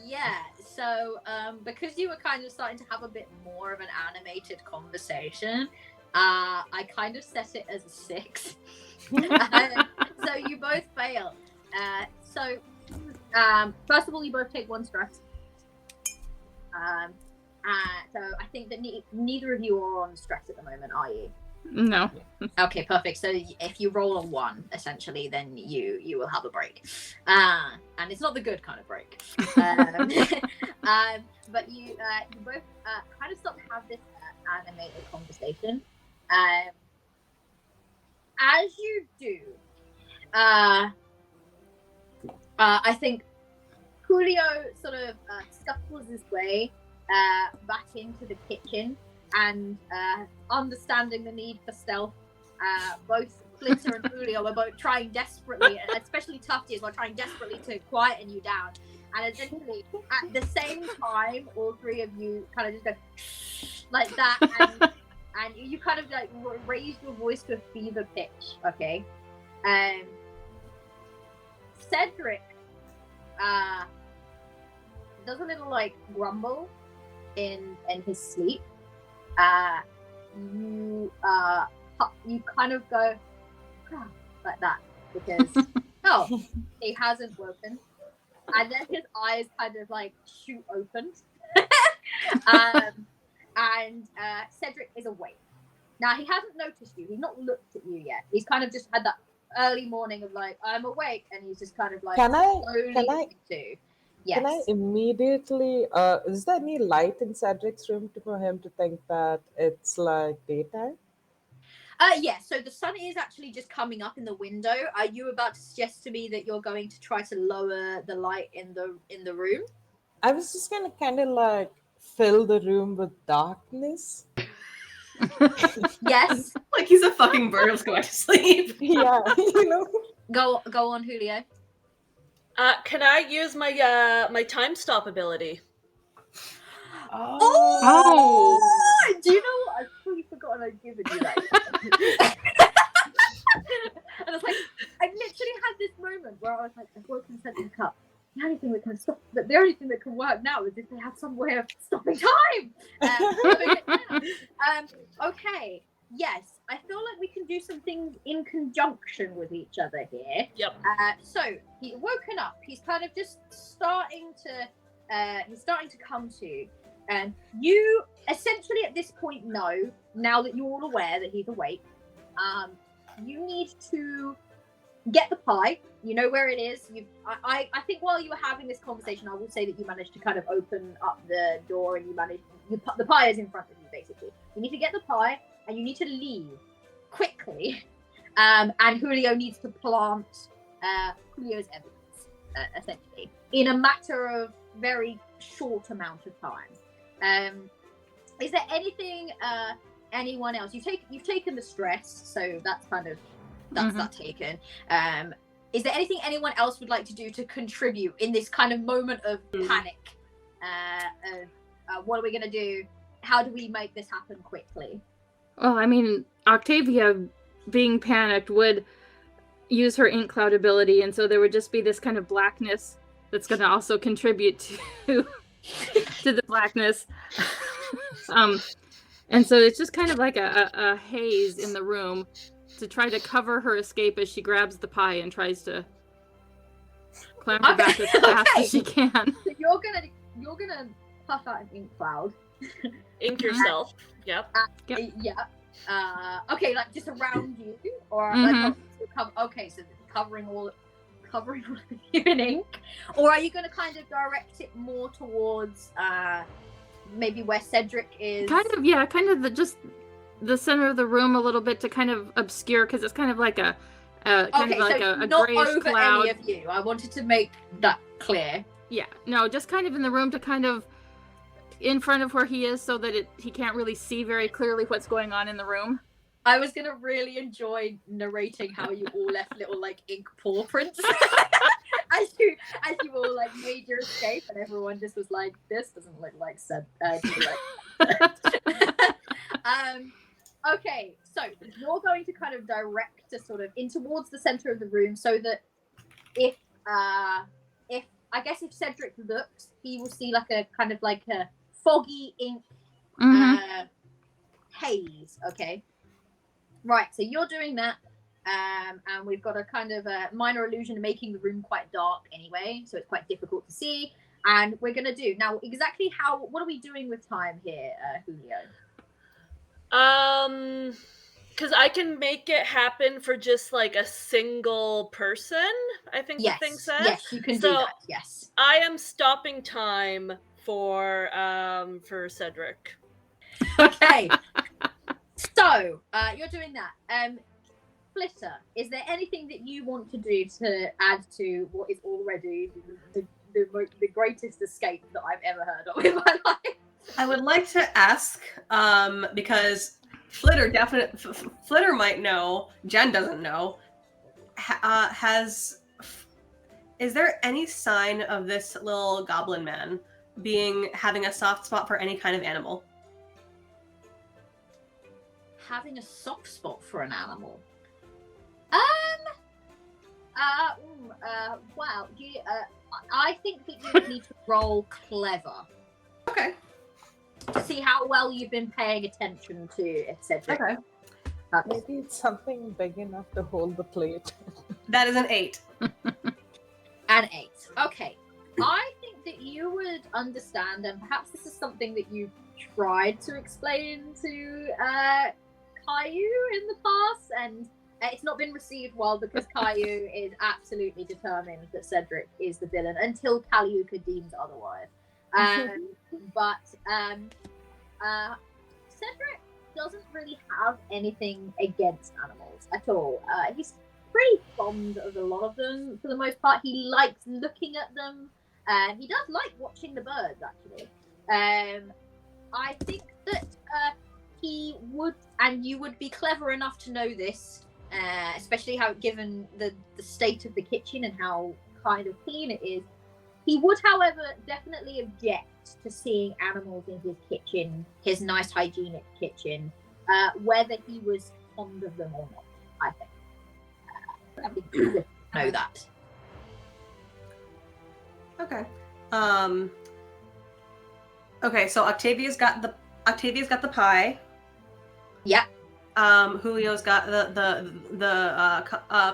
[SPEAKER 1] Yeah. So, because you were kind of starting to have a bit more of an animated conversation, I kind of set it as a 6. So you both fail. So first of all, you both take 1 stress. So I think that neither of you are on stress at the moment, are you?
[SPEAKER 2] No.
[SPEAKER 1] Okay, perfect. So if you roll a 1, essentially, then you will have a break, and it's not the good kind of break. But you both kind of start to have this animated conversation. As you do, I think Julio sort of scuffles his way back into the kitchen, and understanding the need for stealth, both Flitter and Julio are both trying desperately, and especially Tufty is trying desperately to quieten you down. And essentially, at the same time, all 3 of you kind of just go like that, and you kind of like raise your voice to a fever pitch, okay? Cedric does a little like grumble in his sleep. You kind of go like that because he hasn't woken, and then his eyes kind of like shoot open. And Cedric is awake. Now he hasn't noticed you. He's not looked at you yet. He's kind of just had that early morning of like, I'm awake, and he's just kind of like
[SPEAKER 3] Can I
[SPEAKER 1] Yes.
[SPEAKER 3] Can I immediately is there any light in Cedric's room for him to think that it's like daytime?
[SPEAKER 1] Yeah, so the sun is actually just coming up in the window. Are you about to suggest to me that you're going to try to lower the light in the room?
[SPEAKER 3] I was just gonna kind of like fill the room with darkness.
[SPEAKER 1] Yes.
[SPEAKER 4] Like he's a fucking bird who's going to sleep.
[SPEAKER 3] Yeah, you know.
[SPEAKER 1] Go on, Julio.
[SPEAKER 5] Can I use my my time stop ability?
[SPEAKER 2] Oh.
[SPEAKER 1] Do you know what? I've totally forgotten I'd given you that. And I was like, I literally had this moment where I was like, I've woken Cedric up. The only thing that can stop, but the only thing that can work now is if they have some way of stopping time. Okay. Yes, I feel like we can do some things in conjunction with each other here.
[SPEAKER 5] Yep.
[SPEAKER 1] So he's woken up. He's kind of just starting to come to. And you essentially at this point know, now that you're all aware that he's awake, you need to get the pie. You know where it is. I think while you were having this conversation, I will say that you managed to kind of open up the door, and the pie is in front of you, basically. You need to get the pie, and you need to leave quickly. And Julio needs to plant Julio's evidence, essentially, in a matter of very short amount of time. Is there anything anyone else? You've taken the stress, so that's kind of that taken. Is there anything anyone else would like to do to contribute in this kind of moment of panic? what are we gonna do? How do we make this happen quickly?
[SPEAKER 2] Well, I mean, Octavia, being panicked, would use her ink cloud ability, and so there would just be this kind of blackness that's going to also contribute to the blackness. And so it's just kind of like a haze in the room to try to cover her escape as she grabs the pie and tries to clamber back as fast as she can.
[SPEAKER 1] So you're gonna puff out an ink cloud.
[SPEAKER 5] Ink yourself. Yep.
[SPEAKER 1] Yeah. Okay, like just around you, or okay, so covering all of you in ink, or are you going to kind of direct it more towards maybe where Cedric is?
[SPEAKER 2] Kind of just the center of the room a little bit to kind of obscure, because it's kind of like a
[SPEAKER 1] not
[SPEAKER 2] grayish
[SPEAKER 1] over
[SPEAKER 2] cloud.
[SPEAKER 1] any of you. I wanted to make that clear.
[SPEAKER 2] Yeah, no, just kind of in the room to kind of in front of where he is, so that he can't really see very clearly what's going on in the room.
[SPEAKER 1] I was gonna really enjoy narrating how you all left little like ink paw prints as you all like made your escape, and everyone just was like, "This doesn't look like said." Okay, so you're going to kind of direct to sort of in towards the center of the room, so that if I guess if Cedric looks, he will see like a kind of like a foggy ink haze. Okay. Right, so you're doing that, and we've got a kind of a minor illusion of making the room quite dark anyway, so it's quite difficult to see. And we're going to do now exactly what are we doing with time here, Julio?
[SPEAKER 5] Because I can make it happen for just like a single person, I think the thing says.
[SPEAKER 1] Yes, you can do that. Yes,
[SPEAKER 5] I am stopping time for Cedric.
[SPEAKER 1] Okay. So, you're doing that. Flitter, is there anything that you want to do to add to what is already the greatest escape that I've ever heard of in my life?
[SPEAKER 4] I would like to ask, because Flitter might know, Jen doesn't know, is there any sign of this little goblin man having a soft spot for any kind of animal?
[SPEAKER 1] Having a soft spot for an animal. Wow. I think that you would need to roll clever.
[SPEAKER 4] Okay.
[SPEAKER 1] To see how well you've been paying attention to Cedric.
[SPEAKER 4] Okay.
[SPEAKER 3] Maybe it's something big enough to hold the plate.
[SPEAKER 4] That is an 8.
[SPEAKER 1] An 8. Okay. I think that you would understand, and perhaps this is something that you tried to explain to Kayu in the past, and it's not been received well because Kayu is absolutely determined that Cedric is the villain until Kalyuka deems otherwise. But Cedric doesn't really have anything against animals at all. He's pretty fond of a lot of them for the most part. He likes looking at them. He does like watching the birds, actually. I think that he would, and you would be clever enough to know this, especially given the state of the kitchen and how kind of clean it is. He would, however, definitely object to seeing animals in his kitchen, his nice hygienic kitchen, whether he was fond of them or not, I think. I think you would know that.
[SPEAKER 4] Okay. Okay, so Octavia's got the pie.
[SPEAKER 1] Yeah.
[SPEAKER 4] Julio's got the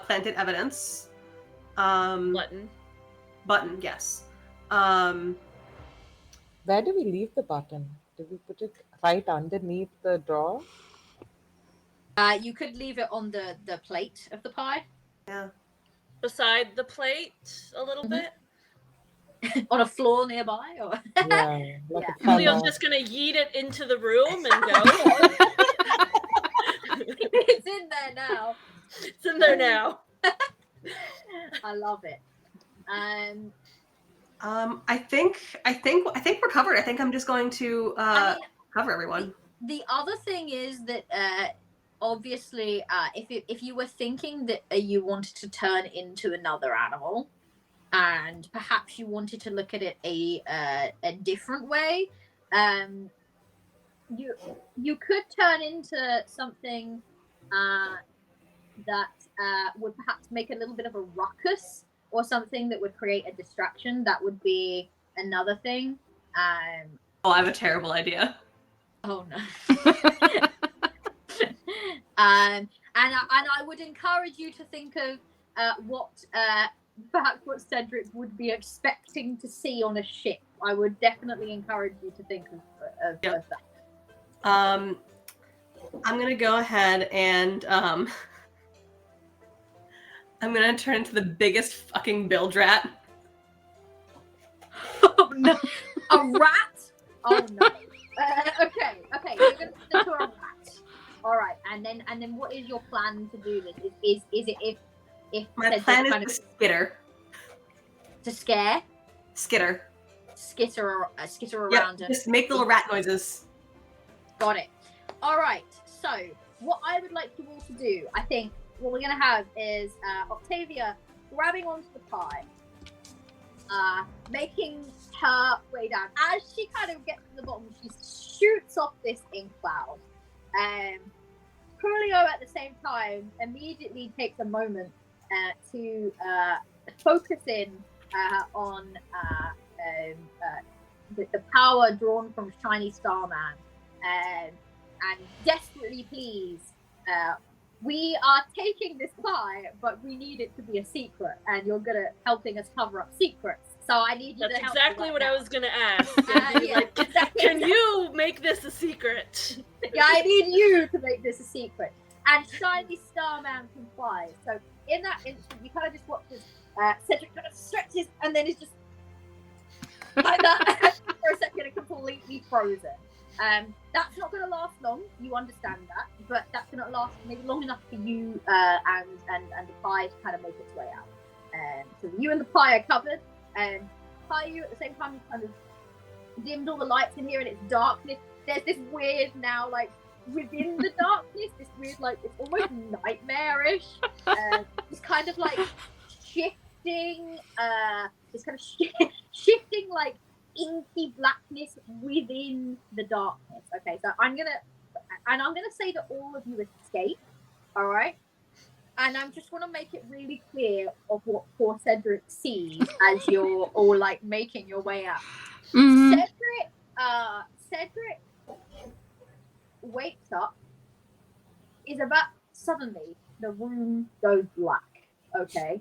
[SPEAKER 4] planted evidence. Button, yes.
[SPEAKER 3] Where do we leave the button? Do we put it right underneath the drawer?
[SPEAKER 1] You could leave it on the plate of the pie.
[SPEAKER 4] Yeah.
[SPEAKER 5] Beside the plate a little bit?
[SPEAKER 1] On a floor nearby? Or...
[SPEAKER 3] Yeah. Like
[SPEAKER 1] Yeah.
[SPEAKER 5] Julio's just going to yeet it into the room and go.
[SPEAKER 1] It's in there now.
[SPEAKER 5] It's in there now.
[SPEAKER 1] I love it.
[SPEAKER 4] I think we're covered. I think I'm just going to cover everyone.
[SPEAKER 1] The other thing is that obviously, if you were thinking that you wanted to turn into another animal, and perhaps you wanted to look at it a different way, You could turn into something that would perhaps make a little bit of a ruckus, or something that would create a distraction. That would be another thing.
[SPEAKER 4] Oh, I have a terrible idea.
[SPEAKER 1] Oh no. And I would encourage you to think of perhaps what Cedric would be expecting to see on a ship. I would definitely encourage you to think of that.
[SPEAKER 4] I'm gonna go ahead and I'm gonna turn into the biggest fucking bilge rat.
[SPEAKER 1] Oh no, a rat! Oh no. Okay, you're gonna turn into a rat. All right, and then what is your plan to do this? Is it if
[SPEAKER 4] My
[SPEAKER 1] Cedric
[SPEAKER 4] plan is
[SPEAKER 1] kind
[SPEAKER 4] to
[SPEAKER 1] of
[SPEAKER 4] skitter.
[SPEAKER 1] to scare,
[SPEAKER 4] Skitter.
[SPEAKER 1] skitter around
[SPEAKER 4] Yep,
[SPEAKER 1] him?
[SPEAKER 4] just make little rat noises.
[SPEAKER 1] Got it. All right. So what I would like you all to do, I think, what we're gonna have is Octavia grabbing onto the pie, making her way down. As she kind of gets to the bottom, she shoots off this ink cloud. Julio, at the same time, immediately takes a moment to focus in on the power drawn from Shiny Starman, and desperately please, we are taking this pie, but we need it to be a secret, and you're good at helping us cover up secrets. So I need you
[SPEAKER 5] That's
[SPEAKER 1] to help
[SPEAKER 5] exactly
[SPEAKER 1] me
[SPEAKER 5] what
[SPEAKER 1] right
[SPEAKER 5] I
[SPEAKER 1] now.
[SPEAKER 5] was gonna ask.
[SPEAKER 1] Yeah,
[SPEAKER 5] Like,
[SPEAKER 1] exactly.
[SPEAKER 5] can you make this a secret?
[SPEAKER 1] Yeah, I need you to make this a secret. And Shiny Starman complies. So in that instant, you kind of just watch as Cedric kind of stretches, and then is just like that for a second, and completely frozen. That's not going to last long. You understand that, but that's going to last maybe long enough for you and the pie to kind of make its way out. So you and the pie are covered. Kayu, at the same time, you kind of dimmed all the lights in here, and it's darkness. There's this weird now, like, within the darkness, this weird, like, it's almost nightmarish. It's kind of like shifting, shifting, like, inky blackness within the darkness. Okay, so I'm gonna say that all of you escape. All right. And I just want to make it really clear of what poor Cedric sees as you're all like making your way out.
[SPEAKER 2] Mhm.
[SPEAKER 1] Cedric wakes up. Suddenly the room goes black. Okay,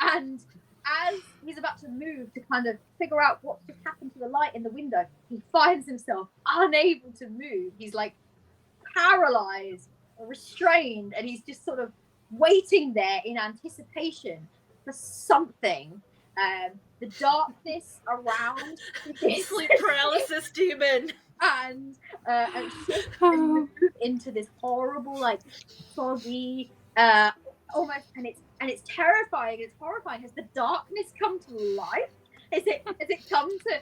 [SPEAKER 1] and as he's about to move to kind of figure out what just happened to the light in the window, he finds himself unable to move. He's like paralyzed, restrained, and he's just sort of waiting there in anticipation for something. The darkness around
[SPEAKER 5] Sleep paralysis demon.
[SPEAKER 1] and shift and move into this horrible, like, foggy, almost, and it's terrifying. It's horrifying. Has the darkness come to life? Has it come to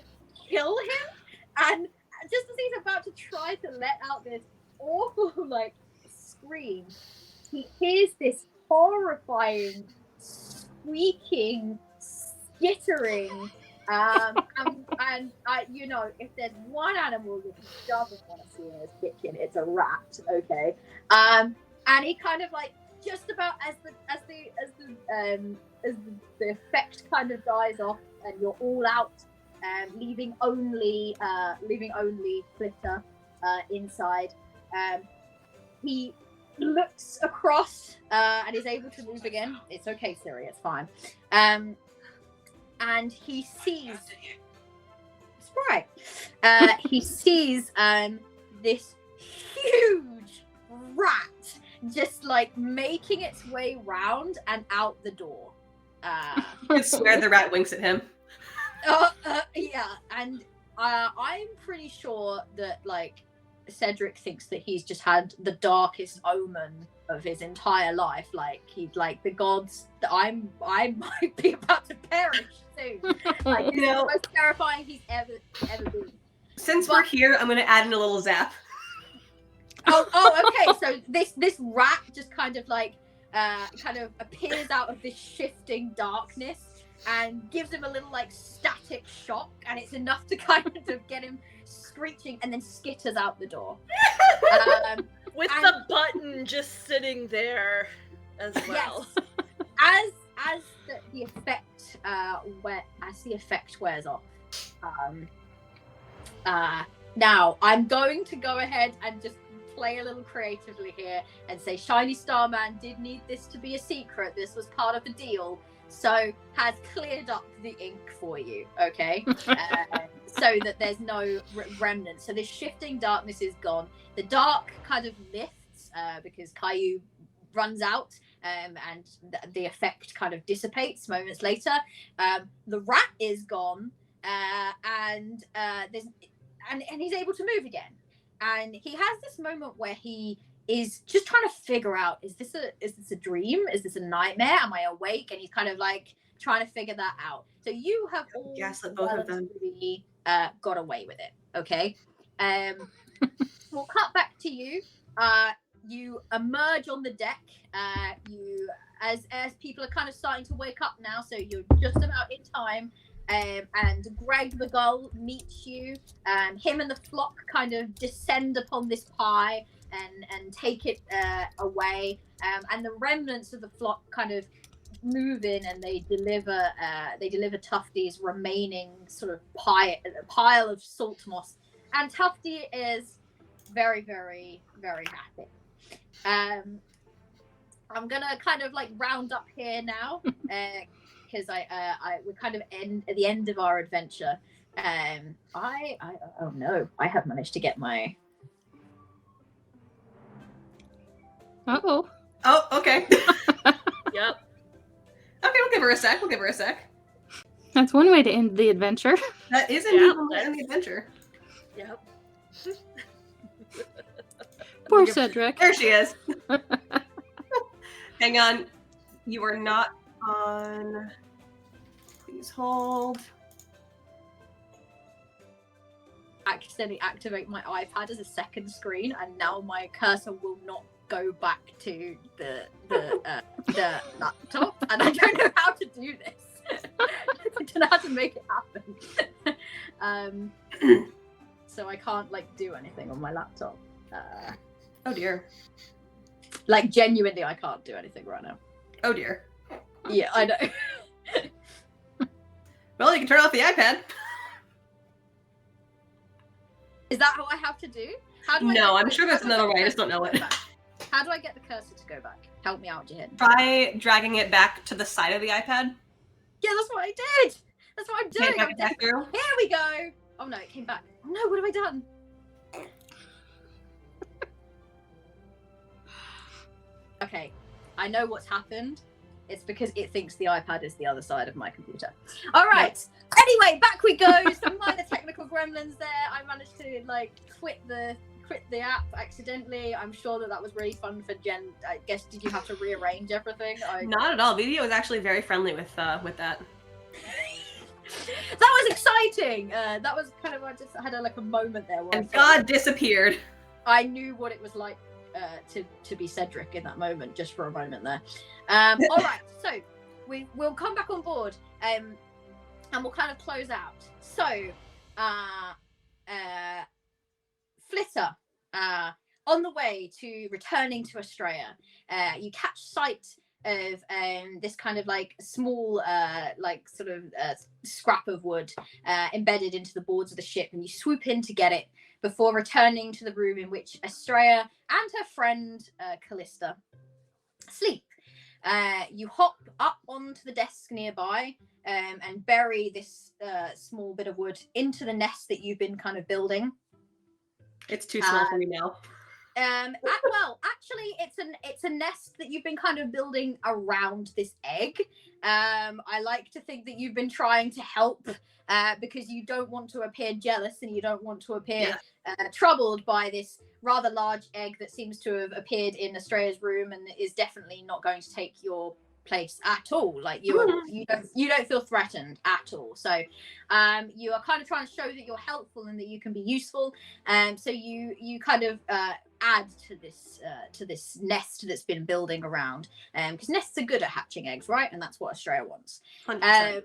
[SPEAKER 1] kill him? And just as he's about to try to let out this awful, like, scream, he hears this horrifying, squeaking, skittering, and you know, if there's one animal that he doesn't want to see in his kitchen, it's a rat. Okay, and he kind of, like, just about as the effect kind of dies off, and you're all out, leaving only Flitter inside. He looks across and is able to move again. It's okay, Siri, it's fine. And he sees. That's right. He sees this huge rat just, like, making its way round and out the door.
[SPEAKER 4] I swear the rat winks at him.
[SPEAKER 1] Yeah, and I'm pretty sure that, like, Cedric thinks that he's just had the darkest omen of his entire life. Like, he's like, the gods, I might be about to perish soon. Like, it's the most terrifying he's ever been.
[SPEAKER 4] Since we're here, I'm going to add in a little zap.
[SPEAKER 1] Oh, okay. So this rat just kind of appears out of this shifting darkness and gives him a little, like, static shock, and it's enough to kind of get him screeching, and then skitters out the door.
[SPEAKER 5] With
[SPEAKER 1] and-
[SPEAKER 5] the button just sitting there as well.
[SPEAKER 1] Yes. As the effect wears off. Now I'm going to go ahead and just play a little creatively here and say Shiny Starman did need this to be a secret. This was part of the deal, so has cleared up the ink for you, okay? So that there's no remnants. So this shifting darkness is gone. The dark kind of lifts because Kayu runs out, and the effect kind of dissipates moments later. The rat is gone, and he's able to move again. And he has this moment where he is just trying to figure out: is this a dream? Is this a nightmare? Am I awake? And he's kind of like trying to figure that out. So you have all
[SPEAKER 4] Gaslit both of them.
[SPEAKER 1] got away with it. Okay. We'll cut back to you. You emerge on the deck. You as people are kind of starting to wake up now, so you're just about in time. And Greg the Gull meets you. Him and the flock kind of descend upon this pie and take it away. And the remnants of the flock kind of move in and they deliver Tufty's remaining sort of pile of salt moss. And Tufty is very, very, very happy. I'm gonna kind of like round up here now. Because we're kind of at the end of our adventure. Oh no, I have managed to get my.
[SPEAKER 2] Uh-oh.
[SPEAKER 4] Oh, okay.
[SPEAKER 5] Yep.
[SPEAKER 4] Okay, we'll give her a sec.
[SPEAKER 2] That's one way to end the adventure.
[SPEAKER 4] That is indeed one way to end the adventure.
[SPEAKER 5] Yep.
[SPEAKER 2] Poor Cedric.
[SPEAKER 4] There she is. Hang on. You are not on. Please hold.
[SPEAKER 1] Accidentally activate my iPad as a second screen, and now my cursor will not go back to the laptop, and I don't know how to do this. I don't know how to make it happen. So I can't like do anything on my laptop.
[SPEAKER 4] Oh dear.
[SPEAKER 1] Like genuinely, I can't do anything right now.
[SPEAKER 4] Oh dear.
[SPEAKER 1] Yeah, I know.
[SPEAKER 4] Well, you can turn off the iPad.
[SPEAKER 1] Is that what I have to do? How do I
[SPEAKER 4] No,
[SPEAKER 1] get-
[SPEAKER 4] I'm sure there's another way. I just don't know it.
[SPEAKER 1] How do I get the cursor to go back? Help me out, Jahin.
[SPEAKER 4] Try dragging it back to the side of the iPad.
[SPEAKER 1] Yeah, that's what I did. That's what I'm doing.
[SPEAKER 4] Take it back through.
[SPEAKER 1] Here we go. Oh no, it came back. Oh no, what have I done? Okay, I know what's happened. It's because it thinks the iPad is the other side of my computer. All right. Anyway, back we go. Some minor technical gremlins there. I managed to like quit the app accidentally. I'm sure that was really fun for Jen. I guess did you have to rearrange everything?
[SPEAKER 4] Not at all. Video was actually very friendly with that.
[SPEAKER 1] That was exciting. That was kind of I just had a moment there. Where
[SPEAKER 4] And God disappeared.
[SPEAKER 1] I knew what it was like to be Cedric in that moment, just for a moment there. All right, so we'll come back on board and we'll kind of close out. So, Flitter, on the way to returning to Australia, you catch sight of this kind of like small like sort of scrap of wood embedded into the boards of the ship, and you swoop in to get it before returning to the room in which Estrella and her friend Callista sleep. You hop up onto the desk nearby and bury this small bit of wood into the nest that you've been kind of building.
[SPEAKER 4] It's too small for me now.
[SPEAKER 1] Well, actually, it's a nest that you've been kind of building around this egg. I like to think that you've been trying to help because you don't want to appear jealous and you don't want to appear troubled by this rather large egg that seems to have appeared in Estrella's room and is definitely not going to take your place at all. Like you don't feel threatened at all. So you are kind of trying to show that you're helpful and that you can be useful. So you kind of add to this nest that's been building around, because nests are good at hatching eggs, right? And that's what Estrella wants.
[SPEAKER 4] 100%.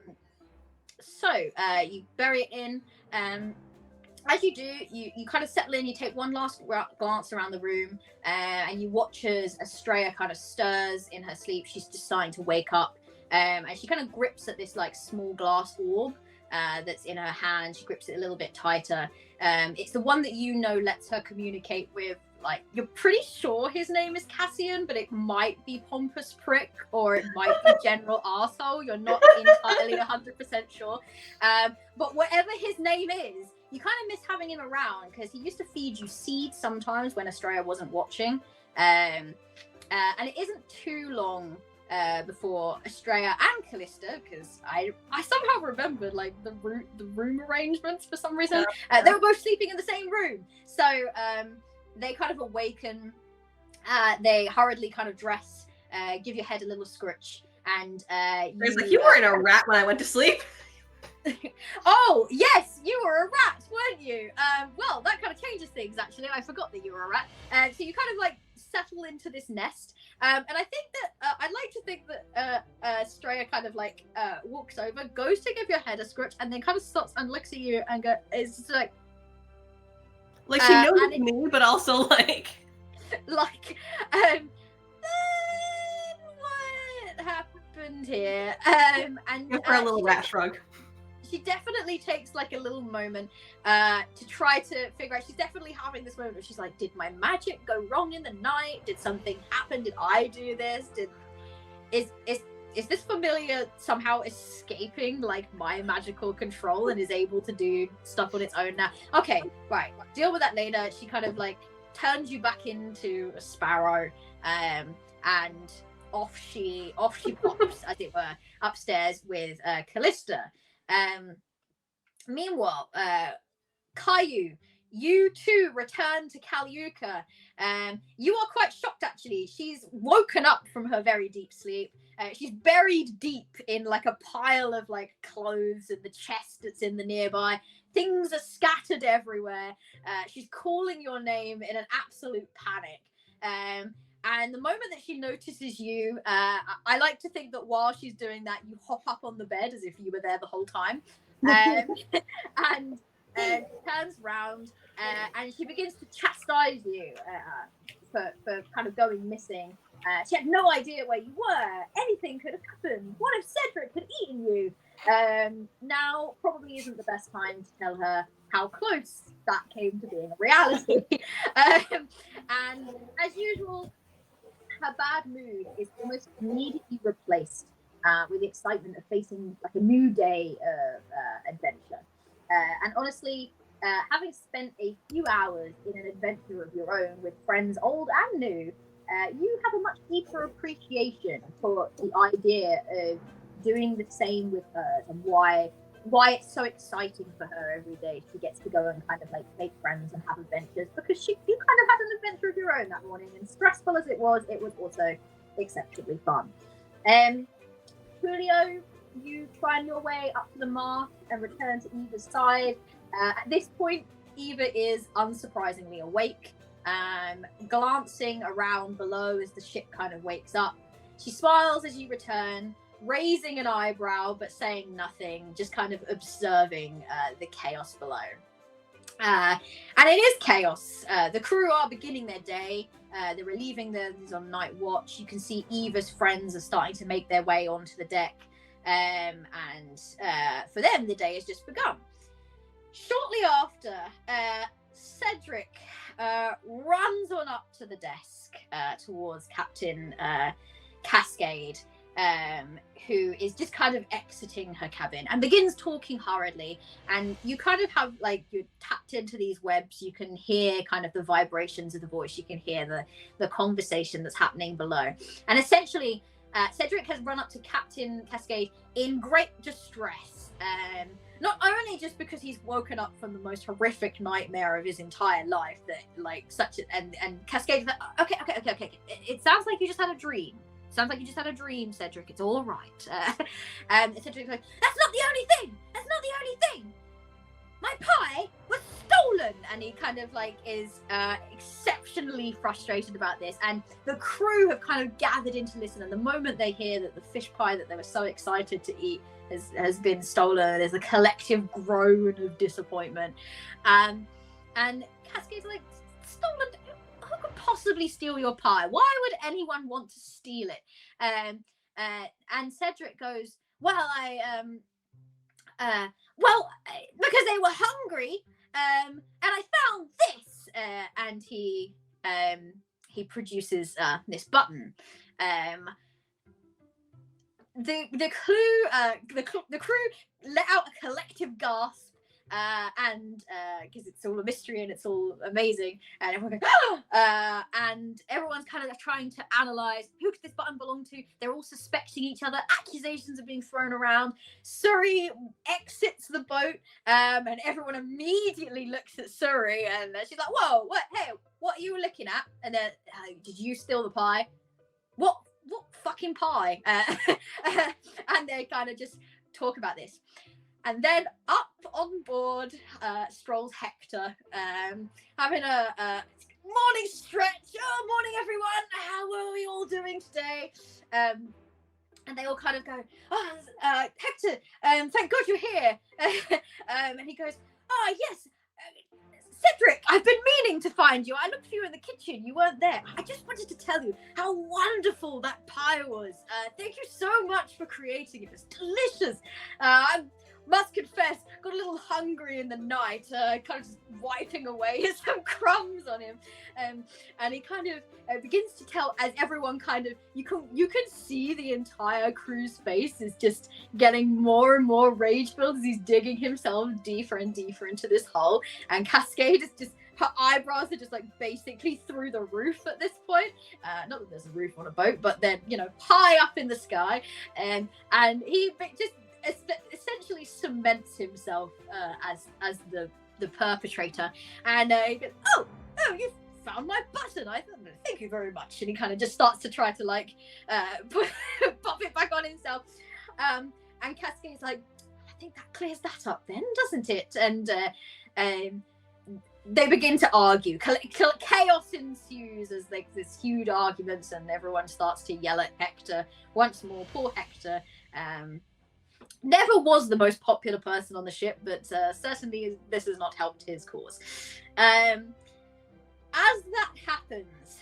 [SPEAKER 1] So you bury it in, as you do, you kind of settle in, you take one last glance around the room, and you watch as Estrella kind of stirs in her sleep. She's just starting to wake up, and she kind of grips at this like small glass orb that's in her hand. She grips it a little bit tighter. It's the one that you know lets her communicate with, like, you're pretty sure his name is Cassian, but it might be Pompous Prick, or it might be General Arsehole. You're not entirely 100% sure. But whatever his name is, you kind of miss having him around, because he used to feed you seeds sometimes when Estrella wasn't watching. And it isn't too long before Estrella and Callista, because I somehow remembered like the room arrangements for some reason. They were both sleeping in the same room, so they kind of awaken. They hurriedly kind of dress, give your head a little scritch, and
[SPEAKER 4] you weren't a rat when I went to sleep.
[SPEAKER 1] Oh yes, you were a rat, weren't you? Well, that kind of changes things. Actually, I forgot that you were a rat. So you kind of like settle into this nest, and I think that I'd like to think that Estrella kind of like walks over, goes to give your head a scratch, and then kind of stops and looks at you and it's just like
[SPEAKER 4] she knows it's me, but also like
[SPEAKER 1] what happened here? And
[SPEAKER 4] for a little rat shrug.
[SPEAKER 1] She definitely takes like a little moment to try to figure out. She's definitely having this moment where she's like, did my magic go wrong in the night? Did something happen? Did I do this? Is this familiar somehow escaping like my magical control and is able to do stuff on its own now? Okay, right. Deal with that later. She kind of like turns you back into a sparrow, and off she pops, as it were, upstairs with Callista. Meanwhile, Kayu, you too return to Kalyuka. You are quite shocked, actually. She's woken up from her very deep sleep. She's buried deep in like a pile of like clothes and the chest that's in the nearby. Things are scattered everywhere. She's calling your name in an absolute panic. And the moment that she notices you, I like to think that while she's doing that, you hop up on the bed as if you were there the whole time. And turns round and she begins to chastise you for kind of going missing. She had no idea where you were. Anything could have happened. What if Cedric had eaten you? Now probably isn't the best time to tell her how close that came to being a reality. And as usual, her bad mood is almost immediately replaced with the excitement of facing like a new day of adventure. And honestly, having spent a few hours in an adventure of your own with friends old and new, you have a much deeper appreciation for the idea of doing the same with her, and why it's so exciting for her every day. She gets to go and kind of like make friends and have adventures, because you kind of had an adventure of your own that morning, and stressful as it was also exceptionally fun. Julio, you find your way up to the mast and return to Eva's side. At this point, Eva is unsurprisingly awake, glancing around below as the ship kind of wakes up. She smiles as you return, raising an eyebrow but saying nothing, just kind of observing the chaos below. And it is chaos. The crew are beginning their day. They're relieving those on night watch. You can see Eva's friends are starting to make their way onto the deck. And for them, the day has just begun. Shortly after, Cedric runs on up to the desk towards Captain Cascade, who is just kind of exiting her cabin and begins talking hurriedly. And you kind of have like, you're tapped into these webs. You can hear kind of the vibrations of the voice. You can hear the conversation that's happening below. And essentially, Cedric has run up to Captain Cascade in great distress. Not only just because he's woken up from the most horrific nightmare of his entire life, that like and Cascade's like, okay. It sounds like you just had a dream. Sounds like you just had a dream, Cedric. It's all right. And Cedric's like, that's not the only thing. That's not the only thing. My pie was stolen. And he kind of like is exceptionally frustrated about this. And the crew have kind of gathered in to listen. And the moment they hear that the fish pie that they were so excited to eat has been stolen. There's a collective groan of disappointment, and Cascade's like, stolen? Who could possibly steal your pie? Why would anyone want to steal it? And Cedric goes, well, because they were hungry, and I found this, and he produces this button. The crew let out a collective gasp, and because it's all a mystery and it's all amazing, and everyone goes, and everyone's kind of trying to analyze who could this button belong to. They're all suspecting each other. Accusations are being thrown around. Suri exits the boat, and everyone immediately looks at Suri, and she's like, "Whoa, what? Hey, what are you looking at?" And then, did you steal the pie? What fucking pie? And they kind of just talk about this. And then up on board strolls Hector, having a morning stretch. Oh, morning, everyone. How are we all doing today? And they all kind of go, oh, Hector, thank God you're here. And he goes, oh, yes, Cedric, I've been meaning to find you. I looked for you in the kitchen. You weren't there. I just wanted to tell you how wonderful that pie was. Thank you so much for creating it. It was delicious. I must confess, got a little hungry in the night, kind of just wiping away some crumbs on him. And he kind of begins to tell, as everyone kind of, you can see the entire crew's face is just getting more and more rage-filled as he's digging himself deeper and deeper into this hole. And Cascade is just, her eyebrows are just like basically through the roof at this point. Not that there's a roof on a boat, but then, high up in the sky. And he just essentially cements himself as the perpetrator. And he goes, oh, you found my button. I thank you very much. And he kind of just starts to try to like pop it back on himself. And Cascade's like, I think that clears that up then, doesn't it? And they begin to argue. Chaos ensues as like this huge arguments, and everyone starts to yell at Hector once more. Poor Hector. Never was the most popular person on the ship, but certainly this has not helped his cause. As that happens,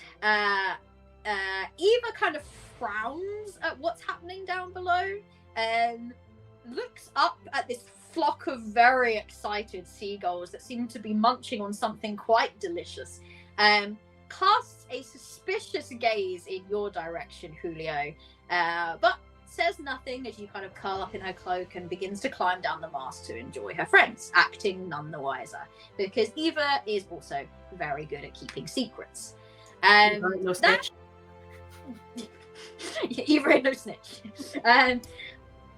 [SPEAKER 1] Eva kind of frowns at what's happening down below and looks up at this flock of very excited seagulls that seem to be munching on something quite delicious. Casts a suspicious gaze in your direction, Julio, but says nothing as you kind of curl up in her cloak and begins to climb down the mast to enjoy her friends, acting none the wiser, because Eva is also very good at keeping secrets.
[SPEAKER 4] No snitch.
[SPEAKER 1] Eva ain't no snitch.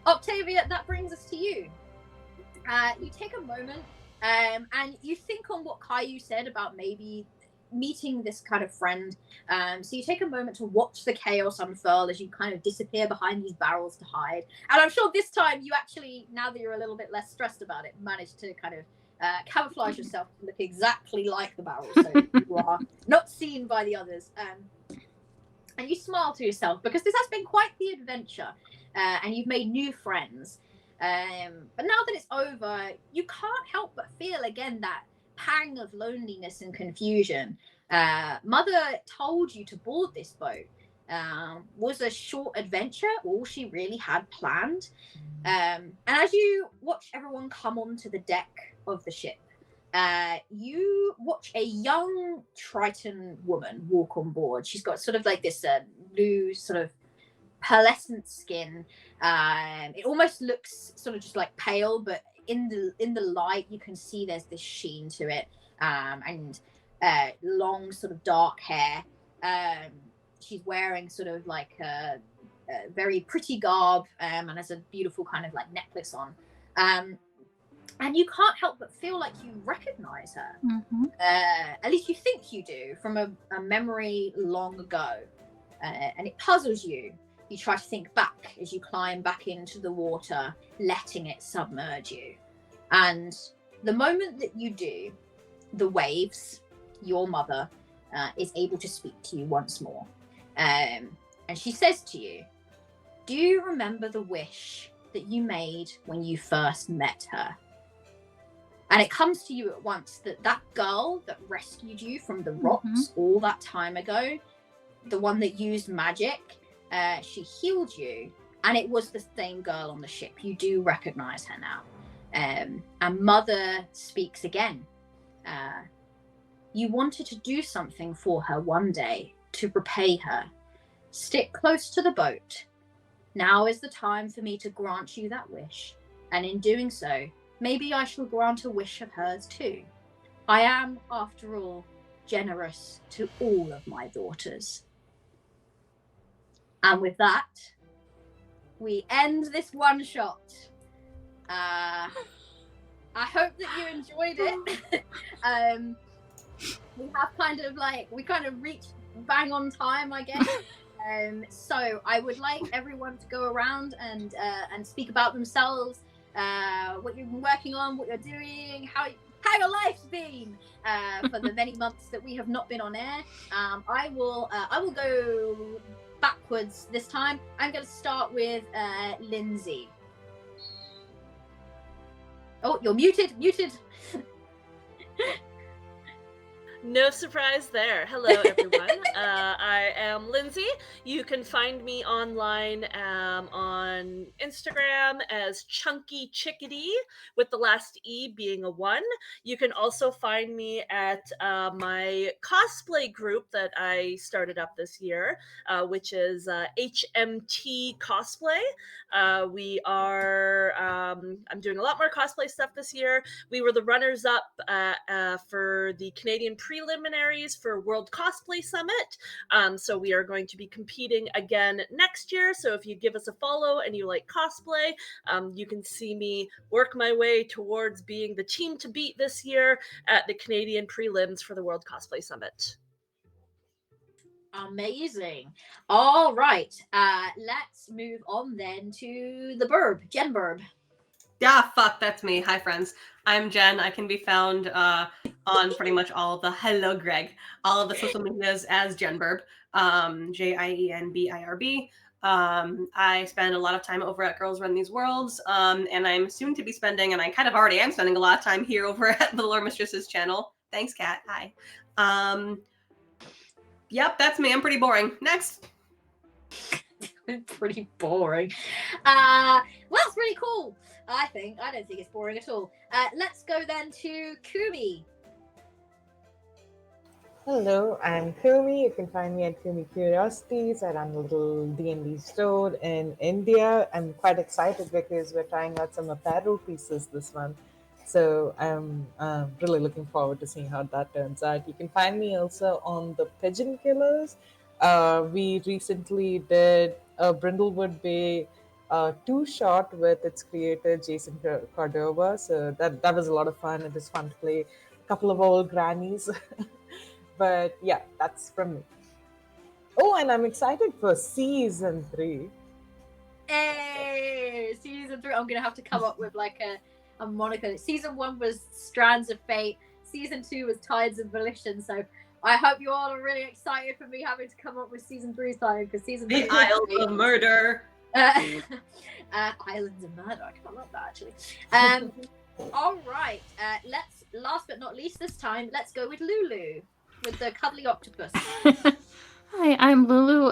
[SPEAKER 1] Octavia, that brings us to you. You take a moment and you think on what Kayu said about maybe meeting this kind of friend. So you take a moment to watch the chaos unfurl as you kind of disappear behind these barrels to hide. And I'm sure this time you actually, now that you're a little bit less stressed about it, managed to kind of camouflage yourself to look exactly like the barrels, so you are not seen by the others. And you smile to yourself because this has been quite the adventure, and you've made new friends. But now that it's over, you can't help but feel again that pang of loneliness and confusion. Mother told you to board this boat. Was a short adventure all she really had planned. And as you watch everyone come onto the deck of the ship, you watch a young Triton woman walk on board. She's got sort of like this blue sort of pearlescent skin. It almost looks sort of just like pale, but in the light you can see there's this sheen to it, and long sort of dark hair. She's wearing sort of like a very pretty garb, and has a beautiful kind of like necklace on, and you can't help but feel like you recognize her.
[SPEAKER 2] Mm-hmm.
[SPEAKER 1] At least you think you do, from a memory long ago, and it puzzles you. You try to think back as you climb back into the water, letting it submerge you. And the moment that you do, the waves, your mother, is able to speak to you once more. And she says to you, do you remember the wish that you made when you first met her. And it comes to you at once that that girl that rescued you from the rocks all that time ago, the one that used magic, she healed you. And it was the same girl on the ship. You do recognize her now. And Mother speaks again. You wanted to do something for her one day to repay her. Stick close to the boat. Now is the time for me to grant you that wish. And in doing so, maybe I shall grant a wish of hers too. I am, after all, generous to all of my daughters. And with that, we end this one shot. I hope that you enjoyed it. We kind of reached bang on time, I guess. So I would like everyone to go around and speak about themselves, what you've been working on, what you're doing, how your life's been for the many months that we have not been on air. I will go backwards this time. I'm going to start with Lindsay. Oh, you're muted.
[SPEAKER 5] No surprise there. Hello, everyone. I am Lindsay. You can find me online on Instagram as Chunky Chickadee, with the last E being a 1. You can also find me at my cosplay group that I started up this year, which is HMT Cosplay. We are, I'm doing a lot more cosplay stuff this year. We were the runners-up for the Canadian preliminaries for World Cosplay Summit. So we are going to be competing again next year. So if you give us a follow and you like cosplay, you can see me work my way towards being the team to beat this year at the Canadian prelims for the World Cosplay Summit.
[SPEAKER 1] Amazing. All right. Let's move on then to the Burb, Jen Burb.
[SPEAKER 4] Yeah, fuck, that's me. Hi, friends. I'm Jen. I can be found on pretty much all of the all of the social medias as Jen Burb, JIENBIRB. I spend a lot of time over at Girls Run These Worlds, and I'm soon to be spending, and I kind of already am spending a lot of time here over at the Lore Mistress's channel. Thanks, Kat. Hi. Yep, that's me. I'm pretty boring. Next.
[SPEAKER 1] Pretty boring. Well, that's pretty cool. I don't think it's boring at all. Let's go then to Kumi.
[SPEAKER 3] Hello, I'm Kumi. You can find me at Kumi Curiosities. I run a little D&D store in India. I'm quite excited because we're trying out some apparel pieces this month. So I'm really looking forward to seeing how that turns out. You can find me also on the Pigeon Killers. We recently did a Brindlewood Bay 2-shot with its creator, Jason Cordova. So that was a lot of fun. It was fun to play a couple of old grannies. But yeah, that's from me. Oh, and I'm excited for season 3.
[SPEAKER 1] Hey, season 3. I'm going to have to come up with like a moniker. Season 1 was Strands of Fate. Season 2 was Tides of Volition. So I hope you all are really excited for me having to come up with season 3's title, because season 3
[SPEAKER 4] The Isles of Murder.
[SPEAKER 1] Islands of Murder. I quite love that, actually. All right. Let's, last but not least this time, let's go with Lulu, with the cuddly octopus.
[SPEAKER 2] Hi, I'm Lulu.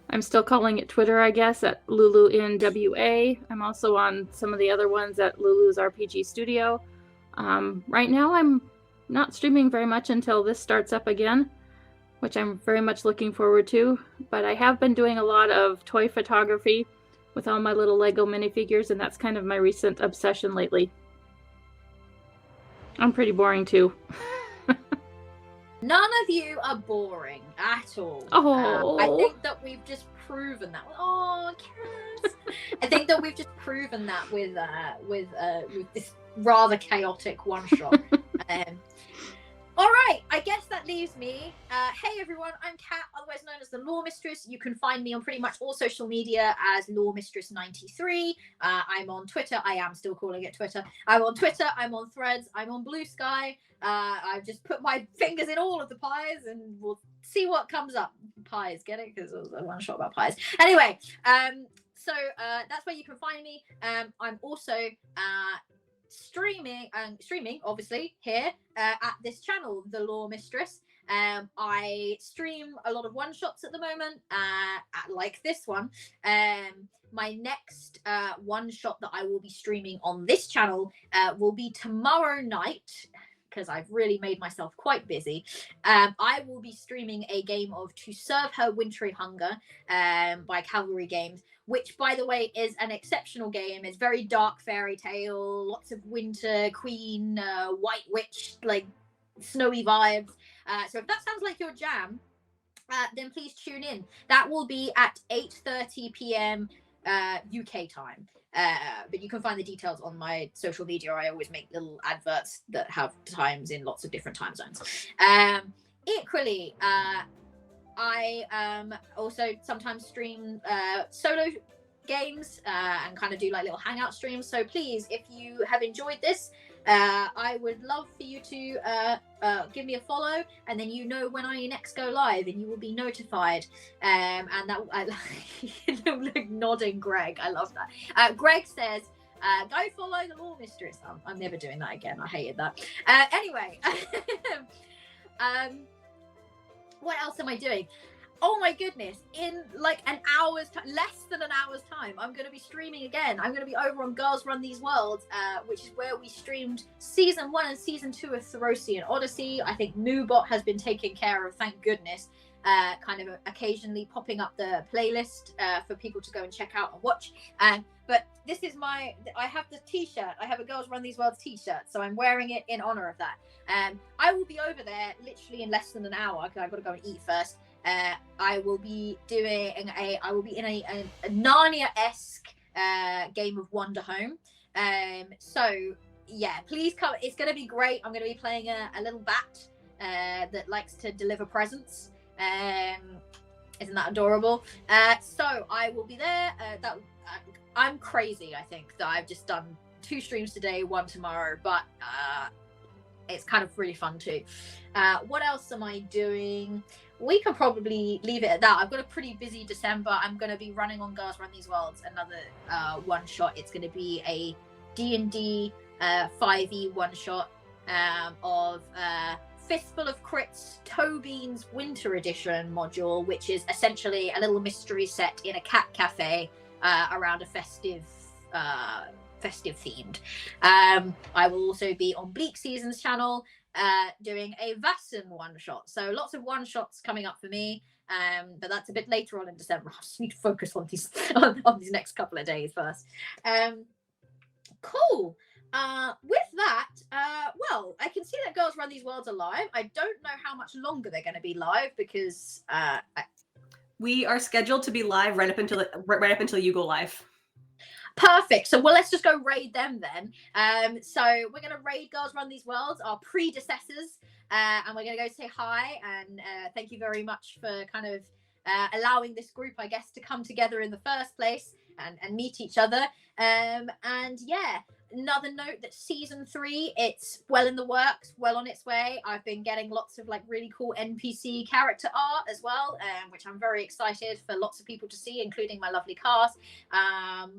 [SPEAKER 2] I'm still calling it Twitter, I guess, at LuluNWA. I'm also on some of the other ones at Lulu's RPG Studio. Right now, I'm not streaming very much until this starts up again, which I'm very much looking forward to. But I have been doing a lot of toy photography with all my little Lego minifigures, and that's kind of my recent obsession lately. I'm pretty boring, too.
[SPEAKER 1] None of you are boring at all.
[SPEAKER 2] Oh,
[SPEAKER 1] I think that we've just proven that. Oh, Cass. I think that we've just proven that with this rather chaotic one shot. All right, I guess that leaves me. Hey everyone, I'm Kat, otherwise known as the Lore Mistress. You can find me on pretty much all social media as Lore Mistress 93. I'm on Twitter. I am still calling it Twitter. I'm on Twitter. I'm on Threads. I'm on Blue Sky. I've just put my fingers in all of the pies, and we'll see what comes up. Pies, get it? Because it was a one shot about pies. Anyway, So that's where you can find me. I'm also streaming obviously here at this channel, The Lore Mistress. I stream a lot of one-shots at the moment, like this one. My next one-shot that I will be streaming on this channel will be tomorrow night, because I've really made myself quite busy. I will be streaming a game of To Serve Her Wintry Hunger by Cavalry Games, which, by the way, is an exceptional game. It's very dark fairy tale, lots of winter queen, white witch, like snowy vibes. So if that sounds like your jam, then please tune in. That will be at 8:30 p.m. UK time. But you can find the details on my social media. I always make little adverts that have times in lots of different time zones. Equally, I also sometimes stream solo games and kind of do like little hangout streams. So please, if you have enjoyed this, I would love for you to give me a follow, and then you know when I next go live, and you will be notified. And that like nodding, Greg. I love that. Greg says, "Go follow the Lore Mistress." I'm never doing that again. I hated that. Anyway, what else am I doing? Oh my goodness, in like an hour's time, less than an hour's time, I'm going to be streaming again. I'm going to be over on Girls Run These Worlds, which is where we streamed season 1 and season 2 of Therosian Odyssey. I think Moobot has been taken care of, thank goodness, kind of occasionally popping up the playlist for people to go and check out and watch. But this is I have the t-shirt. I have a Girls Run These Worlds t-shirt, so I'm wearing it in honor of that. I will be over there literally in less than an hour, because I've got to go and eat first. I will be in a Narnia-esque game of Wonder Home. So yeah, please come. It's going to be great. I'm going to be playing a little bat that likes to deliver presents. Isn't that adorable? So I will be there. I'm crazy. I think that I've just done 2 streams today, 1 tomorrow, but it's kind of really fun too. What else am I doing? We can probably leave it at that. I've got a pretty busy December. I'm going to be running on Girls Run These Worlds, another one-shot. It's going to be a D&D 5e one-shot of Fistful of Crits Tobean's Winter Edition module, which is essentially a little mystery set in a cat cafe around a festive themed. I will also be on Bleak Seasons channel doing a Vassan one shot. So lots of one shots coming up for me. But that's a bit later on in December. I just need to focus on these on these next couple of days first. Cool. With that, well, I can see that Girls Run These Worlds are live. I don't know how much longer they're going to be live, because
[SPEAKER 4] we are scheduled to be live right up until you go live.
[SPEAKER 1] Perfect. So, well, let's just go raid them then. So we're going to raid Girls Run These Worlds, our predecessors, and we're going to go say hi and thank you very much for kind of allowing this group, I guess, to come together in the first place and meet each other. And yeah, another note that season 3, it's well in the works, well on its way. I've been getting lots of like really cool NPC character art as well, which I'm very excited for lots of people to see, including my lovely cast.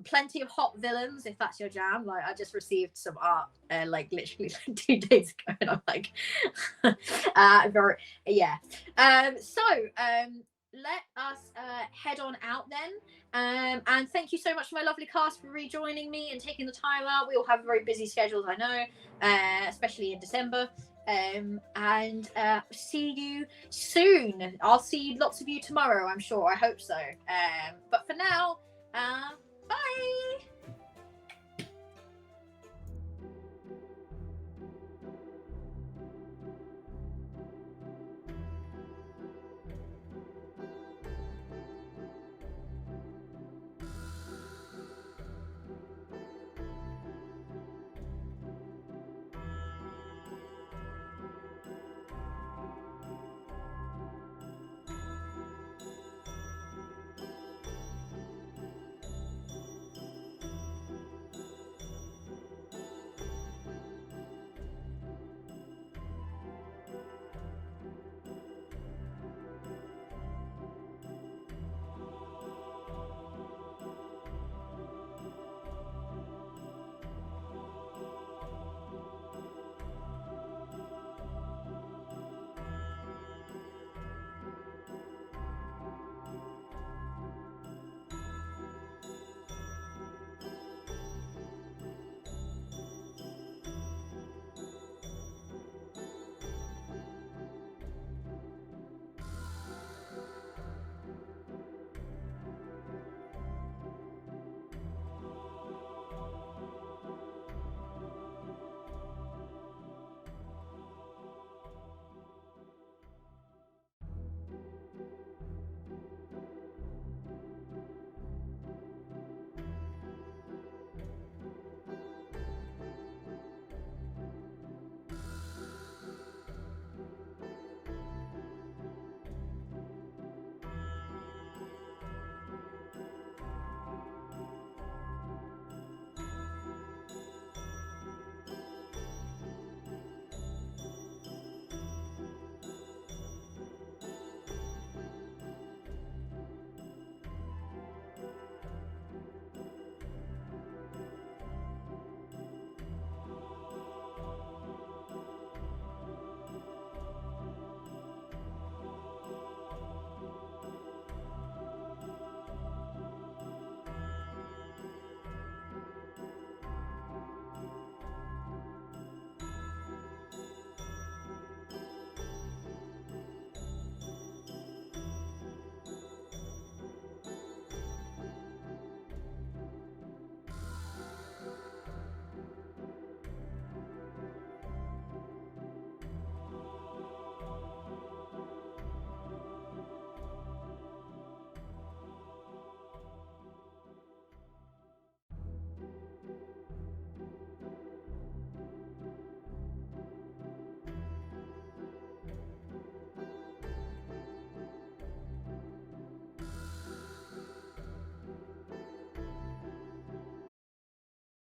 [SPEAKER 1] Plenty of hot villains, if that's your jam. Like, I just received some art like literally 2 days ago, and I'm like very, yeah. Let us head on out then. And thank you so much to my lovely cast for rejoining me and taking the time out. We all have very busy schedules, I know, especially in December. And see you soon. I'll see lots of you tomorrow, I'm sure. I hope so. But for now, bye.